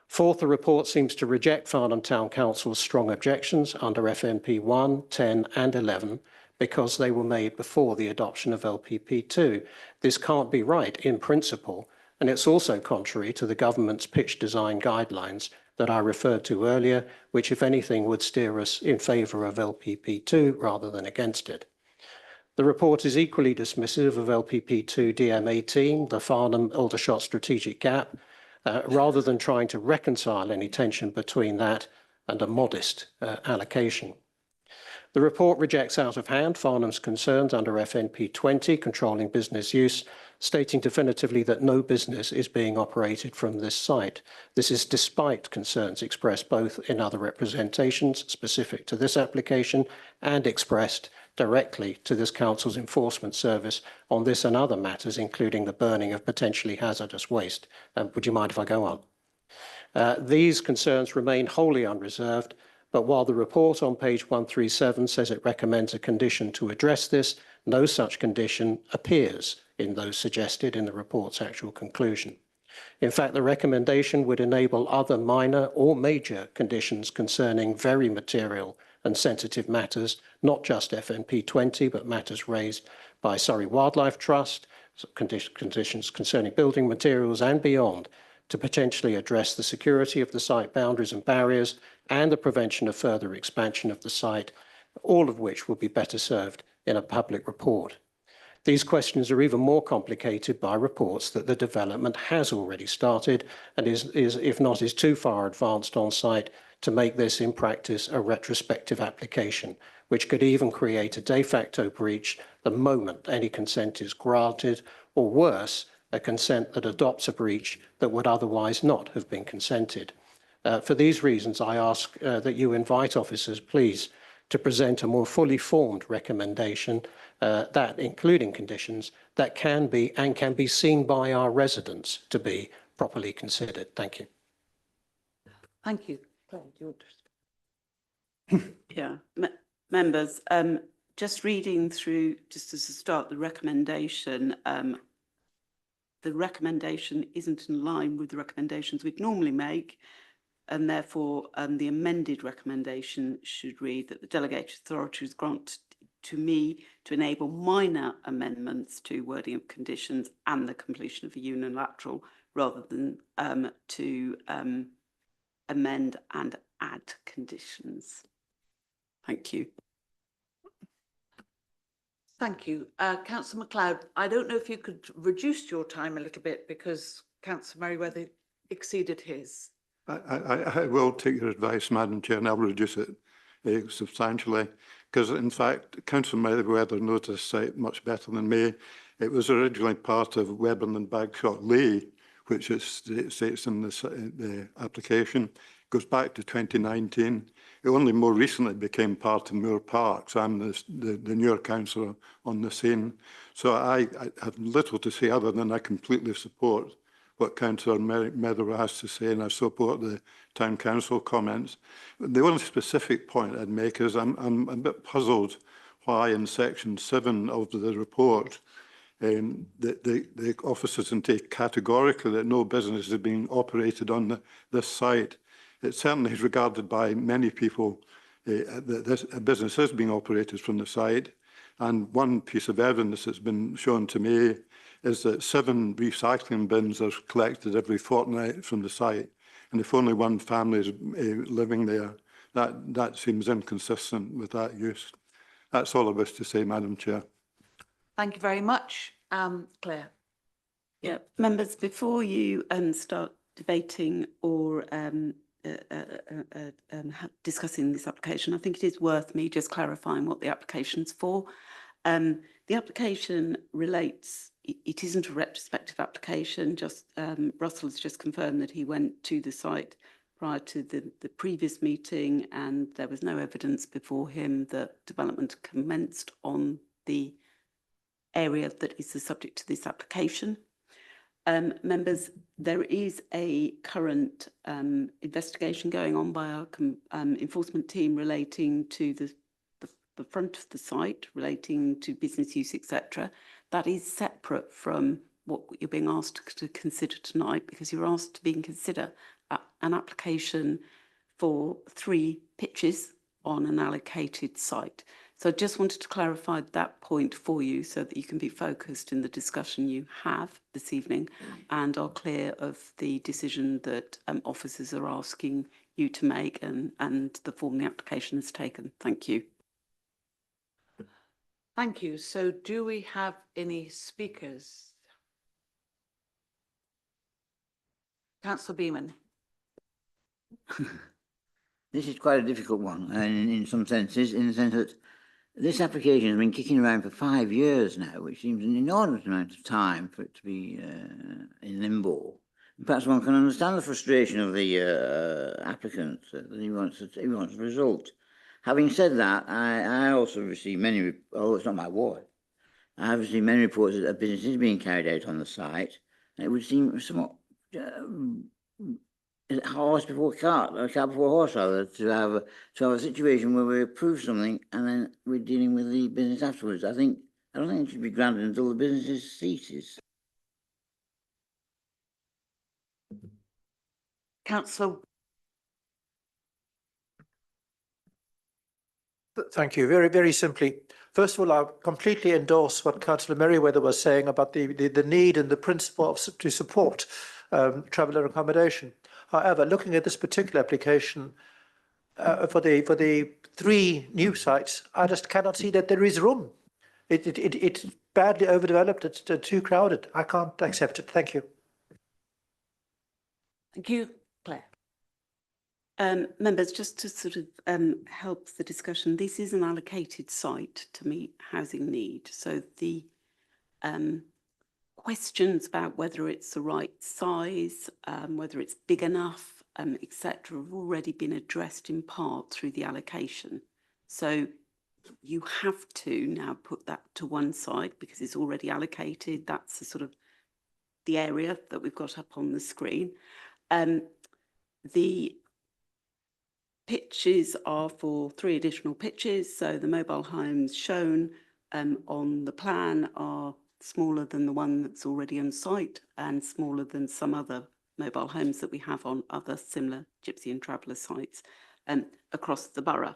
Fourth, the report seems to reject Farnham Town Council's strong objections under FNP 1, 10 and 11 because they were made before the adoption of LPP2. This can't be right in principle, and it's also contrary to the government's pitch design guidelines that I referred to earlier, which, if anything, would steer us in favour of LPP2 rather than against it. The report is equally dismissive of LPP2 DM18, the Farnham-Aldershot strategic gap, rather than trying to reconcile any tension between that and a modest allocation. The report rejects out of hand Farnham's concerns under FNP 20, controlling business use, stating definitively that no business is being operated from this site. This is despite concerns expressed both in other representations specific to this application and expressed directly to this council's enforcement service on this and other matters, including the burning of potentially hazardous waste. Would you mind if I go on? These concerns remain wholly unreserved, but while the report on page 137 says it recommends a condition to address this, no such condition appears in those suggested in the report's actual conclusion. In fact, the recommendation would enable other minor or major conditions concerning very material and sensitive matters, not just FNP 20, but matters raised by Surrey Wildlife Trust, conditions concerning building materials and beyond, to potentially address the security of the site boundaries and barriers and the prevention of further expansion of the site, all of which will be better served in a public report. These questions are even more complicated by reports that the development has already started and is if not is too far advanced on site to make this in practice a retrospective application, which could even create a de facto breach the moment any consent is granted, or worse, a consent that adopts a breach that would otherwise not have been consented. For these reasons, I ask that you invite officers, please, to present a more fully formed recommendation that, including conditions, that can be seen by our residents to be properly considered. Thank you. Thank you. Yeah, members, just reading through, just as a start, the recommendation isn't in line with the recommendations we'd normally make, and therefore the amended recommendation should read that the delegated authority is granted to me to enable minor amendments to wording of conditions and the completion of a unilateral, rather than to amend and add conditions. Thank you. Thank you. Councillor MacLeod, I don't know if you could reduce your time a little bit because Councillor Merriweather exceeded his. I will take your advice, Madam Chair, and I'll reduce it substantially, because in fact, Councillor Merriweather knows this site much better than me. It was originally part of Webburn and Bagshot Lea, which it states in the application. It goes back to 2019. It only more recently became part of Moor Parks. I'm the newer councillor on the scene. So I have little to say other than I completely support what Councillor Merriweather has to say, and I support the Town Council comments. The only specific point I'd make is I'm a bit puzzled why in section 7 of the report the officers take categorically that no business is being operated on this site. It certainly is regarded by many people that a business is being operated from the site. And one piece of evidence that's been shown to me is that 7 recycling bins are collected every fortnight from the site. And if only one family is living there, that seems inconsistent with that use. That's all I wish to say, Madam Chair. Thank you very much. Claire. Yeah, members, before you start debating or discussing this application, I think it is worth me just clarifying what the application's for. The application relates, it isn't a retrospective application, just Russell has just confirmed that he went to the site prior to the previous meeting and there was no evidence before him that development commenced on the area that is the subject to this application. Members, there is a current investigation going on by our enforcement team relating to the front of the site, relating to business use, etc. That is separate from what you're being asked to consider tonight, because you're asked to consider an application for 3 pitches on an allocated site. So I just wanted to clarify that point for you so that you can be focused in the discussion you have this evening and are clear of the decision that officers are asking you to make and the form the application has taken. Thank you. Thank you. So do we have any speakers? Councillor Beeman. This is quite a difficult one, and in some senses, in the sense that this application has been kicking around for 5 years now, which seems an enormous amount of time for it to be in limbo. Perhaps one can understand the frustration of the applicant that he wants a result. Having said that, I also receive many, although it's not my ward, I have received many reports that a business is being carried out on the site, and it would seem somewhat horse before cart, or cart before horse, rather, to have a situation where we approve something and then we're dealing with the business afterwards. I don't think it should be granted until the business ceases. Councillor. Thank you. Very, very simply. First of all, I completely endorse what Councillor Merriweather was saying about the need and the principle of, to support traveller accommodation. However, looking at this particular application for the 3 new sites, I just cannot see that there is room. It's badly overdeveloped. It's too crowded. I can't accept it. Thank you. Thank you, Claire. Members, just to sort of help the discussion, this is an allocated site to meet housing need. So the questions about whether it's the right size, whether it's big enough, etc., have already been addressed in part through the allocation. So you have to now put that to one side because it's already allocated. That's the sort of the area that we've got up on the screen. The pitches are for 3 additional pitches. So the mobile homes shown on the plan are smaller than the one that's already on site and smaller than some other mobile homes that we have on other similar gypsy and traveller sites across the borough.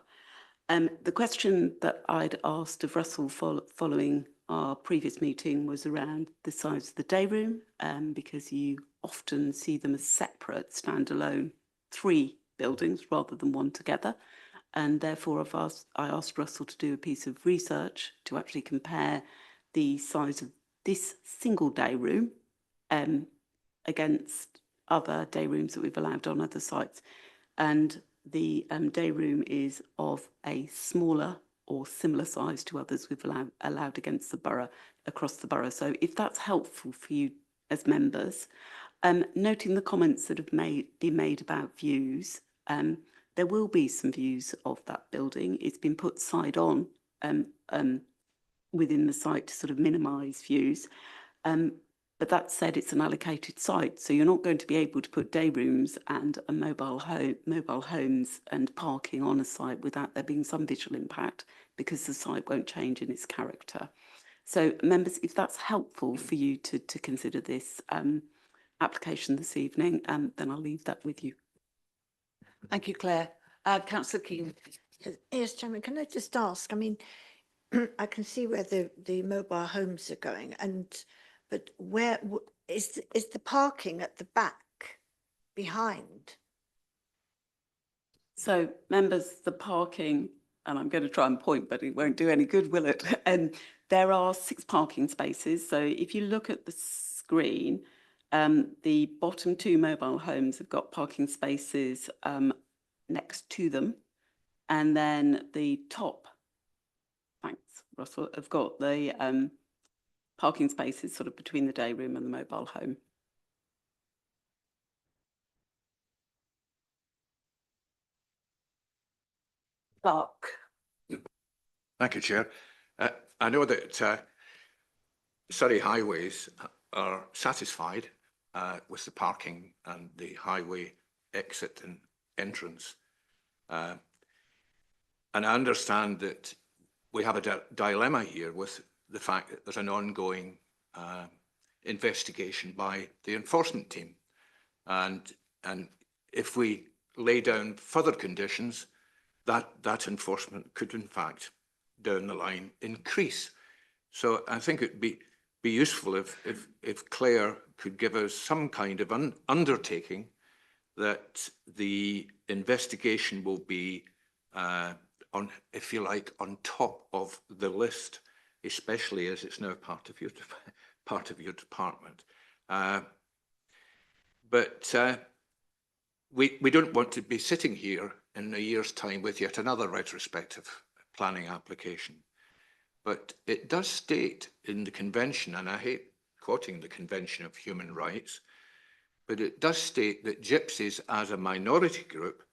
The question that I'd asked of Russell following our previous meeting was around the size of the day room, because you often see them as separate, standalone 3 buildings rather than one together. And therefore I asked Russell to do a piece of research to actually compare the size of this single day room against other day rooms that we've allowed on other sites. And the day room is of a smaller or similar size to others we've allowed against the borough, across the borough. So if that's helpful for you as members, noting the comments that have been made about views, there will be some views of that building. It's been put side on within the site to sort of minimise views. But that said, it's an allocated site, so you're not going to be able to put day rooms and a mobile homes and parking on a site without there being some visual impact, because the site won't change in its character. So members, if that's helpful for you to consider this application this evening, then I'll leave that with you. Thank you, Claire. Councillor Keane. Yes, Chairman, can I just ask, I mean, I can see where the mobile homes are going, but where is the parking at the back behind? So members, the parking, and I'm going to try and point, but it won't do any good, will it? There are 6 parking spaces. So if you look at the screen, the bottom 2 mobile homes have got parking spaces next to them. And then the top, thanks, Russell, have got the parking spaces sort of between the day room and the mobile home. Clark. Thank you, Chair. I know that Surrey Highways are satisfied with the parking and the highway exit and entrance. And I understand that we have a dilemma here with the fact that there's an ongoing investigation by the enforcement team. And if we lay down further conditions, that enforcement could in fact down the line increase. So I think it'd be useful if Claire could give us some kind of undertaking that the investigation will be on, if you like, on top of the list, especially as it's now part of your department. But we don't want to be sitting here in a year's time with yet another retrospective planning application. But it does state in the Convention, and I hate quoting the Convention of Human Rights, but it does state that gypsies as a minority group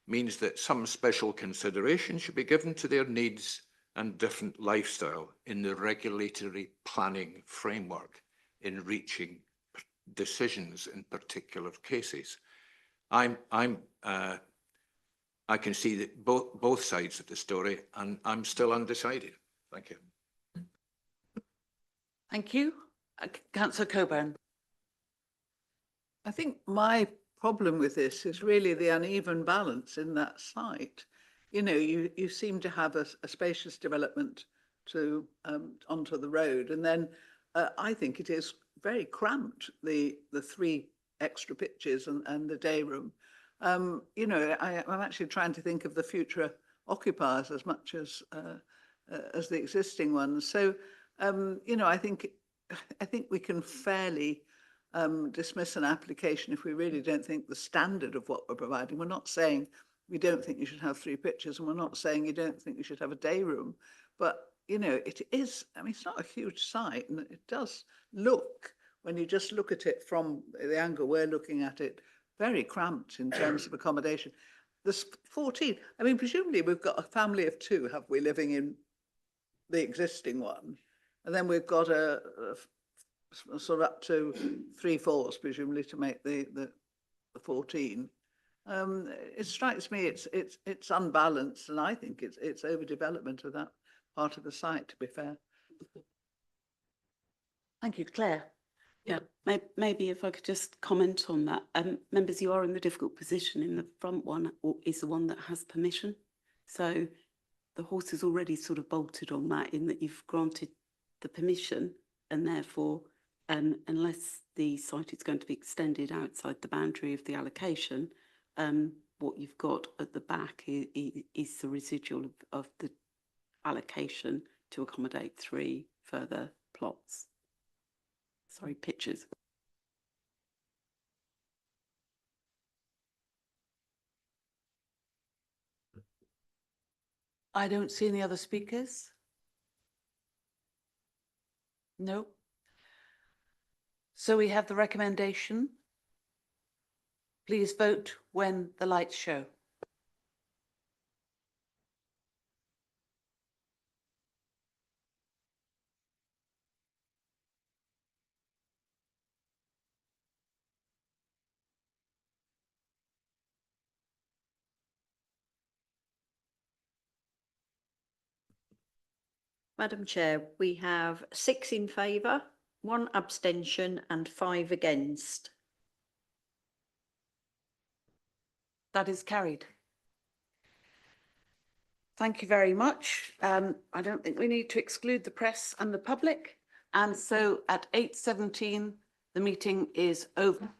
means that some special consideration should be given to their needs and different lifestyle in the regulatory planning framework in reaching decisions in particular cases. I can see that both sides of the story, and I'm still undecided. Thank you. Thank you. Councillor Coburn. I think my problem with this is really the uneven balance in that site. You know, you seem to have a spacious development to onto the road, and then I think it is very cramped, the 3 extra pitches and the day room. You know, I'm actually trying to think of the future occupiers as much as the existing ones. So, you know, I think we can fairly dismiss an application if we really don't think the standard of what we're providing. We're not saying we don't think you should have 3 pitches, and we're not saying you don't think you should have a day room, but you know, it is, I mean, it's not a huge site, and it does look, when you just look at it from the angle we're looking at it, very cramped in terms of accommodation. There's 14, I mean, presumably we've got a family of 2, have we, living in the existing one, and then we've got a sort of up to 3/4 presumably to make the 14. It strikes me it's unbalanced, and I think it's overdevelopment of that part of the site, to be fair. Thank you, Claire. Yeah, maybe if I could just comment on that. Members, you are in the difficult position in the front one, or is the one that has permission. So the horse is already sort of bolted on that, in that you've granted the permission, and therefore, unless the site is going to be extended outside the boundary of the allocation, what you've got at the back is the residual of the allocation to accommodate 3 further plots. Sorry, pitches. I don't see any other speakers. No. So we have the recommendation. Please vote when the lights show. Madam Chair, we have 6 in favour, 1 abstention and 5 against. That is carried. Thank you very much. I don't think we need to exclude the press and the public. And so at 8:17, the meeting is over.